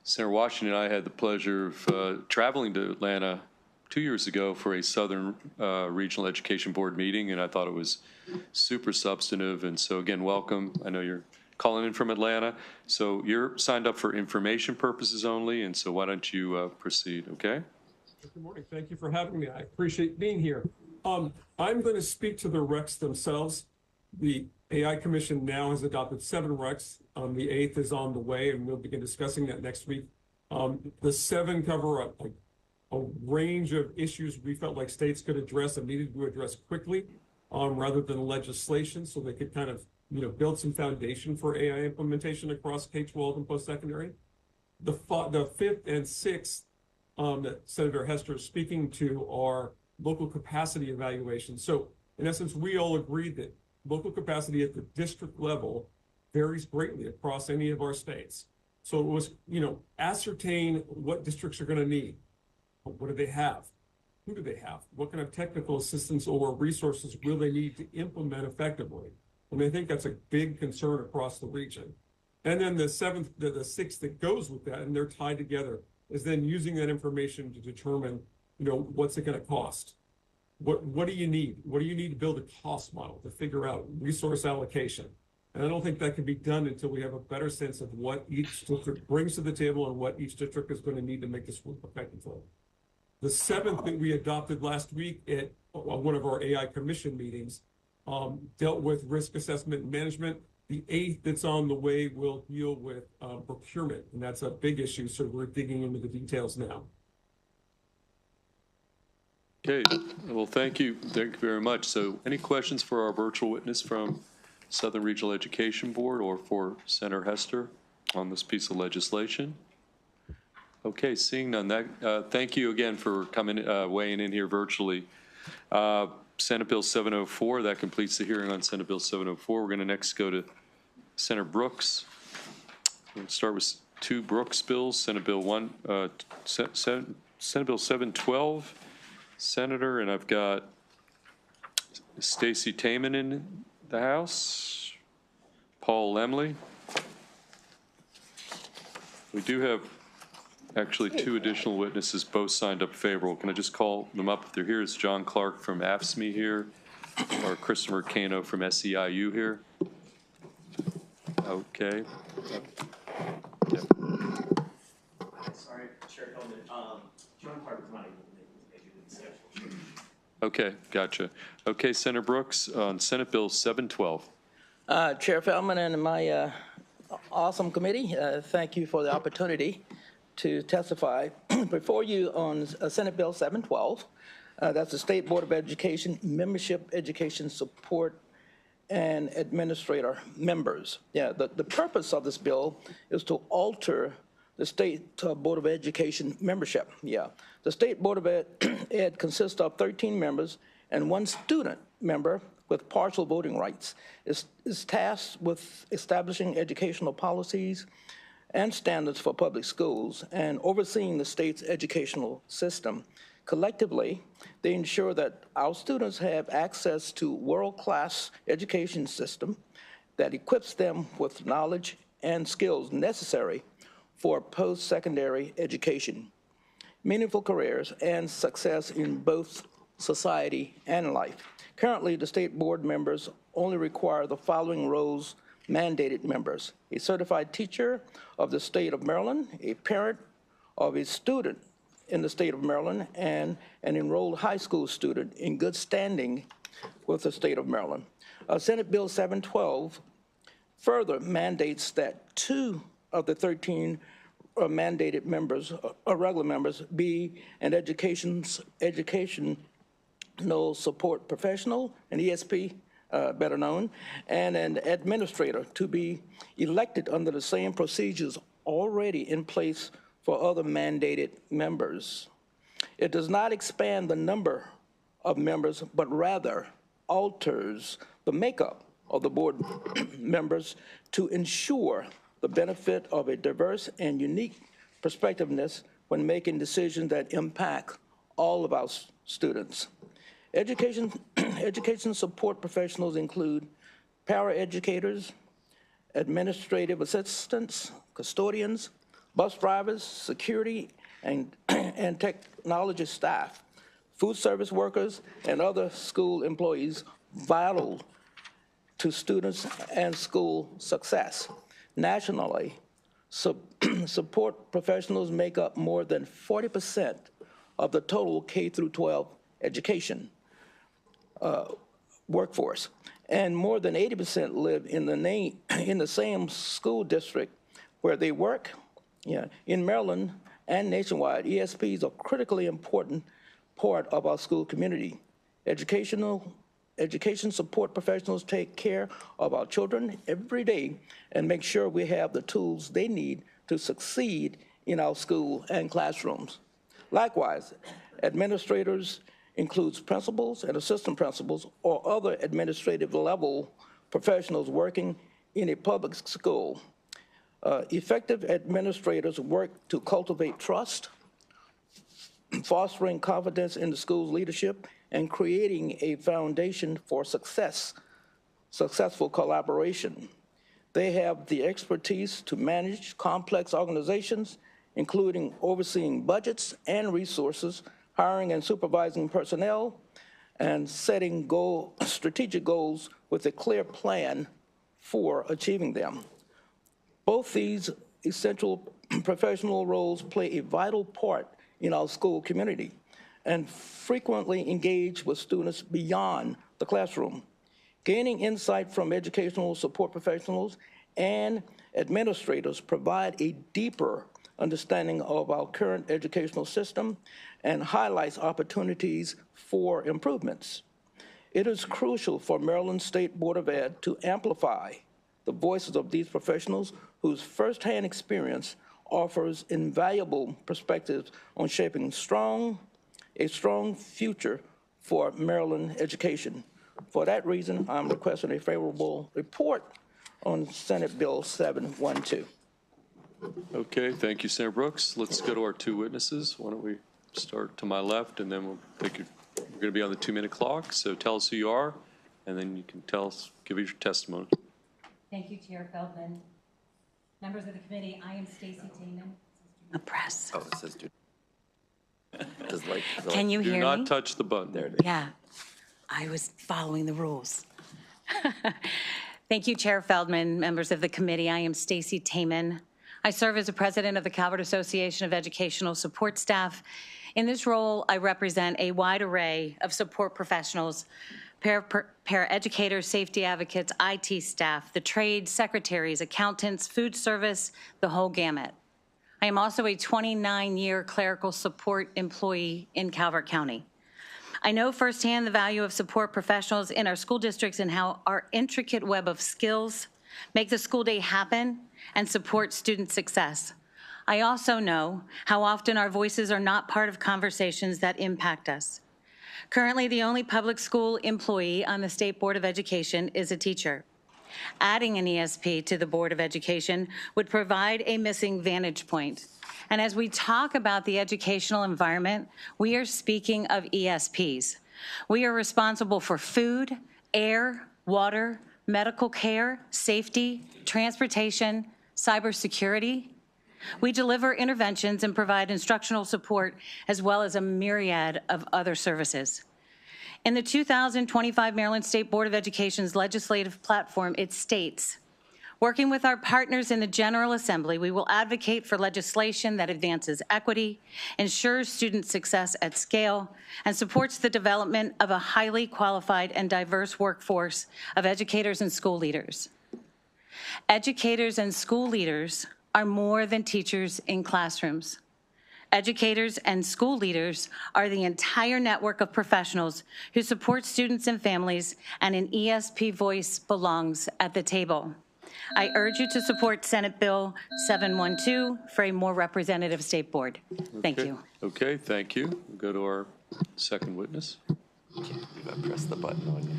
Speaker 1: Senator Washington and I had the pleasure of traveling to Atlanta 2 years ago for a Southern Regional Education Board meeting, and I thought it was super substantive. And so again, welcome. I know you're calling in from Atlanta. So you're signed up for information purposes only, and so why don't you proceed, okay?
Speaker 4: Good morning. Thank you for having me. I appreciate being here. I'm going to speak to the recs themselves. The AI Commission now has adopted 7 recs. The 8th is on the way, and we'll begin discussing that next week. The 7 cover a range of issues we felt like states could address and needed to address quickly, rather than legislation, so they could kind of build some foundation for AI implementation across K-12 and post-secondary. The 5th and 6th that Senator Hester is speaking to are local capacity evaluations. So in essence, we all agreed that local capacity at the district level varies greatly across any of our states. So it was, ascertain what districts are going to need. What do they have? Who do they have? What kind of technical assistance or resources will they need to implement effectively? And I think that's a big concern across the region. And then the 6th that goes with that, and they're tied together, is then using that information to determine, what's it going to cost? What do you need? What do you need to build a cost model to figure out resource allocation? And I don't think that can be done until we have a better sense of what each district brings to the table and what each district is going to need to make this work effectively. The 7th that we adopted last week at one of our AI commission meetings dealt with risk assessment and management. The 8th that's on the way will deal with procurement, and that's a big issue, so we're digging into the details now.
Speaker 1: Okay, well, thank you very much. So any questions for our virtual witness from Southern Regional Education Board or for Senator Hester on this piece of legislation? Okay, seeing none, thank you again for coming, weighing in here virtually. Senate Bill 704, that completes the hearing on Senate Bill 704. We're going to next go to Senator Brooks. We'll start with 2 Brooks bills, Senate Bill 712, Senator, and I've got Stacey Taman in the House, Paul Lemley. We do have actually 2 additional witnesses, both signed up favorable. Can I just call them up if they're here? Is John Clark from AFSCME here, or Christopher Cano from SEIU here? Okay. Yep.
Speaker 2: Sorry, Chair Feldman. John Clark is not able to make the schedule.
Speaker 1: Okay, gotcha. Okay, Senator Brooks on Senate Bill 712.
Speaker 21: Chair Feldman and my awesome committee, thank you for the opportunity to testify before you on Senate Bill 712. That's the State Board of Education Membership Education Support and Administrator Members. Yeah, the purpose of this bill is to alter the State Board of Education membership. Yeah, the State Board of Ed consists of 13 members and 1 student member with partial voting rights. Is tasked with establishing educational policies and standards for public schools and overseeing the state's educational system. Collectively, they ensure that our students have access to world-class education system that equips them with knowledge and skills necessary for post-secondary education, meaningful careers, and success in both society and life. Currently, the state board members only require the following roles mandated members: a certified teacher of the state of Maryland, a parent of a student in the state of Maryland, and an enrolled high school student in good standing with the state of Maryland. Senate Bill 712 further mandates that 2 of the 13 mandated members, regular members, be an educational support professional, an ESP, better known, and an administrator to be elected under the same procedures already in place for other mandated members. It does not expand the number of members, but rather alters the makeup of the board members to ensure the benefit of a diverse and unique perspectiveness when making decisions that impact all of our students. Education support professionals include paraeducators, administrative assistants, custodians, bus drivers, security, and technology staff, food service workers, and other school employees vital to students and school success. Nationally, support professionals make up more than 40% of the total K through 12 education workforce, and more than 80% live in the same school district where they work. Yeah. In Maryland and nationwide, ESPs are critically important part of our school community. Education support professionals take care of our children every day and make sure we have the tools they need to succeed in our school and classrooms. Likewise, administrators includes principals and assistant principals or other administrative level professionals working in a public school. Effective administrators work to cultivate trust, fostering confidence in the school's leadership, and creating a foundation for successful collaboration. They have the expertise to manage complex organizations, including overseeing budgets and resources, hiring and supervising personnel, and setting strategic goals with a clear plan for achieving them. Both these essential professional roles play a vital part in our school community and frequently engage with students beyond the classroom. Gaining insight from educational support professionals and administrators provide a deeper understanding of our current educational system and highlights opportunities for improvements. It is crucial for Maryland State Board of Ed to amplify the voices of these professionals whose firsthand experience offers invaluable perspectives on shaping a strong future for Maryland education. For that reason, I'm requesting a favorable report on Senate Bill 712.
Speaker 1: Okay, thank you, Senator Brooks. Let's go to our two witnesses. Why don't we start to my left, and then we're going to be on the 2-minute clock. So tell us who you are, and then you can give us your testimony.
Speaker 7: Thank you, Chair Feldman. Members of the committee, I am Stacy Taman.
Speaker 8: A press.
Speaker 12: Oh, it says do.
Speaker 8: Can you hear me?
Speaker 1: Do not touch the button. There it is.
Speaker 8: Yeah, I was following the rules. Thank you, Chair Feldman, members of the committee. I am Stacy Taman. I serve as the president of the Calvert Association of Educational Support Staff. In this role, I represent a wide array of support professionals, paraeducators, safety advocates, IT staff, the trade, secretaries, accountants, food service, the whole gamut. I am also a 29-year clerical support employee in Calvert County. I know firsthand the value of support professionals in our school districts and how our intricate web of skills make the school day happen and support student success. I also know how often our voices are not part of conversations that impact us. Currently, the only public school employee on the State Board of Education is a teacher. Adding an ESP to the Board of Education would provide a missing vantage point. And as we talk about the educational environment, we are speaking of ESPs. We are responsible for food, air, water, medical care, safety, transportation, cybersecurity. We deliver interventions and provide instructional support as well as a myriad of other services. In the 2025 Maryland State Board of Education's legislative platform, it states, working with our partners in the General Assembly, we will advocate for legislation that advances equity, ensures student success at scale, and supports the development of a highly qualified and diverse workforce of educators and school leaders. Educators and school leaders are more than teachers in classrooms. Educators and school leaders are the entire network of professionals who support students and families, and an ESP voice belongs at the table. I urge you to support Senate Bill 712 for a more representative state board. Thank you.
Speaker 1: Okay, thank you. We'll go to our second witness.
Speaker 12: You gotta press the button on you.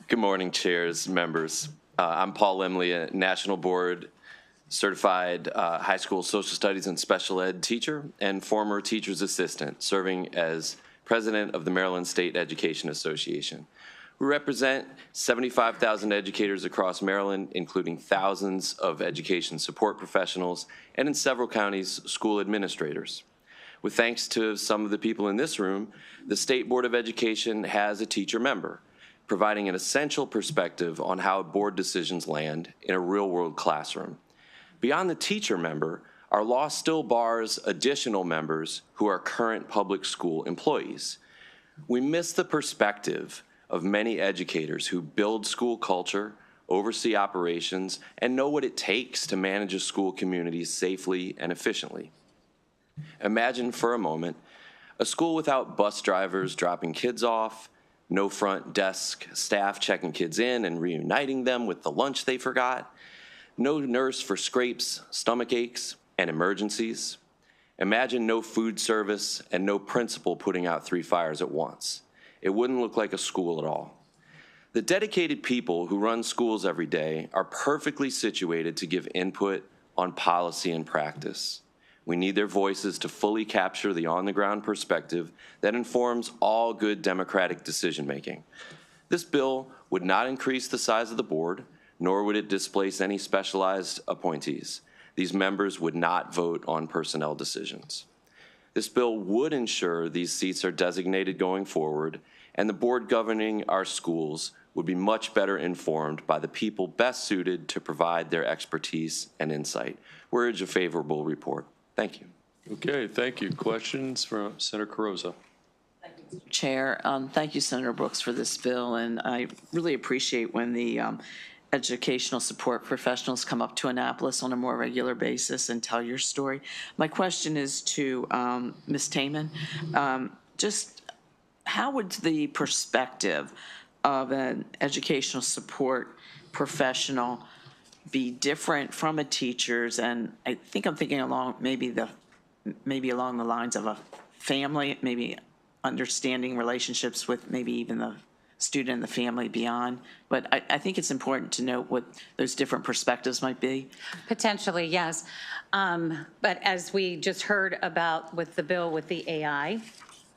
Speaker 12: Good morning, chairs, members. I'm Paul Lemley, a National Board certified high school social studies and special ed teacher and former teacher's assistant, serving as president of the Maryland State Education Association. We represent 75,000 educators across Maryland, including thousands of education support professionals and in several counties, school administrators. With thanks to some of the people in this room, the State Board of Education has a teacher member, providing an essential perspective on how board decisions land in a real-world classroom. Beyond the teacher member, our law still bars additional members who are current public school employees. We miss the perspective
Speaker 9: of many educators who build school culture, oversee operations, and know what it takes to manage a school community safely and efficiently. Imagine for a moment a school without bus drivers dropping kids off, no front desk staff checking kids in and reuniting them with the lunch they forgot, no nurse for scrapes, stomach aches, and emergencies. Imagine no food service and no principal putting out 3 fires at once. It wouldn't look like a school at all. The dedicated people who run schools every day are perfectly situated to give input on policy and practice. We need their voices to fully capture the on-the-ground perspective that informs all good democratic decision-making. This bill would not increase the size of the board, nor would it displace any specialized appointees. These members would not vote on personnel decisions. This bill would ensure these seats are designated going forward, and the board governing our schools would be much better informed by the people best suited to provide their expertise and insight. We urge a favorable report. Thank you.
Speaker 1: Okay, thank you. Questions from Senator Carrozza?
Speaker 10: Chair, thank you, Senator Brooks, for this bill, and I really appreciate when the educational support professionals come up to Annapolis on a more regular basis and tell your story. My question is to Ms. Taman. Just how would the perspective of an educational support professional be different from a teacher's? And I think I'm thinking along maybe along the lines of a family, maybe understanding relationships with maybe even the student and the family beyond. But I think it's important to note what those different perspectives might be.
Speaker 8: Potentially, yes. But as we just heard about with the bill with the AI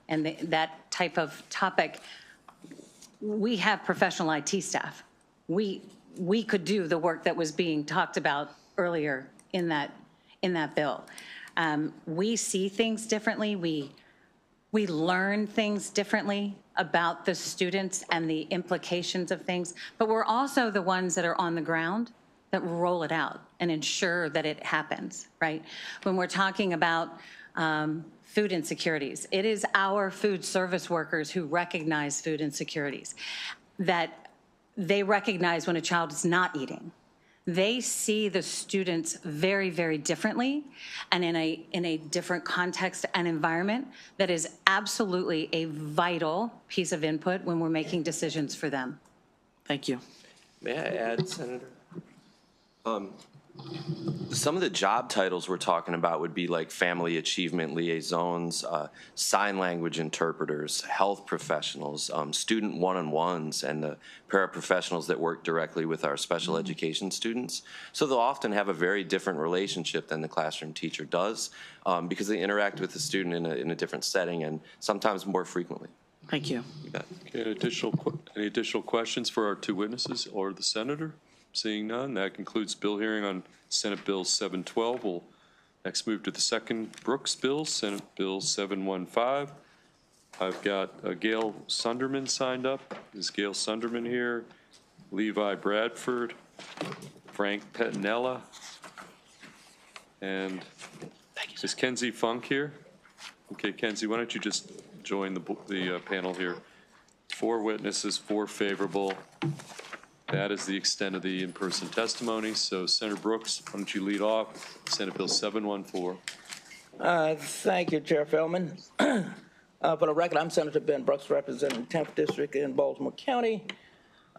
Speaker 8: and that type of topic, we have professional IT staff. We could do the work that was being talked about earlier in that bill. We see things differently. We learn things differently about the students and the implications of things, but we're also the ones that are on the ground that roll it out and ensure that it happens, right? When we're talking about food insecurities, it is our food service workers who recognize food insecurities, that they recognize when a child is not eating. They see the students very, very differently and in a different context and environment that is absolutely a vital piece of input when we're making decisions for them.
Speaker 10: Thank you.
Speaker 9: May I add, Senator? Some of the job titles we're talking about would be like family achievement liaisons, sign language interpreters, health professionals, student one-on-ones, and the paraprofessionals that work directly with our special education students. So they'll often have a very different relationship than the classroom teacher does because they interact with the student in a different setting and sometimes more frequently.
Speaker 10: Thank you.
Speaker 9: You bet.
Speaker 1: Okay, any additional questions for our 2 witnesses or the senator? Seeing none, that concludes bill hearing on Senate Bill 712. We'll next move to the second Brooks bill, Senate Bill 715. I've got Gail Sunderman signed up. Is Gail Sunderman here? Levi Bradford, Frank Pettinella, and is Kenzie Funk here? Okay, Kenzie, why don't you just join the panel here? 4 witnesses, 4 favorable. That is the extent of the in-person testimony. So, Senator Brooks, why don't you lead off? Senate Bill 714.
Speaker 21: Thank you, Chair Feldman. For the record, I'm Senator Ben Brooks, representing 10th District in Baltimore County.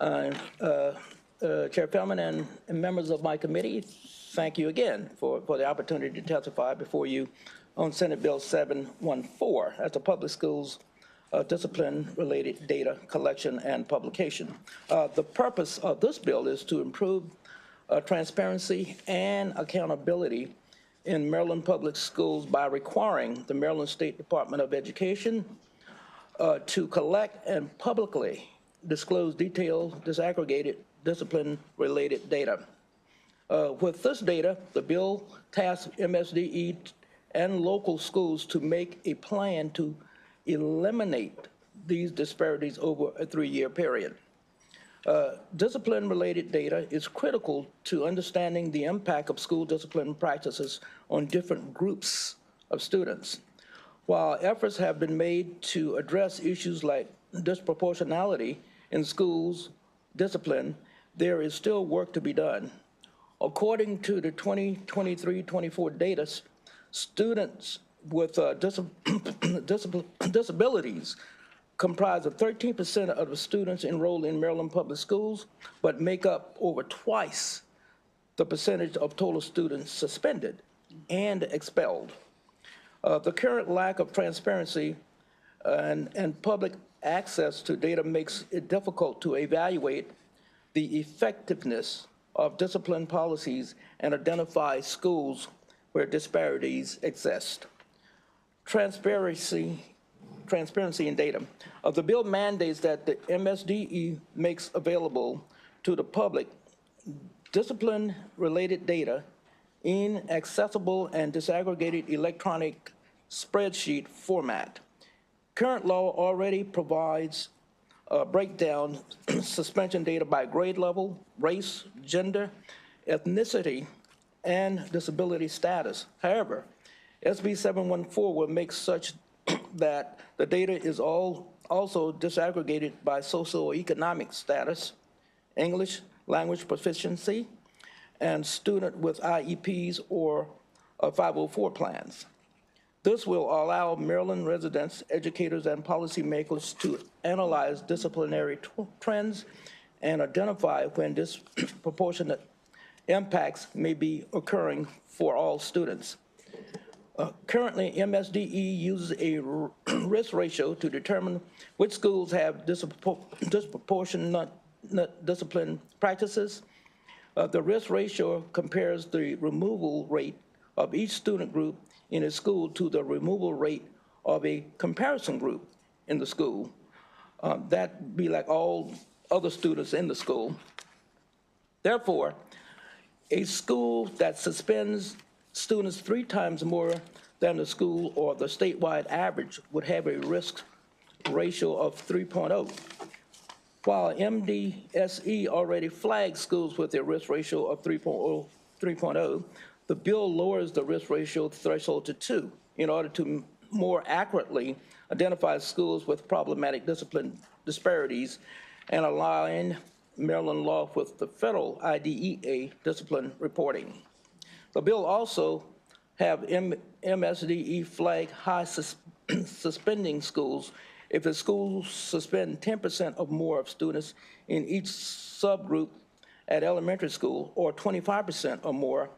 Speaker 21: Chair Feldman and members of my committee, thank you again for the opportunity to testify before you on Senate Bill 714. That's the Public Schools discipline-related data collection and publication. The purpose of this bill is to improve transparency and accountability in Maryland public schools by requiring the Maryland State Department of Education to collect and publicly disclose detailed, disaggregated, discipline-related data. With this data, the bill tasks MSDE and local schools to make a plan to eliminate these disparities over a 3-year period. Discipline-related data is critical to understanding the impact of school discipline practices on different groups of students. While efforts have been made to address issues like disproportionality in schools discipline, there is still work to be done. According to the 2023-24 data, students with disabilities comprise of 13% of the students enrolled in Maryland public schools, but make up over twice the percentage of total students suspended and expelled. The current lack of transparency and public access to data makes it difficult to evaluate the effectiveness of discipline policies and identify schools where disparities exist. Transparency in data. The bill mandates that the MSDE makes available to the public discipline-related data in accessible and disaggregated electronic spreadsheet format. Current law already provides breakdown suspension data by grade level, race, gender, ethnicity, and disability status. However, SB 714 will make such that the data is also disaggregated by socioeconomic status, English language proficiency, and student with IEPs or 504 plans. This will allow Maryland residents, educators, and policymakers to analyze disciplinary trends and identify when disproportionate impacts may be occurring for all students. Currently, MSDE uses a risk ratio to determine which schools have disproportionate discipline practices. The risk ratio compares the removal rate of each student group in a school to the removal rate of a comparison group in the school. That'd be like all other students in the school. Therefore, a school that suspends students 3 times more than the school or the statewide average would have a risk ratio of 3.0. While MDSE already flags schools with a risk ratio of 3.0, the bill lowers the risk ratio threshold to 2 in order to more accurately identify schools with problematic discipline disparities and align Maryland law with the federal IDEA discipline reporting. The bill also have MSDE flag high suspending schools if the schools suspend 10% or more of students in each subgroup at elementary school or 25% or more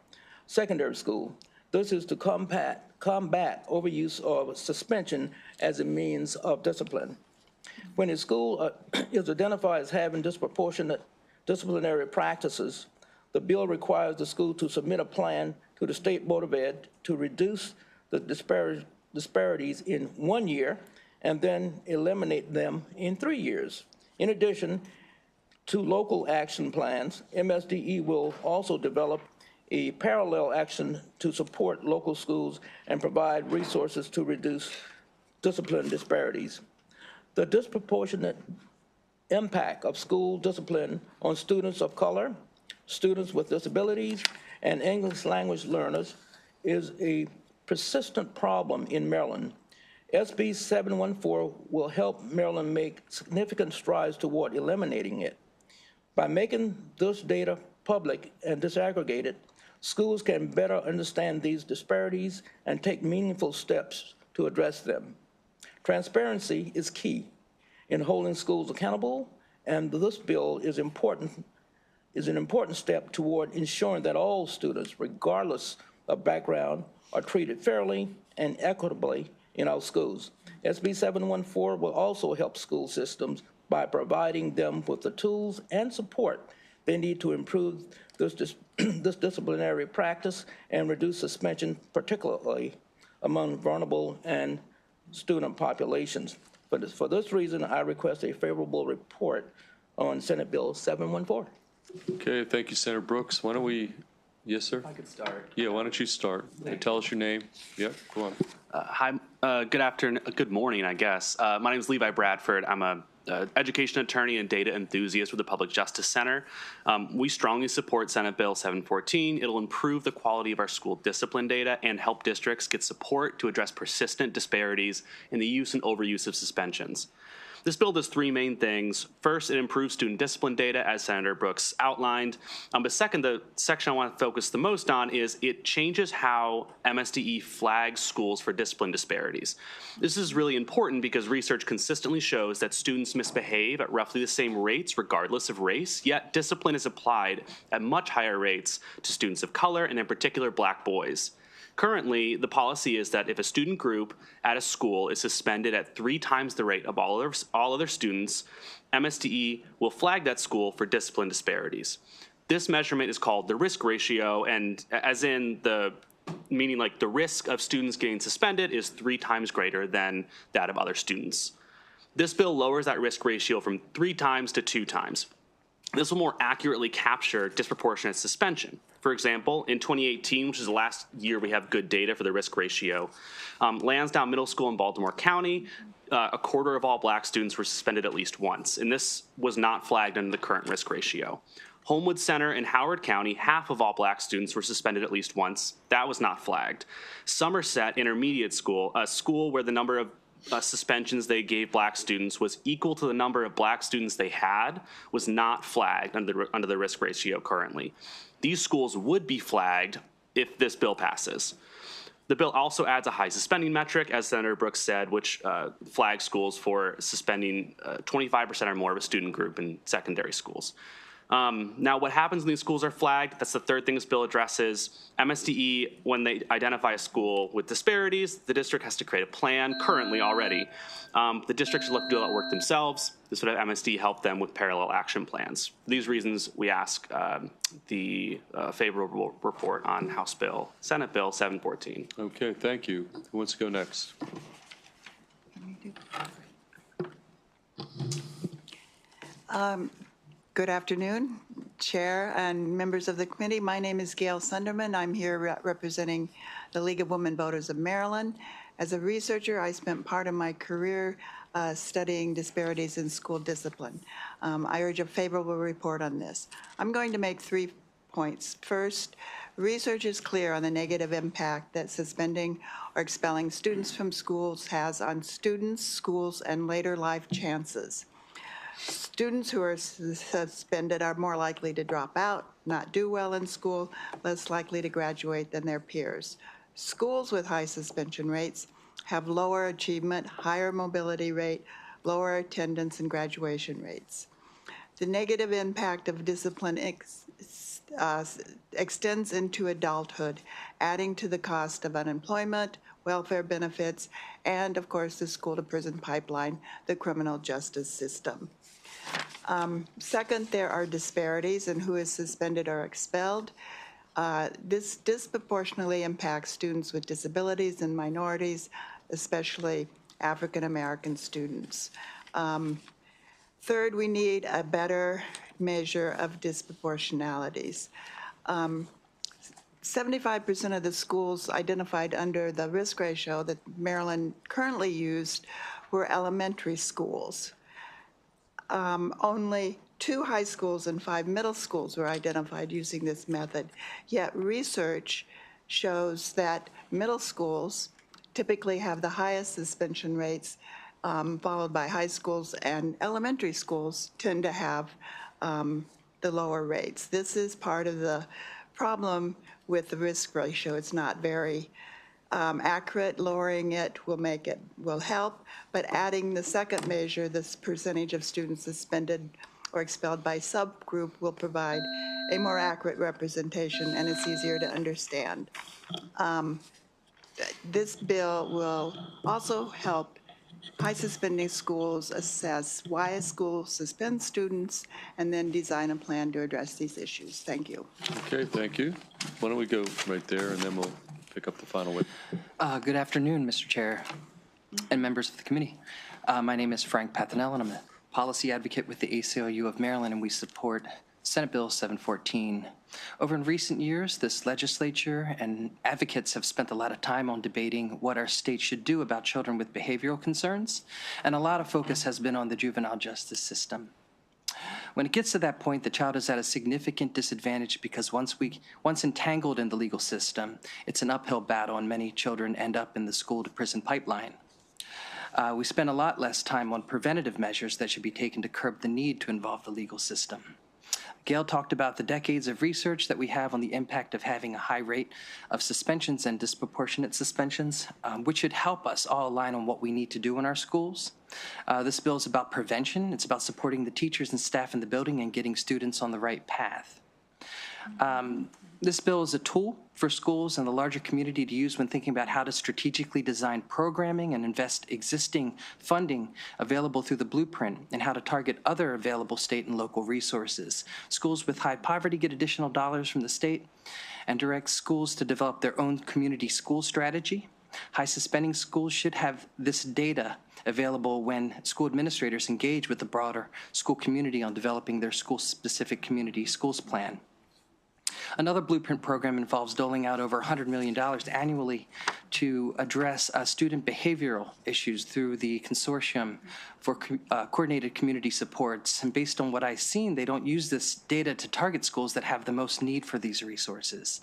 Speaker 21: secondary school. This is to combat overuse of suspension as a means of discipline. When a school is identified as having disproportionate disciplinary practices, the bill requires the school to submit a plan to the State Board of Ed to reduce the disparities in 1 year and then eliminate them in 3 years. In addition to local action plans, MSDE will also develop a parallel action to support local schools and provide resources to reduce discipline disparities. The disproportionate impact of school discipline on students of color, students with disabilities, and English language learners is a persistent problem in Maryland. SB 714 will help Maryland make significant strides toward eliminating it. By making this data public and disaggregated, schools can better understand these disparities and take meaningful steps to address them. Transparency is key in holding schools accountable, and this bill is an important step toward ensuring that all students, regardless of background, are treated fairly and equitably in our schools. SB 714 will also help school systems by providing them with the tools and support they need to improve this disciplinary practice and reduce suspension, particularly among vulnerable and student populations. For this reason, I request a favorable report on Senate Bill 714.
Speaker 1: Okay, thank you, Senator Brooks. Why don't we, yes, sir?
Speaker 11: I could start.
Speaker 1: Yeah, why don't you start? Tell us your name. Yep, go on.
Speaker 11: Hi, good afternoon, good morning, I guess. My name is Levi Bradford. I'm a education attorney and data enthusiast with the Public Justice Center. We strongly support Senate Bill 714. It'll improve the quality of our school discipline data and help districts get support to address persistent disparities in the use and overuse of suspensions. This bill does three main things. First, it improves student discipline data, as Senator Brooks outlined. But second, the section I want to focus the most on is it changes how MSDE flags schools for discipline disparities. This is really important because research consistently shows that students misbehave at roughly the same rates regardless of race, yet discipline is applied at much higher rates to students of color and in particular Black boys. Currently, the policy is that if a student group at a school is suspended at 3 times the rate of all other students, MSDE will flag that school for discipline disparities. This measurement is called the risk ratio, and as in the meaning like the risk of students getting suspended is 3 times greater than that of other students. This bill lowers that risk ratio from 3 times to 2 times. This will more accurately capture disproportionate suspension. For example, in 2018, which is the last year we have good data for the risk ratio, Lansdowne Middle School in Baltimore County, a quarter of all Black students were suspended at least once, and this was not flagged under the current risk ratio. Homewood Center in Howard County, half of all Black students were suspended at least once. That was not flagged. Somerset Intermediate School, a school where the number of suspensions they gave Black students was equal to the number of Black students they had, was not flagged under the risk ratio currently. These schools would be flagged if this bill passes. The bill also adds a high suspending metric, as Senator Brooks said, which flags schools for suspending 25% or more of a student group in secondary schools. Now, what happens when these schools are flagged? That's the third thing this bill addresses. MSDE, when they identify a school with disparities, the district has to create a plan currently already. The district should look to do that work themselves. This would have MSDE help them with parallel action plans. For these reasons, we ask the favorable report on Senate Bill 714.
Speaker 1: Okay, thank you. Who wants to go next?
Speaker 14: Good afternoon, Chair and members of the committee. My name is Gail Sunderman. I'm here representing the League of Women Voters of Maryland. As a researcher, I spent part of my career studying disparities in school discipline. I urge a favorable report on this. I'm going to make 3 points. First, research is clear on the negative impact that suspending or expelling students from schools has on students, schools, and later life chances. Students who are suspended are more likely to drop out, not do well in school, less likely to graduate than their peers. Schools with high suspension rates have lower achievement, higher mobility rate, lower attendance and graduation rates. The negative impact of discipline extends into adulthood, adding to the cost of unemployment, welfare benefits, and of course the school-to-prison pipeline, the criminal justice system. Second, there are disparities in who is suspended or expelled. This disproportionately impacts students with disabilities and minorities, especially African American students. Third, we need a better measure of disproportionalities. 75% of the schools identified under the risk ratio that Maryland currently used were elementary schools. Only 2 high schools and 5 middle schools were identified using this method. Yet research shows that middle schools typically have the highest suspension rates, followed by high schools, and elementary schools tend to have the lower rates. This is part of the problem with the risk ratio. It's not very accurate. Lowering it will help, but adding the second measure, this percentage of students suspended or expelled by subgroup, will provide a more accurate representation, and it's easier to understand. This bill will also help high suspending schools assess why a school suspends students and then design a plan to address these issues. Thank you.
Speaker 1: Okay, thank you. Why don't we go right there, and then we'll pick up the final one.
Speaker 22: Good afternoon, Mr. Chair and members of the committee. My name is Frank Pathanel, and I'm a policy advocate with the ACLU of Maryland, and we support Senate Bill 714. Over in recent years, this legislature and advocates have spent a lot of time on debating what our state should do about children with behavioral concerns, and a lot of focus has been on the juvenile justice system. When it gets to that point, the child is at a significant disadvantage because once entangled in the legal system, it's an uphill battle, and many children end up in the school-to-prison pipeline. We spend a lot less time on preventative measures that should be taken to curb the need to involve the legal system. Gail talked about the decades of research that we have on the impact of having a high rate of suspensions and disproportionate suspensions, which should help us all align on what we need to do in our schools. This bill is about prevention. It's about supporting the teachers and staff in the building and getting students on the right path. This bill is a tool for schools and the larger community to use when thinking about how to strategically design programming and invest existing funding available through the blueprint and how to target other available state and local resources. Schools with high poverty get additional dollars from the state and direct schools to develop their own community school strategy. High suspending schools should have this data available when school administrators engage with the broader school community on developing their school-specific community schools plan. Another blueprint program involves doling out over $100 million annually to address student behavioral issues through the Consortium for Coordinated Community Supports. And based on what I've seen, they don't use this data to target schools that have the most need for these resources.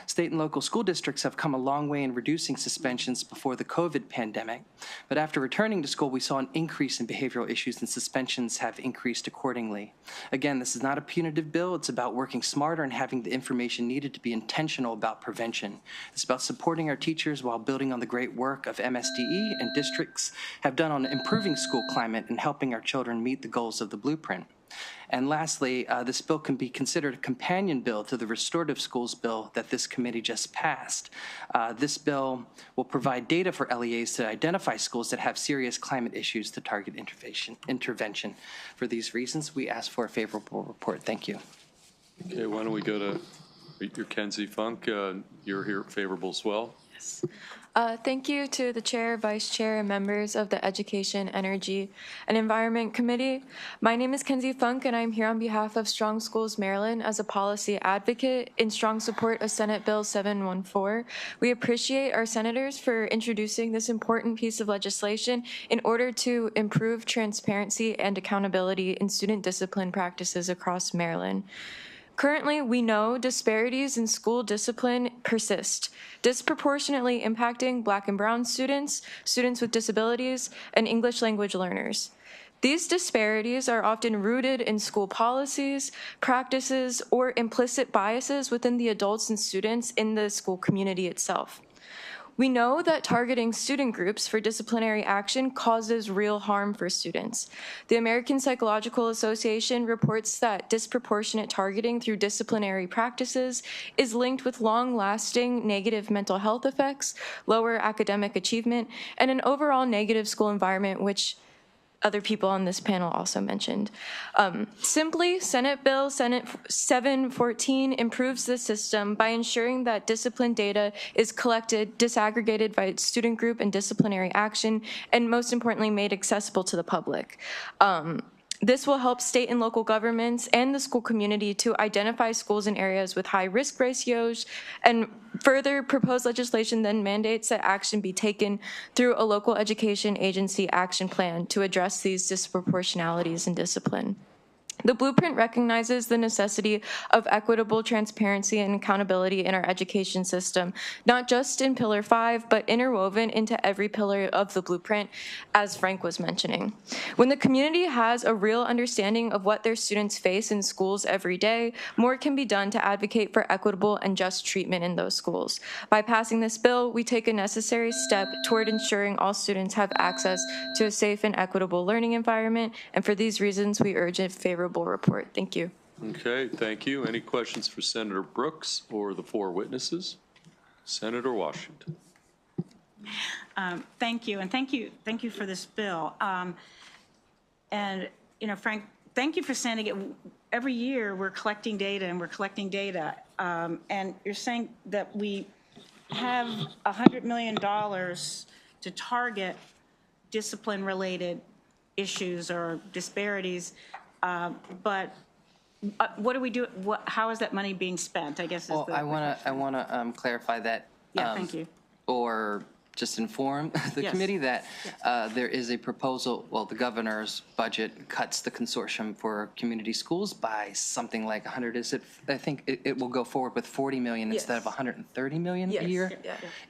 Speaker 22: State and local school districts have come a long way in reducing suspensions before the COVID pandemic, but after returning to school, we saw an increase in behavioral issues and suspensions have increased accordingly. Again, this is not a punitive bill. It's about working smarter and having the information needed to be intentional about prevention. It's about supporting our teachers while building on the great work of MSDE and districts have done on improving school climate and helping our children meet the goals of the blueprint. And lastly, this bill can be considered a companion bill to the Restorative Schools bill that this committee just passed. This bill will provide data for LEAs to identify schools that have serious climate issues to target intervention. For these reasons, we ask for a favorable report. Thank you.
Speaker 1: Okay, why don't we go to your Kenzie Funk? You're here favorable as well.
Speaker 5: Yes. Thank you to the Chair, Vice Chair, and members of the Education, Energy, and Environment Committee. My name is Kenzie Funk, and I'm here on behalf of Strong Schools Maryland as a policy advocate in strong support of Senate Bill 714. We appreciate our senators for introducing this important piece of legislation in order to improve transparency and accountability in student discipline practices across Maryland. Currently, we know disparities in school discipline persist, disproportionately impacting Black and Brown students, students with disabilities, and English language learners. These disparities are often rooted in school policies, practices, or implicit biases within the adults and students in the school community itself. We know that targeting student groups for disciplinary action causes real harm for students. The American Psychological Association reports that disproportionate targeting through disciplinary practices is linked with long-lasting negative mental health effects, lower academic achievement, and an overall negative school environment, which other people on this panel also mentioned. Simply, Senate Bill 714 improves the system by ensuring that discipline data is collected, disaggregated by student group and disciplinary action, and most importantly, made accessible to the public. This will help state and local governments and the school community to identify schools in areas with high risk ratios, and further proposed legislation then mandates that action be taken through a local education agency action plan to address these disproportionalities in discipline. The blueprint recognizes the necessity of equitable transparency and accountability in our education system, not just in Pillar 5, but interwoven into every pillar of the blueprint, as Frank was mentioning. When the community has a real understanding of what their students face in schools every day, more can be done to advocate for equitable and just treatment in those schools. By passing this bill, we take a necessary step toward ensuring all students have access to a safe and equitable learning environment, and for these reasons, we urge a favorable report. Thank you.
Speaker 1: Okay, thank you. Any questions for Senator Brooks or the four witnesses? Senator Washington.
Speaker 19: Thank you, and thank you for this bill. And Frank, thank you for sending it. Every year we're collecting data, and you're saying that we have $100 million to target discipline-related issues or disparities. But what do we do? How is that money being spent? I guess. Is
Speaker 22: I want to clarify that.
Speaker 19: Yeah, thank you.
Speaker 22: Or just inform the committee that there is a proposal. Well, the governor's budget cuts the consortium for community schools by something like 100. Is it? I think it will go forward with 40 million instead of 130 million a year.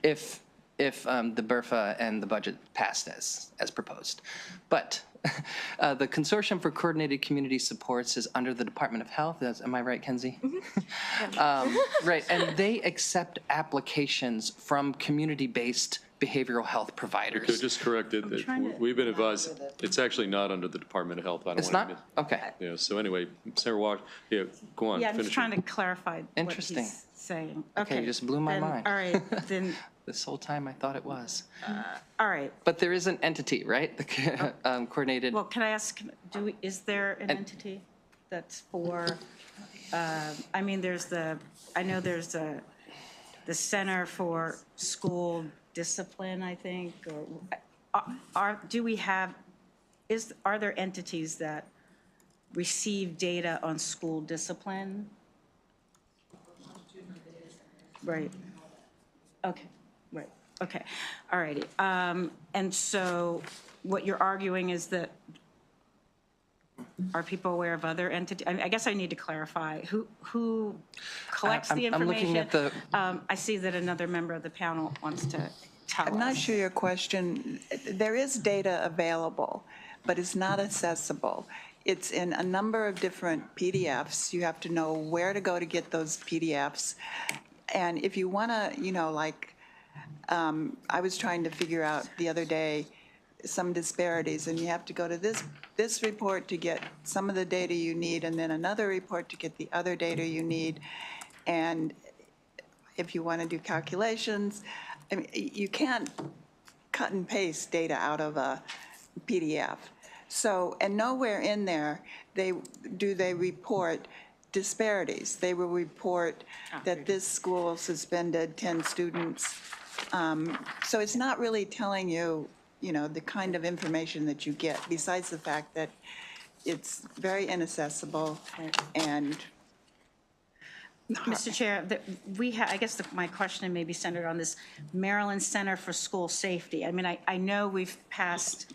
Speaker 22: If if the BRFA and the budget passed as proposed. But the Consortium for Coordinated Community Supports is under the Department of Health. Am I right, Kenzie? Right, and they accept applications from community-based behavioral health providers.
Speaker 1: Okay, just correct it. We've been advised it's actually not under the Department of Health. I don't
Speaker 22: It's
Speaker 1: want
Speaker 22: not? Okay.
Speaker 1: Yeah, so anyway, Senator Wash, yeah, go on.
Speaker 19: Yeah, I'm just
Speaker 1: finish
Speaker 19: trying
Speaker 1: it.
Speaker 19: to clarify what
Speaker 22: Interesting.
Speaker 19: he's saying.
Speaker 22: Okay, you just blew my
Speaker 19: then-
Speaker 22: mind.
Speaker 19: All right, then,
Speaker 22: This whole time I thought it was.
Speaker 19: all right.
Speaker 22: But there is an entity, right? The coordinated.
Speaker 19: Well, can I ask, is there an entity that's for, I mean, I know there's the Center for School Discipline, I think, or are there entities that receive data on school discipline? Right. Okay, right, okay, all righty. And so what you're arguing is that, are people aware of other entities? I guess I need to clarify, who collects the information?
Speaker 22: I'm looking at the.
Speaker 19: I see that another member of the panel wants to tell us.
Speaker 14: I'm not sure your question, there is data available, but it's not accessible. It's in a number of different PDFs. You have to know where to go to get those PDFs. And if you want to, I was trying to figure out the other day some disparities, and you have to go to this report to get some of the data you need, and then another report to get the other data you need. And if you want to do calculations, I mean, you can't cut and paste data out of a PDF. So, and nowhere in there they report disparities. They will report that this school suspended 10 students. So it's not really telling you, the kind of information that you get, besides the fact that it's very inaccessible and.
Speaker 19: Mr. Chair, I guess my question may be centered on this Maryland Center for School Safety. I mean, I know we've passed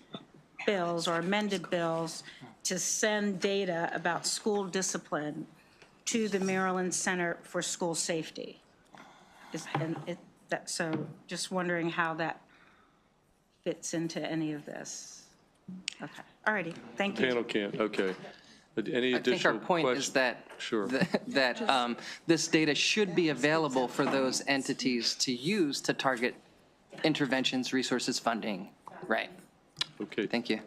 Speaker 19: bills or amended bills to send data about school discipline to the Maryland Center for School Safety. So just wondering how that fits into any of this. Okay, all righty, thank you.
Speaker 1: Panel can't, okay. Any
Speaker 22: I think our
Speaker 1: additional
Speaker 22: point
Speaker 1: questions?
Speaker 22: is that
Speaker 1: Sure.
Speaker 22: that this data should be available for those entities to use to target interventions, resources, funding. Right.
Speaker 1: Okay.
Speaker 22: Thank you.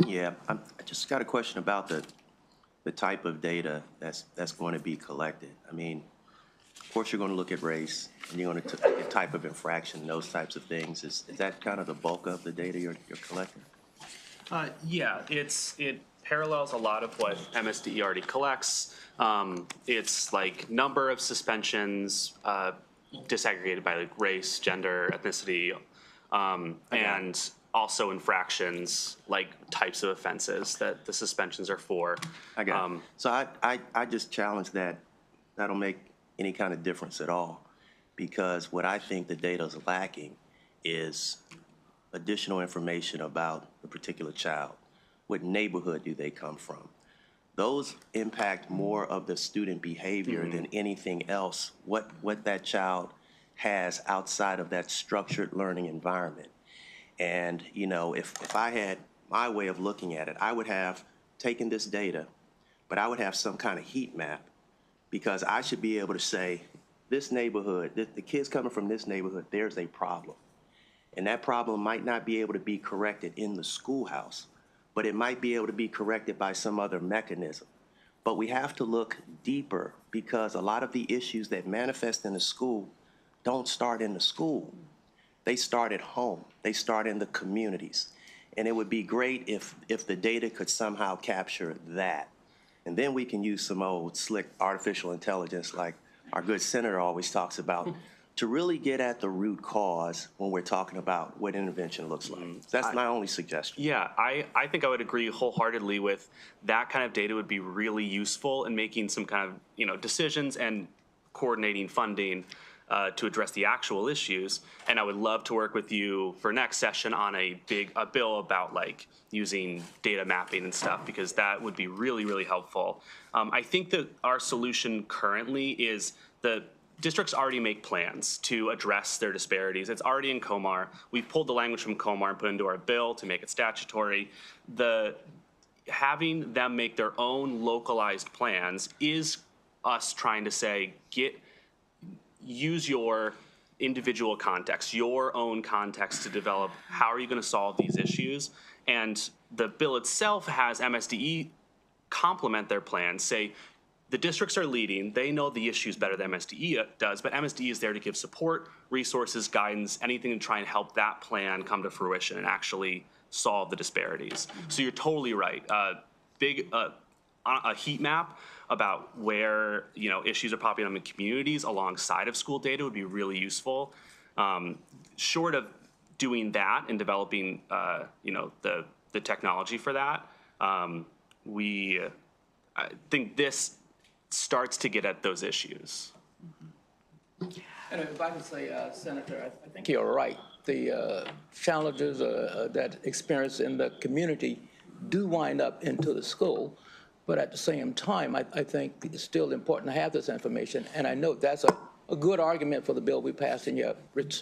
Speaker 16: Yeah, I just got a question about the type of data that's going to be collected. I mean, of course, you're going to look at race, and you're going to look at type of infraction, those types of things. Is that kind of the bulk of the data you're collecting?
Speaker 11: Yeah, it parallels a lot of what MSDE already collects. It's like number of suspensions disaggregated by like race, gender, ethnicity, and also infractions, like types of offenses that the suspensions are for.
Speaker 16: I got it. So I just challenge that. That'll make any kind of difference at all, because what I think the data is lacking is additional information about the particular child. What neighborhood do they come from? Those impact more of the student behavior than anything else, what that child has outside of that structured learning environment. And, if I had my way of looking at it, I would have taken this data, but I would have some kind of heat map, because I should be able to say, this neighborhood, the kids coming from this neighborhood, there's a problem. And that problem might not be able to be corrected in the schoolhouse, but it might be able to be corrected by some other mechanism. But we have to look deeper, because a lot of the issues that manifest in the school don't start in the school. They start at home. They start in the communities. And it would be great if the data could somehow capture that. And then we can use some old slick artificial intelligence like our good senator always talks about to really get at the root cause when we're talking about what intervention looks like. That's my only suggestion.
Speaker 11: Yeah, I think I would agree wholeheartedly with that kind of data would be really useful in making some kind of decisions and coordinating funding to address the actual issues. And I would love to work with you for next session on a bill about like using data mapping and stuff, because that would be really, really helpful. I think that our solution currently is the districts already make plans to address their disparities. It's already in COMAR. We've pulled the language from COMAR and put it into our bill to make it statutory. Having them make their own localized plans is us trying to say, use your individual context, your own context to develop how are you going to solve these issues. And the bill itself has MSDE complement their plans, say the districts are leading, they know the issues better than MSDE does, but MSDE is there to give support, resources, guidance, anything to try and help that plan come to fruition and actually solve the disparities. So you're totally right. A heat map about where issues are popping up in communities alongside of school data would be really useful. Short of doing that and developing the technology for that, I think this starts to get at those issues.
Speaker 21: And if I could say, Senator, I think you're right. The challenges that experience in the community do wind up into the school. But at the same time, I think it's still important to have this information. And I know that's a good argument for the bill we passed in your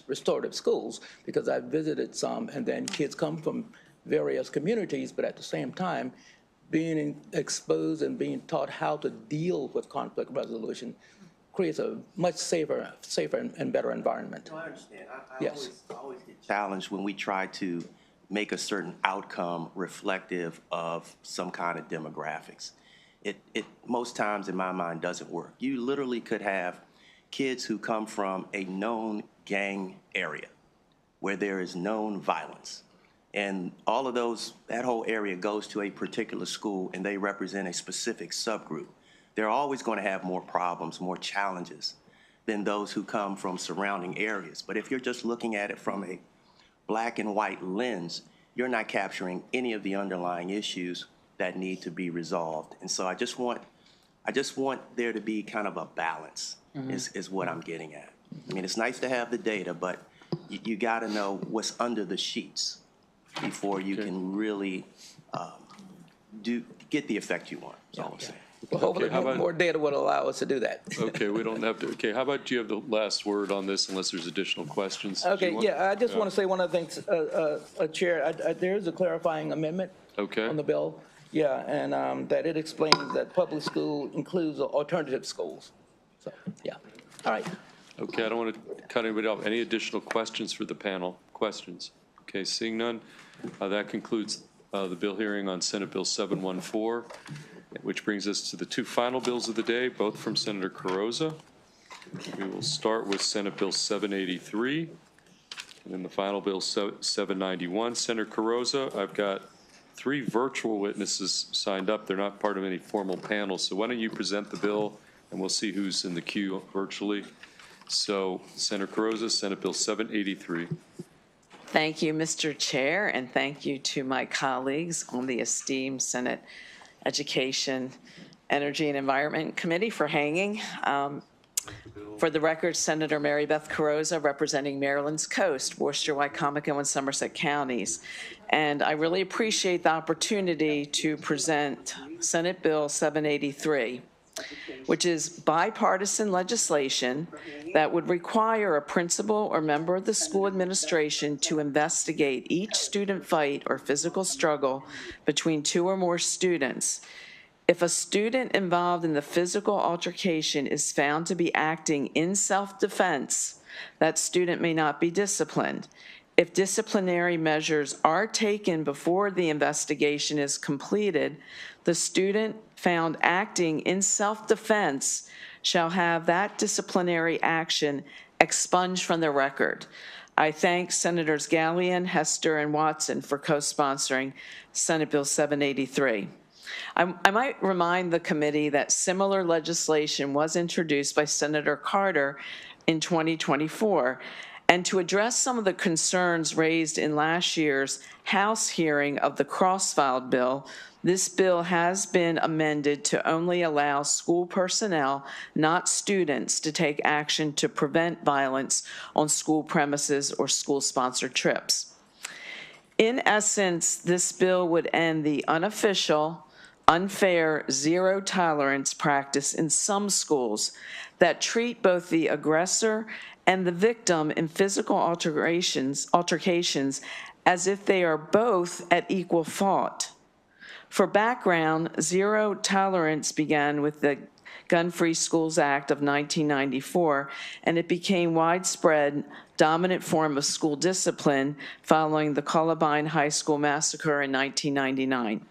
Speaker 21: restorative schools, because I've visited some, and then kids come from various communities, but at the same time, being exposed and being taught how to deal with conflict resolution creates a much safer and better environment.
Speaker 16: No, I understand.
Speaker 21: Yes.
Speaker 16: I always get challenged when we try to make a certain outcome reflective of some kind of demographics. It most times in my mind doesn't work. You literally could have kids who come from a known gang area where there is known violence. And all of that whole area goes to a particular school and they represent a specific subgroup. They're always going to have more problems, more challenges than those who come from surrounding areas. But if you're just looking at it from a black and white lens, you're not capturing any of the underlying issues that need to be resolved. And so I just want there to be kind of a balance, is what I'm getting at. I mean, it's nice to have the data, but you got to know what's under the sheets before you can really get the effect you want. That's all I'm saying.
Speaker 21: Well, hopefully more data will allow us to do that.
Speaker 1: Okay, we don't have to. Okay, how about you have the last word on this unless there's additional questions?
Speaker 21: Okay, yeah, I just want to say one of the things, Chair, there is a clarifying amendment on the bill. Yeah, and that it explains that public school includes alternative schools. So, yeah. All right.
Speaker 1: Okay, I don't want to cut anybody off. Any additional questions for the panel? Questions? Okay, seeing none, that concludes the bill hearing on Senate Bill 714, which brings us to the two final bills of the day, both from Senator Carrozza. We will start with Senate Bill 783, and then the final bill 791. Senator Carrozza, I've got 3 virtual witnesses signed up. They're not part of any formal panel, so why don't you present the bill, and we'll see who's in the queue virtually. So, Senator Carrozza, Senate Bill 783.
Speaker 10: Thank you, Mr. Chair, and thank you to my colleagues on the esteemed Senate Education, Energy, and Environment Committee for hanging. For the record, Senator Mary Beth Carrozza, representing Maryland's coast, Worcester, Wycomico, and Somerset counties. And I really appreciate the opportunity to present Senate Bill 783, which is bipartisan legislation that would require a principal or member of the school administration to investigate each student fight or physical struggle between 2 or more students. If a student involved in the physical altercation is found to be acting in self-defense, that student may not be disciplined. If disciplinary measures are taken before the investigation is completed, the student found acting in self-defense shall have that disciplinary action expunged from the record. I thank Senators Gallion, Hester, and Watson for co-sponsoring Senate Bill 783. I might remind the committee that similar legislation was introduced by Senator Carter in 2024. And to address some of the concerns raised in last year's House hearing of the cross-filed bill, this bill has been amended to only allow school personnel, not students, to take action to prevent violence on school premises or school-sponsored trips. In essence, this bill would end the unofficial, unfair zero-tolerance practice in some schools that treat both the aggressor and the victim in physical altercations as if they are both at equal fault. For background, zero tolerance began with the Gun-Free Schools Act of 1994, and it became widespread, dominant form of school discipline following the Columbine High School massacre in 1999.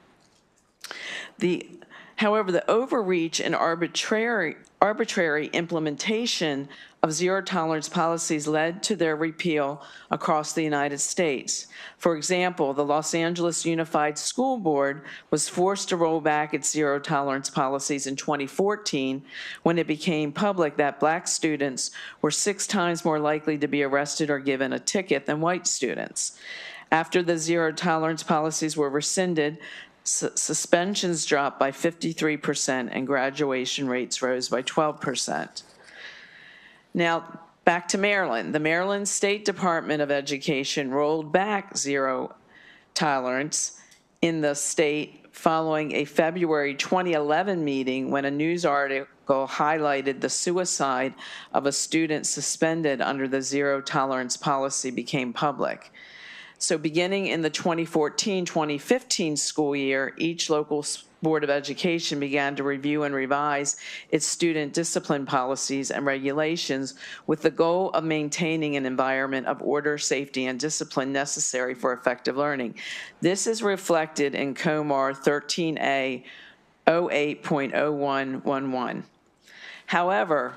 Speaker 10: However, the overreach and arbitrary implementation of zero-tolerance policies led to their repeal across the United States. For example, the Los Angeles Unified School Board was forced to roll back its zero-tolerance policies in 2014 when it became public that black students were 6 times more likely to be arrested or given a ticket than white students. After the zero-tolerance policies were rescinded, suspensions dropped by 53% and graduation rates rose by 12%. Now, back to Maryland. The Maryland State Department of Education rolled back zero tolerance in the state following a February 2011 meeting when a news article highlighted the suicide of a student suspended under the zero tolerance policy became public. So beginning in the 2014-2015 school year, each local Board of Education began to review and revise its student discipline policies and regulations with the goal of maintaining an environment of order, safety, and discipline necessary for effective learning. This is reflected in COMAR 13A 08.0111. However,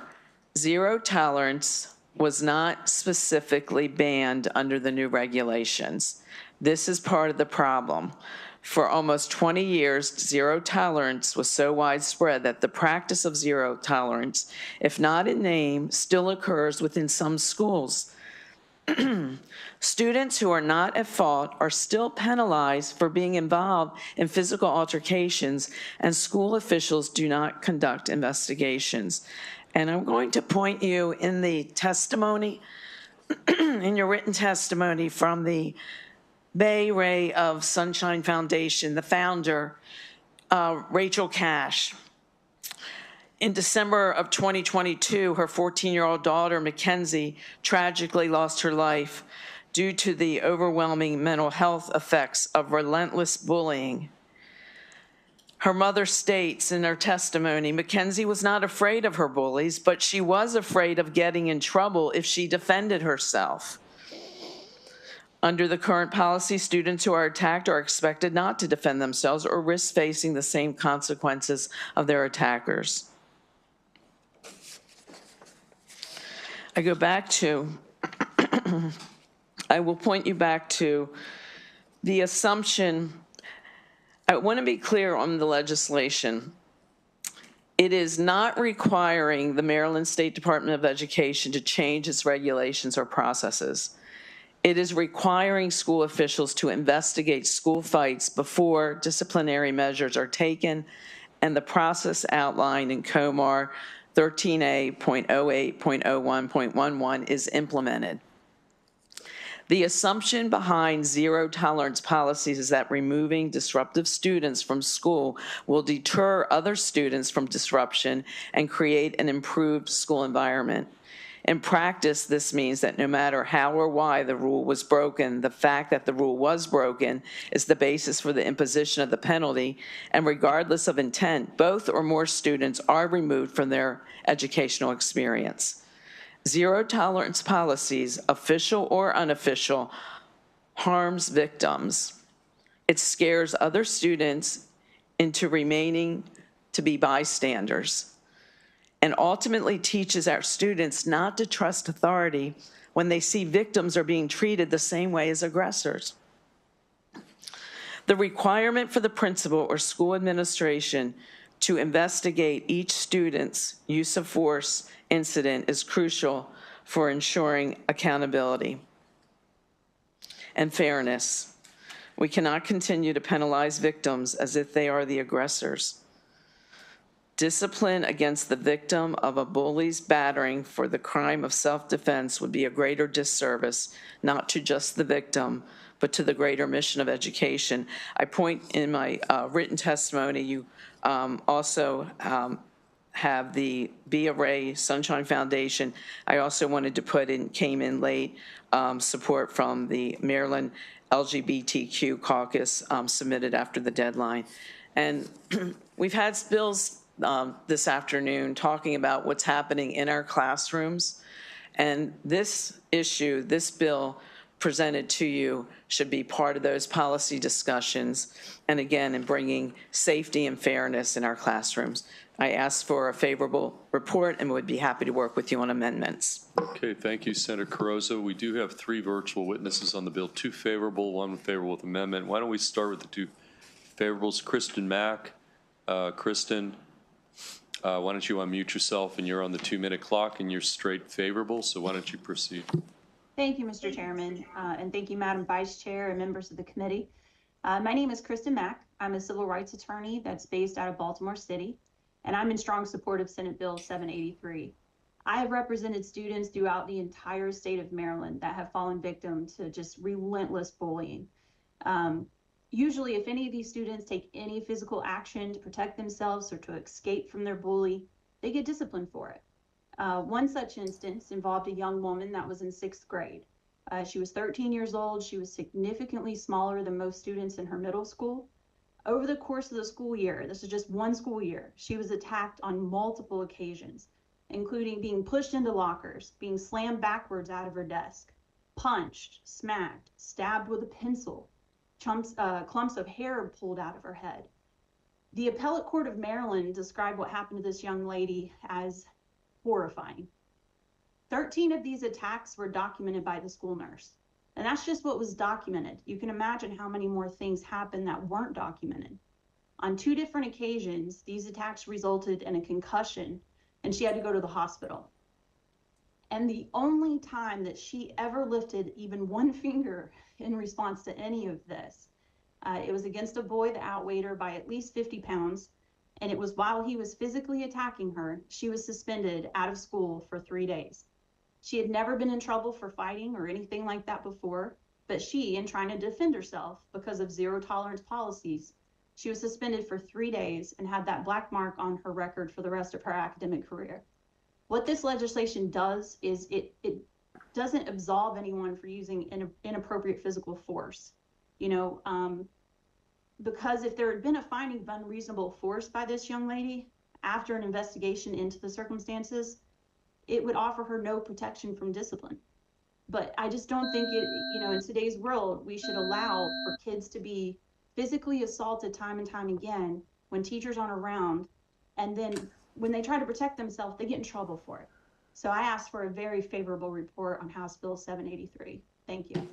Speaker 10: zero tolerance was not specifically banned under the new regulations. This is part of the problem. For almost 20 years, zero tolerance was so widespread that the practice of zero tolerance, if not in name, still occurs within some schools. Students who are not at fault are still penalized for being involved in physical altercations, and school officials do not conduct investigations. And I'm going to point you in the testimony, in your written testimony from the Bay Ray of Sunshine Foundation, the founder, Rachel Cash. In December of 2022, her 14-year-old daughter, Mackenzie, tragically lost her life due to the overwhelming mental health effects of relentless bullying. Her mother states in her testimony, Mackenzie was not afraid of her bullies, but she was afraid of getting in trouble if she defended herself. Under the current policy, students who are attacked are expected not to defend themselves or risk facing the same consequences of their attackers. I go back to, I will point you back to the assumption. I want to be clear on the legislation. It is not requiring the Maryland State Department of Education to change its regulations or processes. It is requiring school officials to investigate school fights before disciplinary measures are taken, and the process outlined in COMAR 13A.08.01.11 is implemented. The assumption behind zero tolerance policies is that removing disruptive students from school will deter other students from disruption and create an improved school environment. In practice, this means that no matter how or why the rule was broken, the fact that the rule was broken is the basis for the imposition of the penalty, and regardless of intent, both or more students are removed from their educational experience. Zero tolerance policies, official or unofficial, harms victims. It scares other students into remaining to be bystanders, and ultimately teaches our students not to trust authority when they see victims are being treated the same way as aggressors. The requirement for the principal or school administration to investigate each student's use of force incident is crucial for ensuring accountability and fairness. We cannot continue to penalize victims as if they are the aggressors. Discipline against the victim of a bully's battering for the crime of self-defense would be a greater disservice, not to just the victim, but to the greater mission of education. I point in my written testimony, you also have the Be a Ray Sunshine Foundation. I also wanted to put in, came in late, support from the Maryland LGBTQ caucus submitted after the deadline. And we've had bills this afternoon talking about what's happening in our classrooms. And this issue, this bill presented to you should be part of those policy discussions. And again, in bringing safety and fairness in our classrooms. I ask for a favorable report and would be happy to work with you on amendments.
Speaker 1: Okay, thank you, Senator Carozza. We do have 3 virtual witnesses on the bill, 2 favorable, 1 favorable with amendment. Why don't we start with the 2 favorables? Kristen Mack. Kristen, why don't you unmute yourself, and you're on the 2-minute clock and you're straight favorable, so why don't you proceed?
Speaker 13: Thank you, Mr. Chairman, and thank you, Madam Vice Chair and members of the committee. My name is Kristen Mack. I'm a civil rights attorney that's based out of Baltimore City, and I'm in strong support of Senate Bill 783. I have represented students throughout the entire state of Maryland that have fallen victim to just relentless bullying. Usually, if any of these students take any physical action to protect themselves or to escape from their bully, they get disciplined for it. One such instance involved a young woman that was in 6th grade. She was 13 years old. She was significantly smaller than most students in her middle school. Over the course of the school year, this is just one school year, she was attacked on multiple occasions, including being pushed into lockers, being slammed backwards out of her desk, punched, smacked, stabbed with a pencil, clumps of hair pulled out of her head. The Appellate Court of Maryland described what happened to this young lady as horrifying. 13 of these attacks were documented by the school nurse. And that's just what was documented. You can imagine how many more things happened that weren't documented. On 2 different occasions, these attacks resulted in a concussion, and she had to go to the hospital. And the only time that she ever lifted even one finger in response to any of this, it was against a boy that outweighed her by at least 50 pounds, and it was while he was physically attacking her. She was suspended out of school for 3 days. She had never been in trouble for fighting or anything like that before, but she, in trying to defend herself because of zero tolerance policies, she was suspended for 3 days and had that black mark on her record for the rest of her academic career. What this legislation does is it doesn't absolve anyone for using inappropriate physical force. Because if there had been a finding of unreasonable force by this young lady after an investigation into the circumstances, it would offer her no protection from discipline. But I just don't think in today's world, we should allow for kids to be physically assaulted time and time again when teachers aren't around. And then when they try to protect themselves, they get in trouble for it. So I asked for a very favorable report on House Bill 783. Thank you.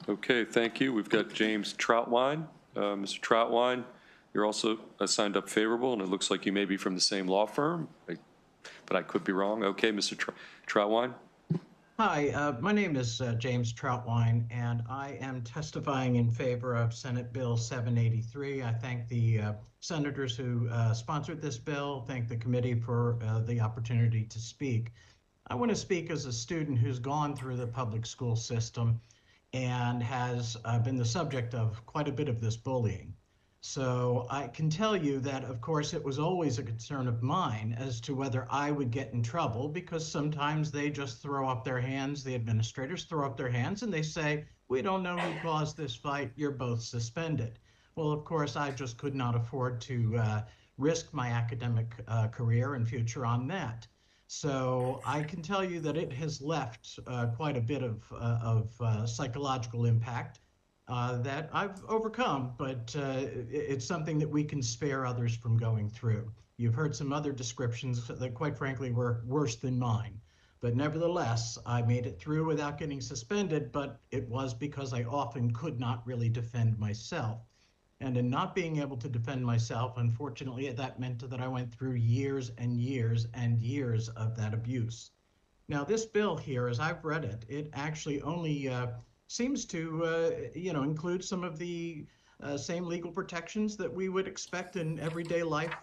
Speaker 1: Okay, thank you. We've got James Troutwine. Mr. Troutwine, you're also signed up favorable, and it looks like you may be from the same law firm, but I could be wrong. Okay, Mr. Troutwine.
Speaker 17: Hi, my name is James Troutwine, and I am testifying in favor of Senate Bill 783. I thank the senators who sponsored this bill, thank the committee for the opportunity to speak. I want to speak as a student who's gone through the public school system and has been the subject of quite a bit of this bullying. So I can tell you that, of course, it was always a concern of mine as to whether I would get in trouble, because sometimes they just throw up their hands, the administrators throw up their hands, and they say, we don't know who caused this fight, you're both suspended. Well, of course, I just could not afford to risk my academic career and future on that. So I can tell you that it has left quite a bit of psychological impact that I've overcome, but it's something that we can spare others from going through. You've heard some other descriptions that, quite frankly, were worse than mine. But nevertheless, I made it through without getting suspended, but it was because I often could not really defend myself. And in not being able to defend myself, unfortunately, that meant that I went through years and years and years of that abuse. Now, this bill here, as I've read it, it actually only seems to, include some of the same legal protections that we would expect in everyday life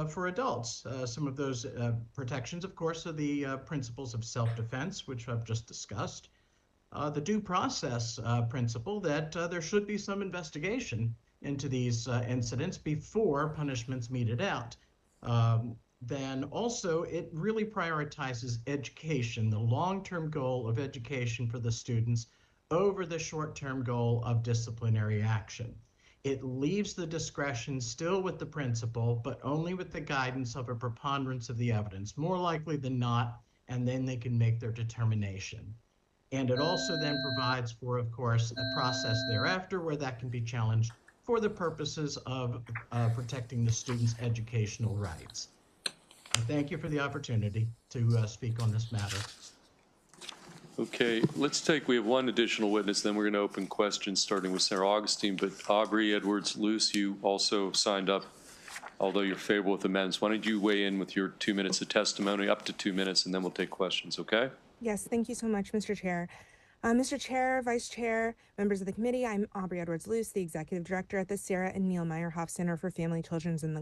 Speaker 17: for adults. Some of those protections, of course, are the principles of self-defense, which I've just discussed. The due process principle that there should be some investigation into these incidents before punishment's meted out. Then also it really prioritizes education, the long-term goal of education for the students over the short-term goal of disciplinary action. It leaves the discretion still with the principal, but only with the guidance of a preponderance of the evidence, more likely than not, and then they can make their determination. And it also then provides for, of course, a process thereafter where that can be challenged for the purposes of protecting the students' educational rights. I thank you for the opportunity to speak on this matter.
Speaker 1: Okay, we have one additional witness, then we're going to open questions, starting with Senator Augustine, but Aubrey Edwards-Luce, you also signed up, although you're favorable with amendments. Why don't you weigh in with your 2 minutes of testimony, up to 2 minutes, and then we'll take questions, okay?
Speaker 6: Yes, thank you so much, Mr. Chair. Mr. Chair, Vice Chair, members of the committee, I'm Aubrey Edwards-Luce, the Executive Director at the Sarah and Neil Meyerhoff Center for Family, Children's in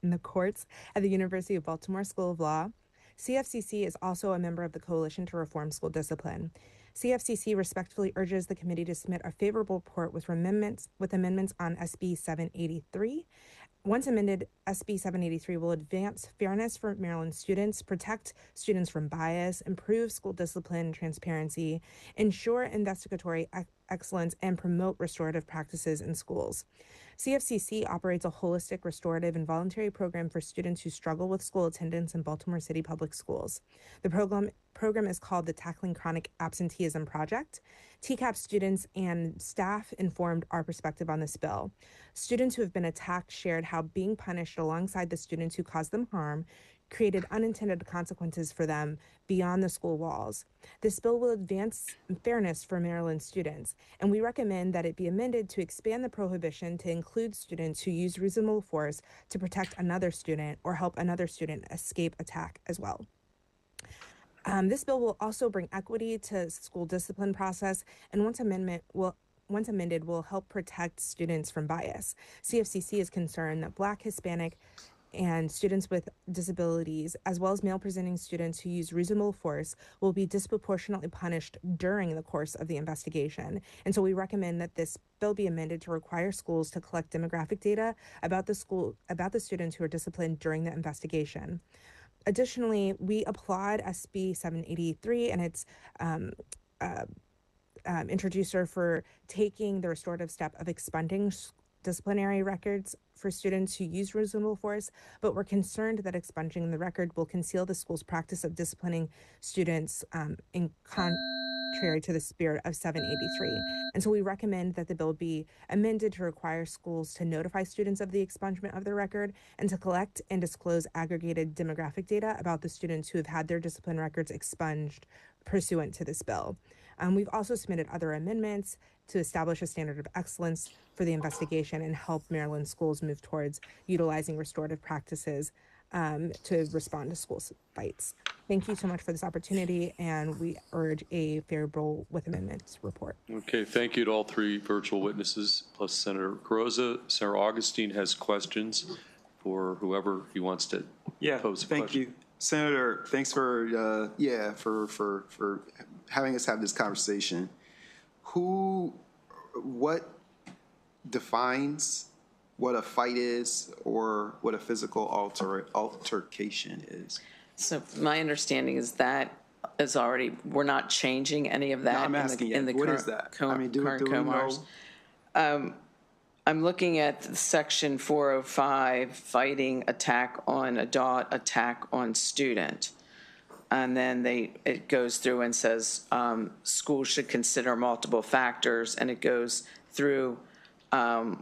Speaker 6: the Courts at the University of Baltimore School of Law. CFCC is also a member of the Coalition to Reform School Discipline. CFCC respectfully urges the committee to submit a favorable report with amendments on SB 783. Once amended, SB 783 will advance fairness for Maryland students, protect students from bias, improve school discipline and transparency, ensure investigatory excellence, and promote restorative practices in schools. CFCC operates a holistic, restorative, and voluntary program for students who struggle with school attendance in Baltimore City Public Schools. The program is called the Tackling Chronic Absenteeism Project. TCAP students and staff informed our perspective on this bill. Students who have been attacked shared how being punished alongside the students who caused them harm created unintended consequences for them beyond the school walls. This bill will advance fairness for Maryland students, and we recommend that it be amended to expand the prohibition to include students who use reasonable force to protect another student or help another student escape attack as well. This bill will also bring equity to school discipline process, and once amended, will help protect students from bias. CFCC is concerned that Black, Hispanic, and students with disabilities, as well as male-presenting students who use reasonable force, will be disproportionately punished during the course of the investigation. And so we recommend that this bill be amended to require schools to collect demographic data about the students who are disciplined during the investigation. Additionally, we applaud SB 783 and its introducer for taking the restorative step of expunging disciplinary records for students who use reasonable force, but we're concerned that expunging the record will conceal the school's practice of disciplining students in contrary to the spirit of 783. And so we recommend that the bill be amended to require schools to notify students of the expungement of the record and to collect and disclose aggregated demographic data about the students who have had their discipline records expunged pursuant to this bill. We've also submitted other amendments to establish a standard of excellence for the investigation and help Maryland schools move towards utilizing restorative practices to respond to school fights. Thank you so much for this opportunity, and we urge a favorable with amendments report.
Speaker 1: Okay, thank you to all three virtual witnesses, plus Senator Carrozza. Senator Augustine has questions for whoever he wants to pose a question.
Speaker 20: Thank you. Senator, thanks for having us have this conversation. What defines what a fight is or what a physical altercation is?
Speaker 10: So my understanding is that is already, we're not changing any of that.
Speaker 20: No, I'm asking you, what is that? I mean, do we know?
Speaker 10: I'm looking at section 405, fighting, attack on adult, attack on student. And then it goes through and says schools should consider multiple factors, and it goes through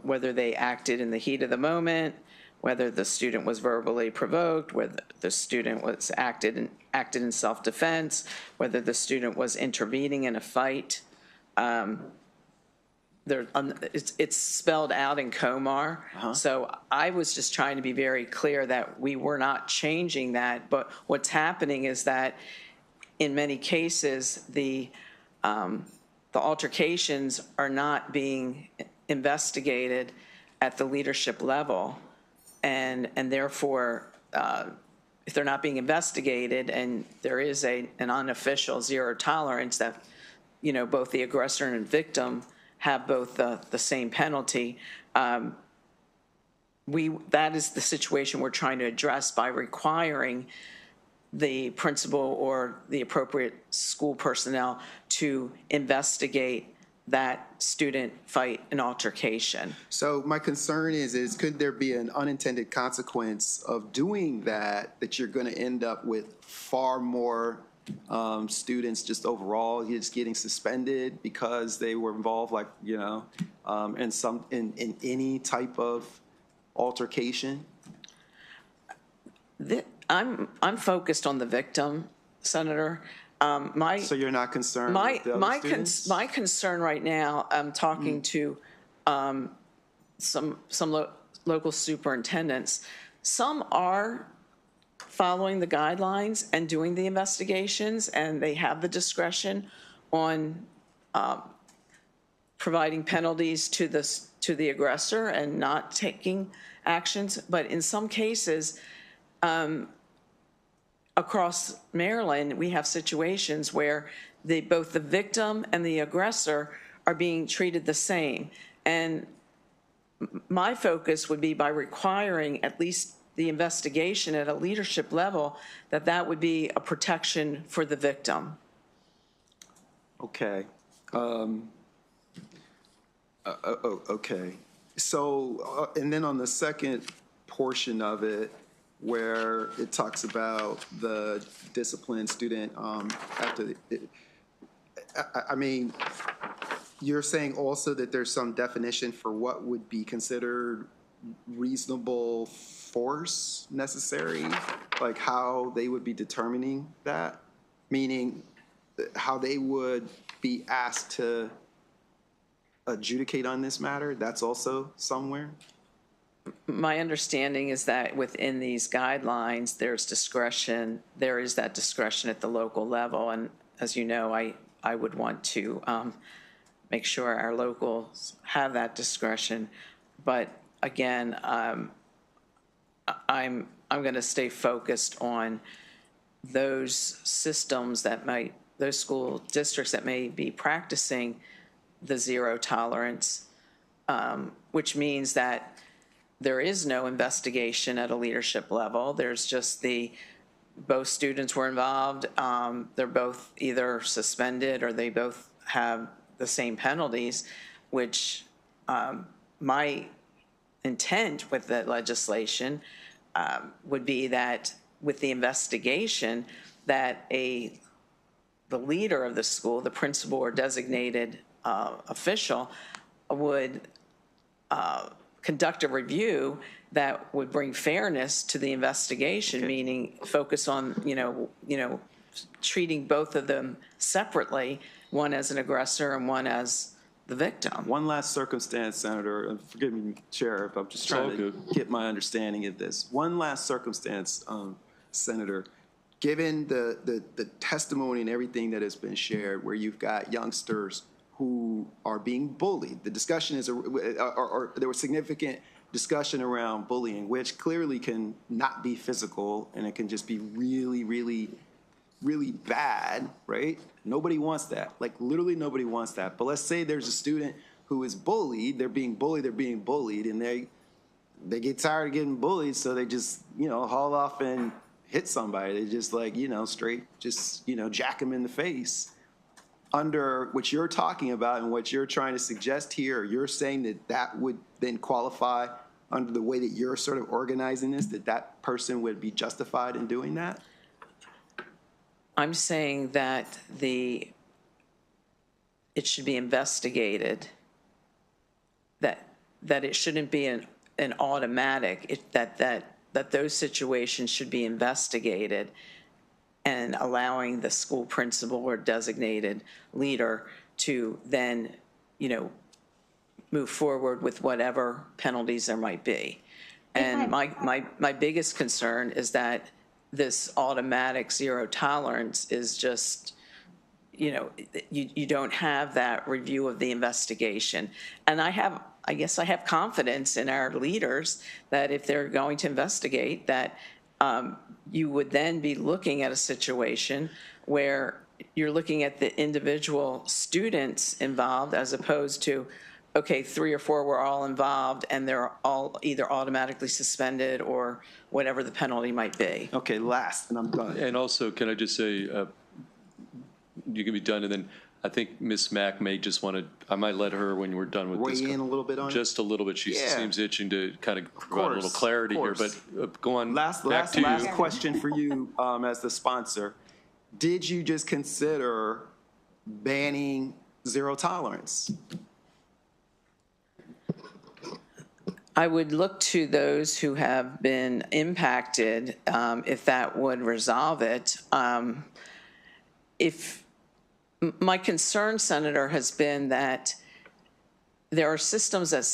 Speaker 10: whether they acted in the heat of the moment, whether the student was verbally provoked, whether the student was acted in self-defense, whether the student was intervening in a fight. It's spelled out in COMAR. So I was just trying to be very clear that we were not changing that, but what's happening is that in many cases the altercations are not being investigated at the leadership level, and therefore, if they're not being investigated and there is an unofficial zero tolerance that, both the aggressor and victim have both the same penalty, that is the situation we're trying to address by requiring the principal or the appropriate school personnel to investigate that student fight and altercation.
Speaker 20: So my concern is could there be an unintended consequence of doing that you're going to end up with far more students just overall just getting suspended because they were involved, like, in any type of altercation?
Speaker 10: I'm focused on the victim, Senator.
Speaker 20: So you're not concerned with the other students?
Speaker 10: My concern right now, I'm talking to some local superintendents. Some are following the guidelines and doing the investigations, and they have the discretion on providing penalties to the aggressor and not taking actions. But in some cases, across Maryland, we have situations where both the victim and the aggressor are being treated the same. And my focus would be by requiring at least the investigation at a leadership level, that would be a protection for the victim.
Speaker 20: Okay. Okay. So, and then on the second portion of it, where it talks about the disciplined student after I mean, you're saying also that there's some definition for what would be considered reasonable force necessary, like how they would be determining that, meaning how they would be asked to adjudicate on this matter. That's also somewhere?
Speaker 10: My understanding is that within these guidelines, there's discretion. There is that discretion at the local level. And as you know, I would want to make sure our locals have that discretion. But again, I'm going to stay focused on those systems those school districts that may be practicing the zero tolerance, which means that there is no investigation at a leadership level. There's just both students were involved. They're both either suspended or they both have the same penalties, which my intent with the legislation would be that with the investigation that the leader of the school, the principal or designated official, would conduct a review that would bring fairness to the investigation, meaning focus on, treating both of them separately, one as an aggressor and one as the victim.
Speaker 20: One last circumstance, Senator, and forgive me, Chair, if I'm just trying to get my understanding of this. One last circumstance, Senator, given the testimony and everything that has been shared, where you've got youngsters who are being bullied. The discussion is, or there was significant discussion around bullying, which clearly can not be physical, and it can just be really, really, really bad, right? Nobody wants that. Like, literally nobody wants that. But let's say there's a student who is bullied, they're being bullied, and they get tired of getting bullied, so they just, haul off and hit somebody. They just, straight, just, jack them in the face. Under what you're talking about and what you're trying to suggest here, you're saying that would then qualify under the way that you're sort of organizing this, that person would be justified in doing that?
Speaker 10: I'm saying that it should be investigated, that it shouldn't be an automatic, that those situations should be investigated, and allowing the school principal or designated leader to then, move forward with whatever penalties there might be. And my biggest concern is that this automatic zero tolerance is just, you don't have that review of the investigation. And I have I guess I have confidence in our leaders that if they're going to investigate, that you would then be looking at a situation where you're looking at the individual students involved as opposed to, okay, 3 or 4 were all involved and they're all either automatically suspended or whatever the penalty might be.
Speaker 20: Okay, last, and I'm done.
Speaker 1: And also, can I just say, you can be done, and then I think Ms. Mack may just want to, I might let her, when we're done with this.
Speaker 20: Weigh in a little bit on it?
Speaker 1: Just a little bit. She
Speaker 20: Yeah.
Speaker 1: seems itching to kind of provide a little clarity here, but go on,
Speaker 20: Last
Speaker 1: back to you.
Speaker 20: question for you as the sponsor. Did you just consider banning zero tolerance?
Speaker 10: I would look to those who have been impacted, if that would resolve it. If my concern, Senator, has been that there are systems that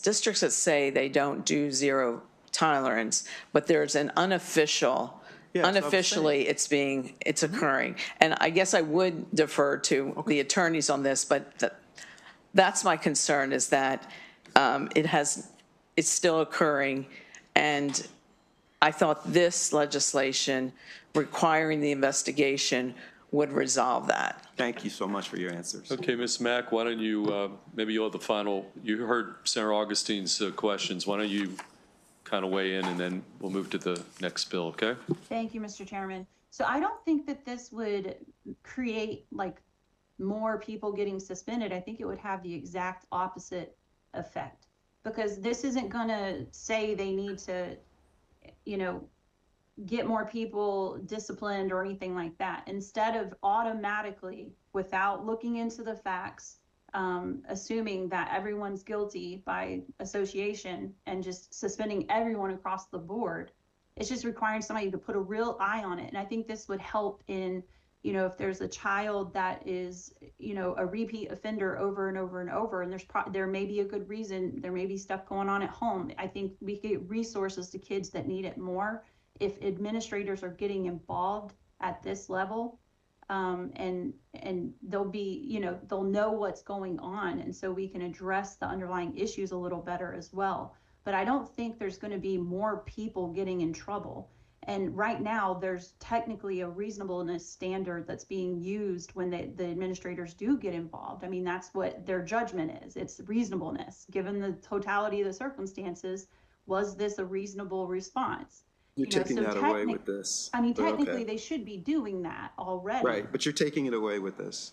Speaker 10: districts that say they don't do zero tolerance, but there's an unofficial, unofficially it's occurring. And I guess I would defer to the attorneys on this, but that's my concern, is that it's still occurring. And I thought this legislation requiring the investigation would resolve that.
Speaker 20: Thank you so much for your answers.
Speaker 1: Okay, Ms. Mack, why don't you, maybe you'll have the final, you heard Senator Augustine's questions. Why don't you kind of weigh in, and then we'll move to the next bill, okay?
Speaker 13: Thank you, Mr. Chairman. So I don't think that this would create like more people getting suspended. I think it would have the exact opposite effect, because this isn't going to say they need to, get more people disciplined or anything like that. Instead of automatically, without looking into the facts, assuming that everyone's guilty by association and just suspending everyone across the board, it's just requiring somebody to put a real eye on it. And I think this would help in, if there's a child that is, a repeat offender over and over and over, and there may be a good reason, there may be stuff going on at home. I think we get resources to kids that need it more if administrators are getting involved at this level, and they'll be, they'll know what's going on, and so we can address the underlying issues a little better as well. But I don't think there's going to be more people getting in trouble. And right now, there's technically a reasonableness standard that's being used when the administrators do get involved. I mean, that's what their judgment is. It's reasonableness. Given the totality of the circumstances, was this a reasonable response?
Speaker 20: You're taking that away with this.
Speaker 13: I mean, technically, they should be doing that already.
Speaker 20: Right, but you're taking it away with this.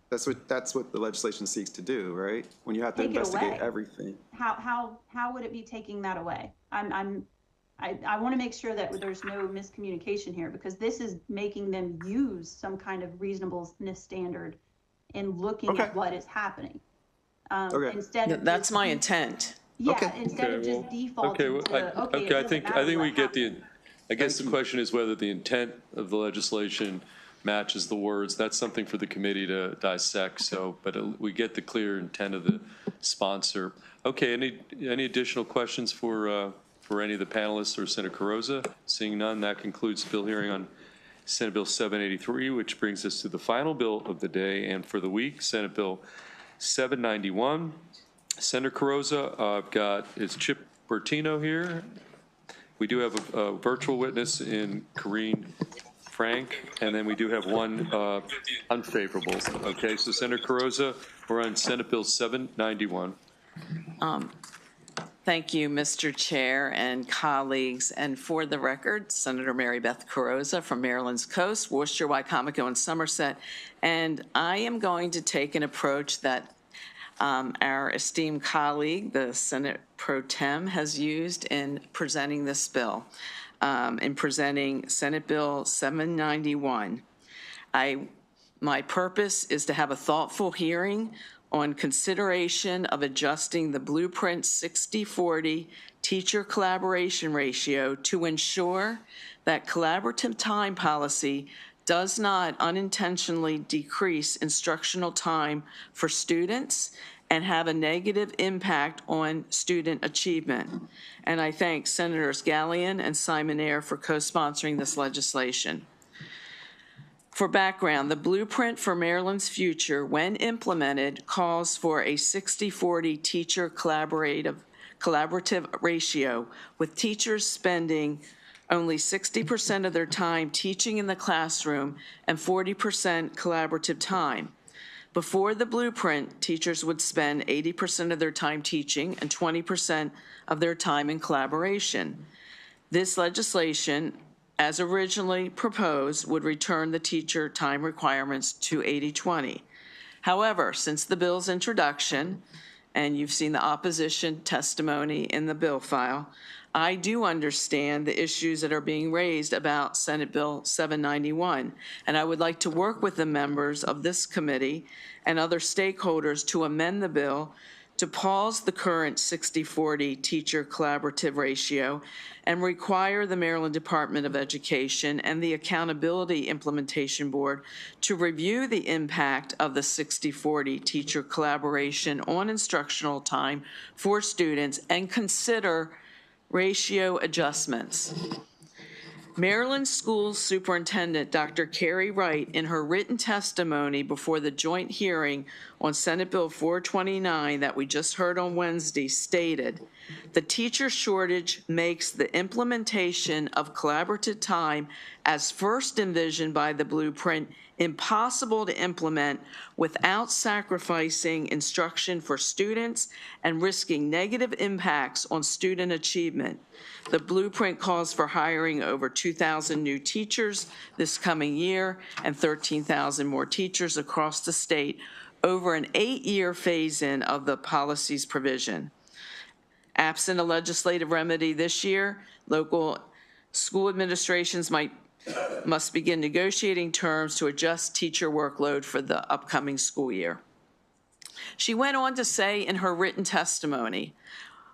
Speaker 20: That's what the legislation seeks to do, right? When you have to investigate everything.
Speaker 13: How would it be taking that away? I want to make sure that there's no miscommunication here, because this is making them use some kind of reasonableness standard in looking at what is happening. Instead of
Speaker 10: that's my intent.
Speaker 13: Yeah, instead of just defaulting to,
Speaker 1: I think we get I guess the question is whether the intent of the legislation matches the words. That's something for the committee to dissect. So, but we get the clear intent of the sponsor. Okay, any additional questions for any of the panelists or Senator Carrozza? Seeing none, that concludes the bill hearing on Senate Bill 783, which brings us to the final bill of the day and for the week, Senate Bill 791. Senator Carrozza, I've got, is Chip Bertino here? We do have a virtual witness in Corrine Frank, and then we do have one unfavorable. Okay, so Senator Carrozza, we're on Senate Bill 791.
Speaker 10: Thank you, Mr. Chair and colleagues. And for the record, Senator Mary Beth Carrozza from Maryland's Coast, Worcester, Wycomico, and Somerset. And I am going to take an approach that our esteemed colleague, the Senate Pro Tem, has used in presenting this bill, in presenting Senate Bill 791. My purpose is to have a thoughtful hearing on consideration of adjusting the Blueprint 60/40 teacher collaboration ratio to ensure that collaborative time policy does not unintentionally decrease instructional time for students and have a negative impact on student achievement. And I thank Senators Gallion and Simon Ayer for co-sponsoring this legislation. For background, the blueprint for Maryland's future, when implemented, calls for a 60-40 teacher collaborative ratio, with teachers spending only 60% of their time teaching in the classroom and 40% collaborative time. Before the blueprint, teachers would spend 80% of their time teaching and 20% of their time in collaboration. This legislation, as originally proposed, would return the teacher time requirements to 80-20. However, since the bill's introduction, and you've seen the opposition testimony in the bill file, I do understand the issues that are being raised about Senate Bill 791, and I would like to work with the members of this committee and other stakeholders to amend the bill to pause the current 60-40 teacher collaborative ratio and require the Maryland Department of Education and the Accountability Implementation Board to review the impact of the 60-40 teacher collaboration on instructional time for students and consider ratio adjustments. Maryland School Superintendent Dr. Carrie Wright, in her written testimony before the joint hearing on Senate Bill 429 that we just heard on Wednesday, stated, "The teacher shortage makes the implementation of collaborative time as first envisioned by the blueprint impossible to implement without sacrificing instruction for students and risking negative impacts on student achievement. The blueprint calls for hiring over 2,000 new teachers this coming year and 13,000 more teachers across the state over an 8-year phase-in of the policy's provision. Absent a legislative remedy this year, local school administrations must begin negotiating terms to adjust teacher workload for the upcoming school year." She went on to say in her written testimony,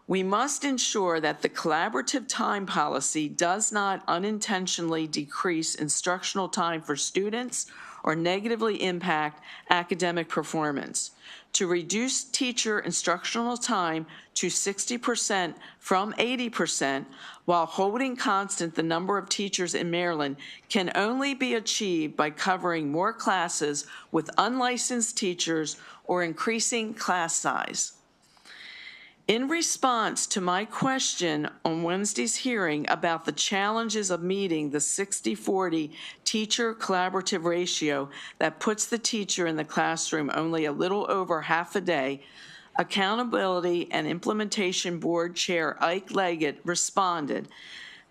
Speaker 10: "We must ensure that the collaborative time policy does not unintentionally decrease instructional time for students or negatively impact academic performance. To reduce teacher instructional time to 60% from 80% while holding constant the number of teachers in Maryland can only be achieved by covering more classes with unlicensed teachers or increasing class size." In response to my question on Wednesday's hearing about the challenges of meeting the 60-40 teacher collaborative ratio that puts the teacher in the classroom only a little over half a day, Accountability and Implementation Board Chair Ike Leggett responded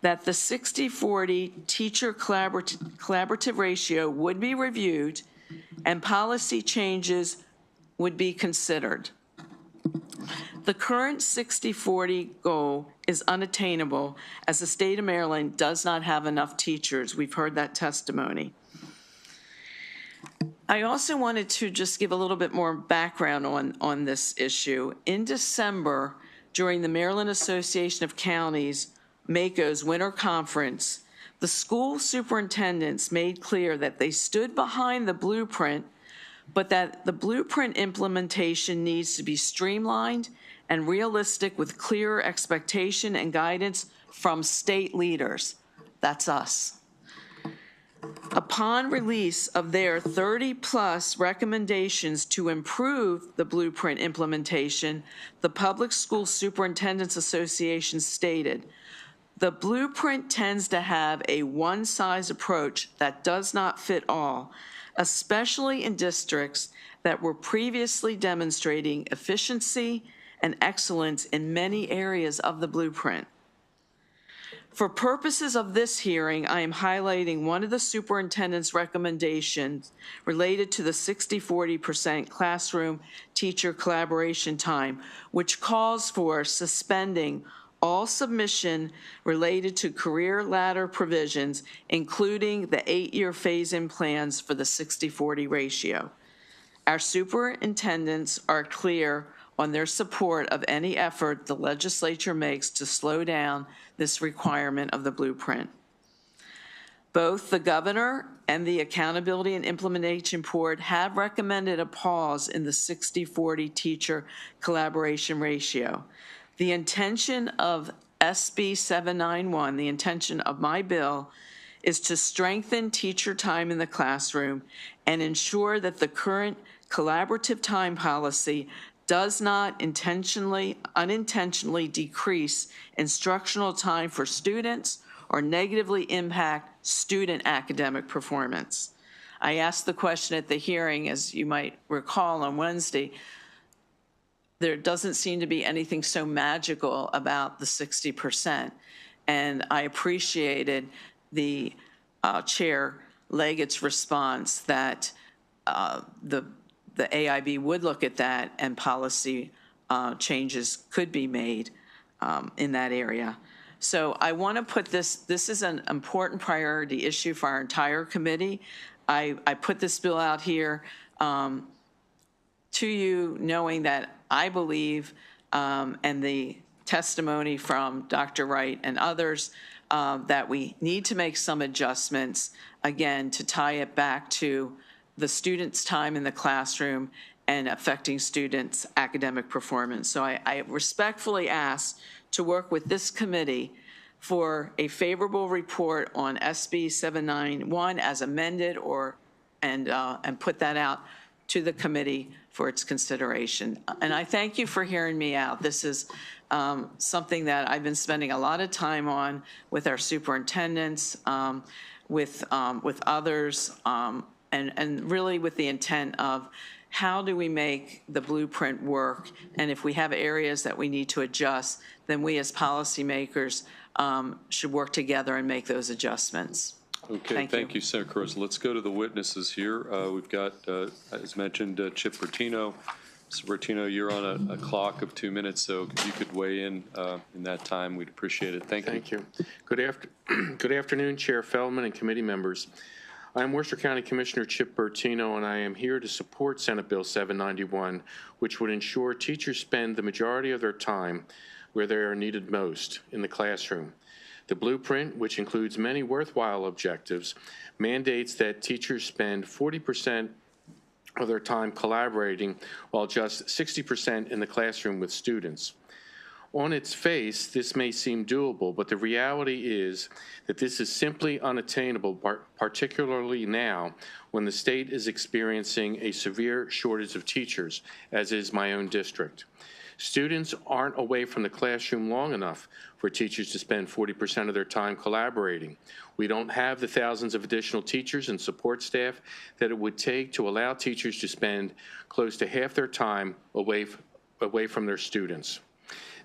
Speaker 10: that the 60-40 teacher collaborative ratio would be reviewed and policy changes would be considered. The current 60-40 goal is unattainable as the state of Maryland does not have enough teachers. We've heard that testimony. I also wanted to just give a little bit more background on this issue. In December, during the Maryland Association of Counties, MACO's Winter Conference, the school superintendents made clear that they stood behind the blueprint, but that the blueprint implementation needs to be streamlined and realistic with clearer expectation and guidance from state leaders. That's us. Upon release of their 30-plus recommendations to improve the blueprint implementation, the Public School Superintendents Association stated, "The blueprint tends to have a one-size approach that does not fit all, especially in districts that were previously demonstrating efficiency and excellence in many areas of the blueprint." For purposes of this hearing, I am highlighting one of the superintendent's recommendations related to the 60-40% classroom teacher collaboration time, which calls for suspending all submission related to career ladder provisions, including the 8-year phase-in plans for the 60-40 ratio. Our superintendents are clear on their support of any effort the legislature makes to slow down this requirement of the blueprint. Both the governor and the Accountability and Implementation Board have recommended a pause in the 60-40 teacher collaboration ratio. The intention of SB 791, the intention of my bill, is to strengthen teacher time in the classroom and ensure that the current collaborative time policy does not unintentionally decrease instructional time for students or negatively impact student academic performance. I asked the question at the hearing, as you might recall on Wednesday. There doesn't seem to be anything so magical about the 60%. And I appreciated the Chair Leggett's response that the AIB would look at that and policy changes could be made in that area. So I want to put this is an important priority issue for our entire committee. I put this bill out here to you knowing that I believe, and the testimony from Dr. Wright and others, that we need to make some adjustments, again, to tie it back to the students' time in the classroom and affecting students' academic performance. So I respectfully ask to work with this committee for a favorable report on SB 791 as amended, and put that out to the committee for its consideration. And I thank you for hearing me out. This is something that I've been spending a lot of time on with our superintendents, with others, and really with the intent of how do we make the blueprint work? And if we have areas that we need to adjust, then we as policymakers should work together and make those adjustments.
Speaker 1: Okay, thank you, Senator Caruso. Let's go to the witnesses here. We've got, as mentioned, Chip Bertino. Mr. Bertino, you're on a clock of 2 minutes, so if you could weigh in that time, we'd appreciate it. Thank you.
Speaker 3: Thank you. Good afternoon, Chair Feldman and committee members. I am Worcester County Commissioner Chip Bertino, and I am here to support Senate Bill 791, which would ensure teachers spend the majority of their time where they are needed most, in the classroom. The blueprint, which includes many worthwhile objectives, mandates that teachers spend 40% of their time collaborating, while just 60% in the classroom with students. On its face, this may seem doable, but the reality is that this is simply unattainable, particularly now when the state is experiencing a severe shortage of teachers, as is my own district. Students aren't away from the classroom long enough for teachers to spend 40% of their time collaborating. We don't have the thousands of additional teachers and support staff that it would take to allow teachers to spend close to half their time away from their students.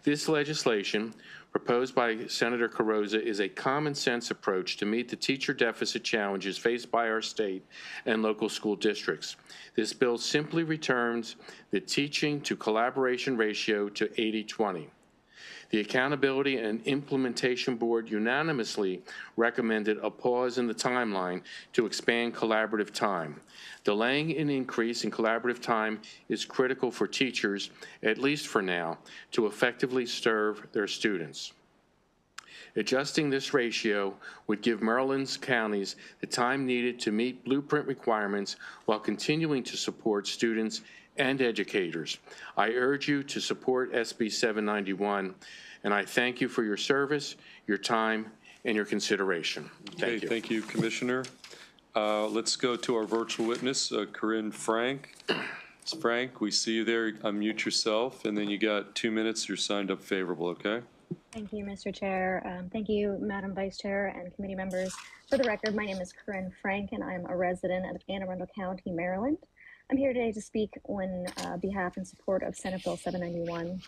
Speaker 3: This legislation, proposed by Senator Caruso, is a common sense approach to meet the teacher deficit challenges faced by our state and local school districts. This bill simply returns the teaching to collaboration ratio to 80-20. The Accountability and Implementation Board unanimously recommended a pause in the timeline to expand collaborative time. Delaying an increase in collaborative time is critical for teachers, at least for now, to effectively serve their students. Adjusting this ratio would give Maryland's counties the time needed to meet blueprint requirements while continuing to support students and educators. I urge you to support SB 791, and I thank you for your service, your time, and your consideration. Thank you.
Speaker 1: Thank you, Commissioner. Let's go to our virtual witness, Corinne Frank. Ms. Frank, we see you there. Unmute yourself, and then you got 2 minutes. You're signed up favorable, okay?
Speaker 18: Thank you, Mr. Chair. Thank you, Madam Vice Chair and committee members. For the record, my name is Corinne Frank, and I'm a resident of Anne Arundel County, Maryland. I'm here today to speak on behalf and support of Senate Bill 791.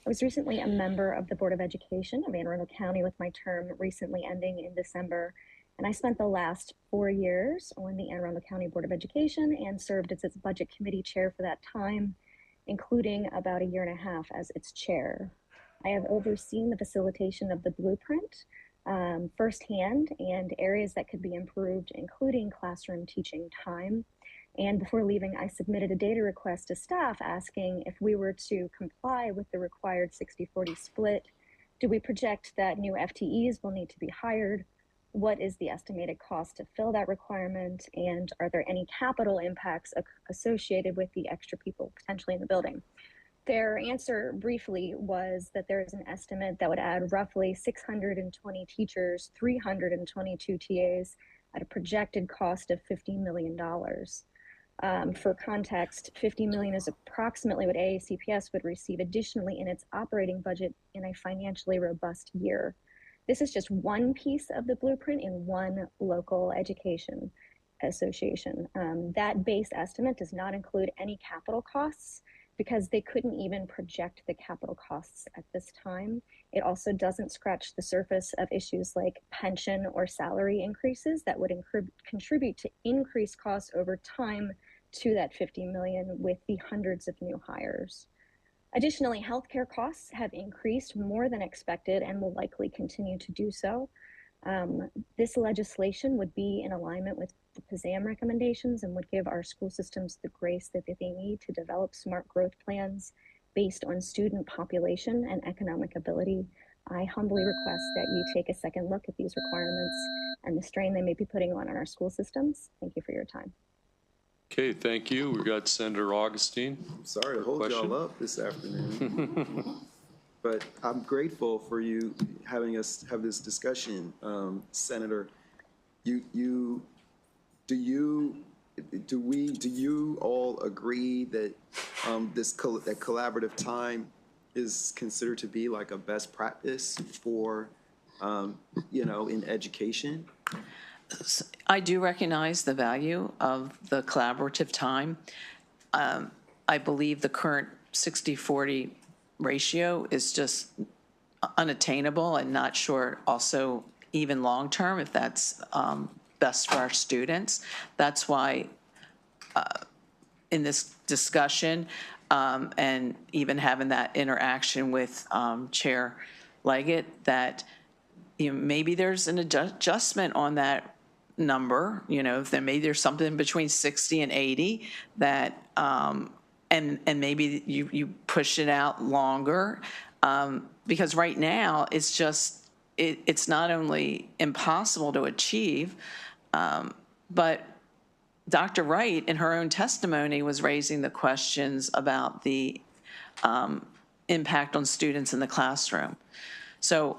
Speaker 18: I was recently a member of the Board of Education of Anne Arundel County, with my term recently ending in December. And I spent the last 4 years on the Anne Arundel County Board of Education and served as its budget committee chair for that time, including about 1.5 years as its chair. I have overseen the facilitation of the blueprint firsthand, and areas that could be improved, including classroom teaching time. And before leaving, I submitted a data request to staff asking if we were to comply with the required 60-40 split, do we project that new FTEs will need to be hired? What is the estimated cost to fill that requirement? And are there any capital impacts associated with the extra people potentially in the building? Their answer briefly was that there is an estimate that would add roughly 620 teachers, 322 TAs at a projected cost of $50 million. For context, $50 million is approximately what AACPS would receive additionally in its operating budget in a financially robust year. This is just one piece of the blueprint in one local education association. That base estimate does not include any capital costs because they couldn't even project the capital costs at this time. It also doesn't scratch the surface of issues like pension or salary increases that would contribute to increased costs over time to that $50 million with the hundreds of new hires. Additionally, healthcare costs have increased more than expected and will likely continue to do so. This legislation would be in alignment with the PSAM recommendations and would give our school systems the grace that they need to develop smart growth plans based on student population and economic ability. I humbly request that you take a second look at these requirements and the strain they may be putting on our school systems. Thank you for your time.
Speaker 1: Okay, thank you. We've got Senator Augustine.
Speaker 20: I'm sorry to hold y'all up this afternoon. But I'm grateful for you having us have this discussion, Senator. Do you all agree that that collaborative time is considered to be like a best practice for in education?
Speaker 10: I do recognize the value of the collaborative time. I believe the current 60-40 ratio is just unattainable and not sure also even long-term if that's best for our students. That's why in this discussion and even having that interaction with Chair Leggett, that maybe there's an adjustment on that number, then maybe there's something between 60 and 80 that and maybe you push it out longer because right now it's just it's not only impossible to achieve, but Dr. Wright in her own testimony was raising the questions about the impact on students in the classroom. So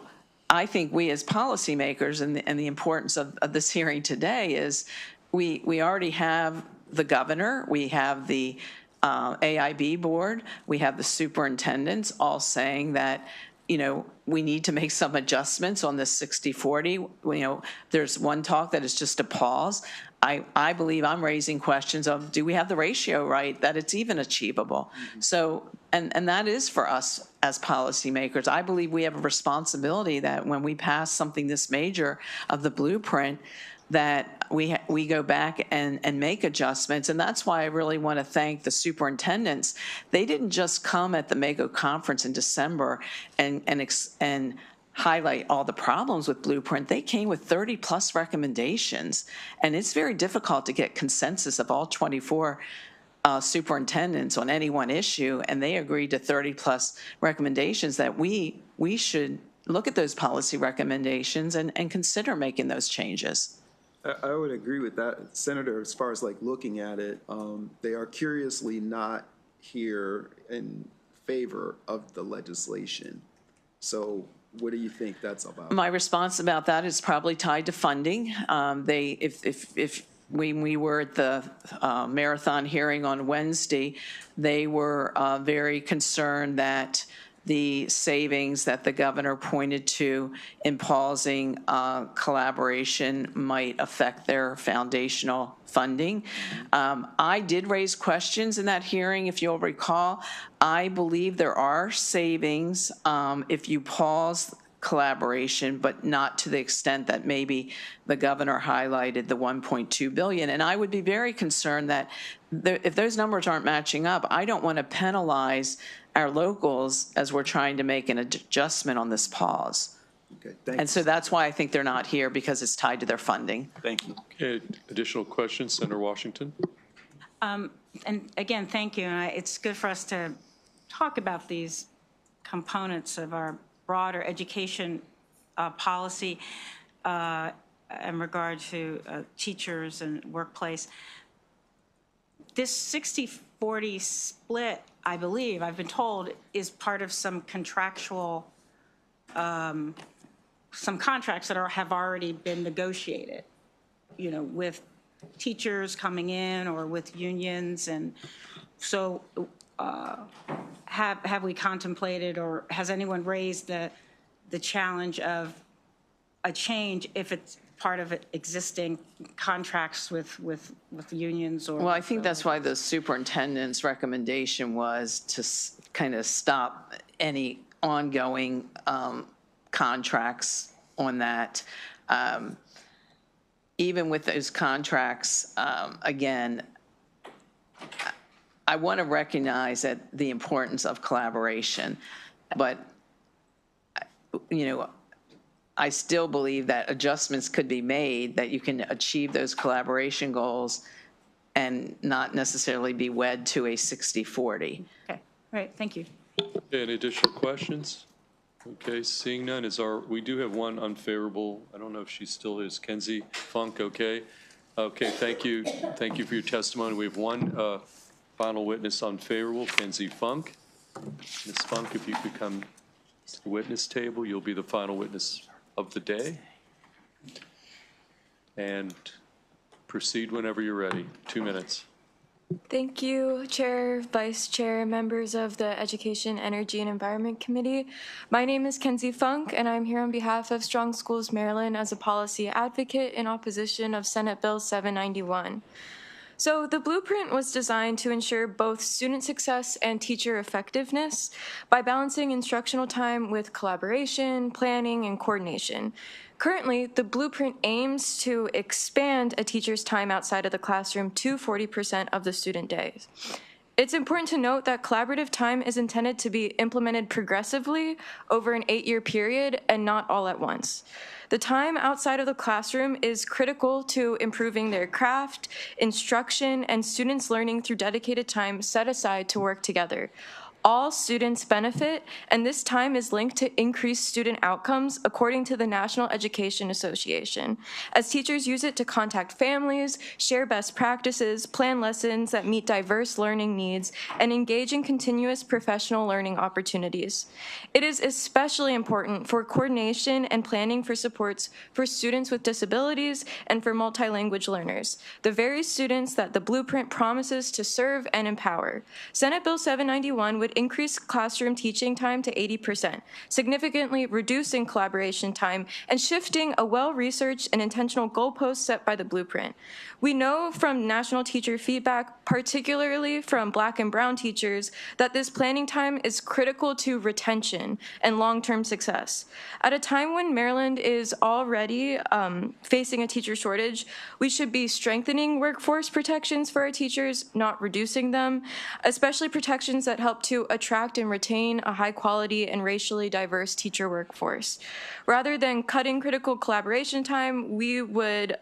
Speaker 10: I think we as policymakers and the importance of this hearing today is we already have the governor, we have the AIB board, we have the superintendents all saying that we need to make some adjustments on this 60-40. There's one talk that is just a pause. I believe I'm raising questions of, do we have the ratio right, that it's even achievable? Mm-hmm. So, and that is for us as policymakers. I believe we have a responsibility that when we pass something this major of the blueprint, that we go back and make adjustments. And that's why I really want to thank the superintendents. They didn't just come at the MAGO conference in December and highlight all the problems with Blueprint. They came with 30 plus recommendations, and it's very difficult to get consensus of all 24 superintendents on any one issue, and they agreed to 30 plus recommendations that we should look at those policy recommendations and consider making those changes.
Speaker 20: I would agree with that, Senator, as far as like looking at it. They are curiously not here in favor of the legislation. So what do you think that's about?
Speaker 10: My response about that is probably tied to funding. If when we were at the marathon hearing on Wednesday, they were very concerned that the savings that the governor pointed to in pausing collaboration might affect their foundational funding. I did raise questions in that hearing, if you'll recall. I believe there are savings if you pause collaboration, but not to the extent that maybe the governor highlighted the $1.2 billion. And I would be very concerned that if those numbers aren't matching up, I don't want to penalize our locals as we're trying to make an adjustment on this pause.
Speaker 20: Okay,
Speaker 10: and so that's why I think they're not here, because it's tied to their funding.
Speaker 20: Thank you.
Speaker 1: Okay, additional questions, Senator Washington?
Speaker 19: And again, thank you. And it's good for us to talk about these components of our broader education policy in regard to teachers and workplace. This 60-40 60-40 split, I believe, I've been told, is part of some contractual, some contracts that have already been negotiated, you know, with teachers coming in or with unions. And so have we contemplated, or has anyone raised the challenge of a change if it's part of existing contracts with the unions? Or
Speaker 10: Well, I think that's why the superintendent's recommendation was to kind of stop any ongoing contracts on that. Even with those contracts, again, I want to recognize that the importance of collaboration, but, you know, I still believe that adjustments could be made, that you can achieve those collaboration goals and not necessarily be wed to a 60-40.
Speaker 19: Okay, all right, thank you.
Speaker 1: Okay, any additional questions? Okay, seeing none, we do have one unfavorable. I don't know if she still is. Kenzie Funk, okay? Okay, thank you. Thank you for your testimony. We have one final witness unfavorable, Kenzie Funk. Ms. Funk, if you could come to the witness table, you'll be the final witness of the day. And proceed whenever you're ready. 2 minutes.
Speaker 5: Thank you, Chair, Vice Chair, members of the Education, Energy, and Environment Committee. My name is Kenzie Funk, and I'm here on behalf of Strong Schools Maryland as a policy advocate in opposition of Senate Bill 791. So the blueprint was designed to ensure both student success and teacher effectiveness by balancing instructional time with collaboration, planning, and coordination. Currently, the blueprint aims to expand a teacher's time outside of the classroom to 40% of the student days. It's important to note that collaborative time is intended to be implemented progressively over an 8-year period and not all at once. The time outside of the classroom is critical to improving their craft, instruction, and students learning through dedicated time set aside to work together. All students benefit, and this time is linked to increased student outcomes according to the National Education Association, as teachers use it to contact families, share best practices, plan lessons that meet diverse learning needs, and engage in continuous professional learning opportunities. It is especially important for coordination and planning for supports for students with disabilities and for multilanguage learners, the very students that the blueprint promises to serve and empower. Senate Bill 791 would increase classroom teaching time to 80%, significantly reducing collaboration time and shifting a well-researched and intentional goalpost set by the blueprint. We know from national teacher feedback, particularly from Black and Brown teachers, that this planning time is critical to retention and long-term success. At a time when Maryland is already facing a teacher shortage, we should be strengthening workforce protections for our teachers, not reducing them, especially protections that help to attract and retain a high-quality and racially diverse teacher workforce. Rather than cutting critical collaboration time, we would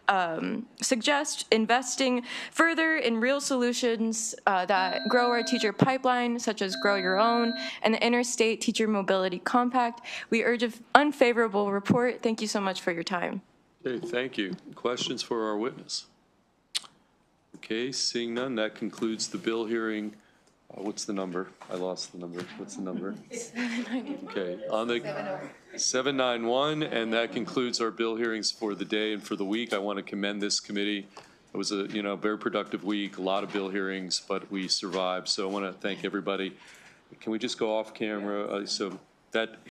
Speaker 5: suggest investing further in real solutions that grow our teacher pipeline, such as Grow Your Own and the Interstate Teacher Mobility Compact. We urge an unfavorable report. Thank you so much for your time.
Speaker 1: Okay, thank you. Questions for our witness? Okay, seeing none, that concludes the bill hearing. What's the number? I lost the number. What's the number? Okay, on the 791, and that concludes our bill hearings for the day and for the week. I want to commend this committee. It was a very productive week, a lot of bill hearings, but we survived. So I want to thank everybody. Can we just go off camera? So that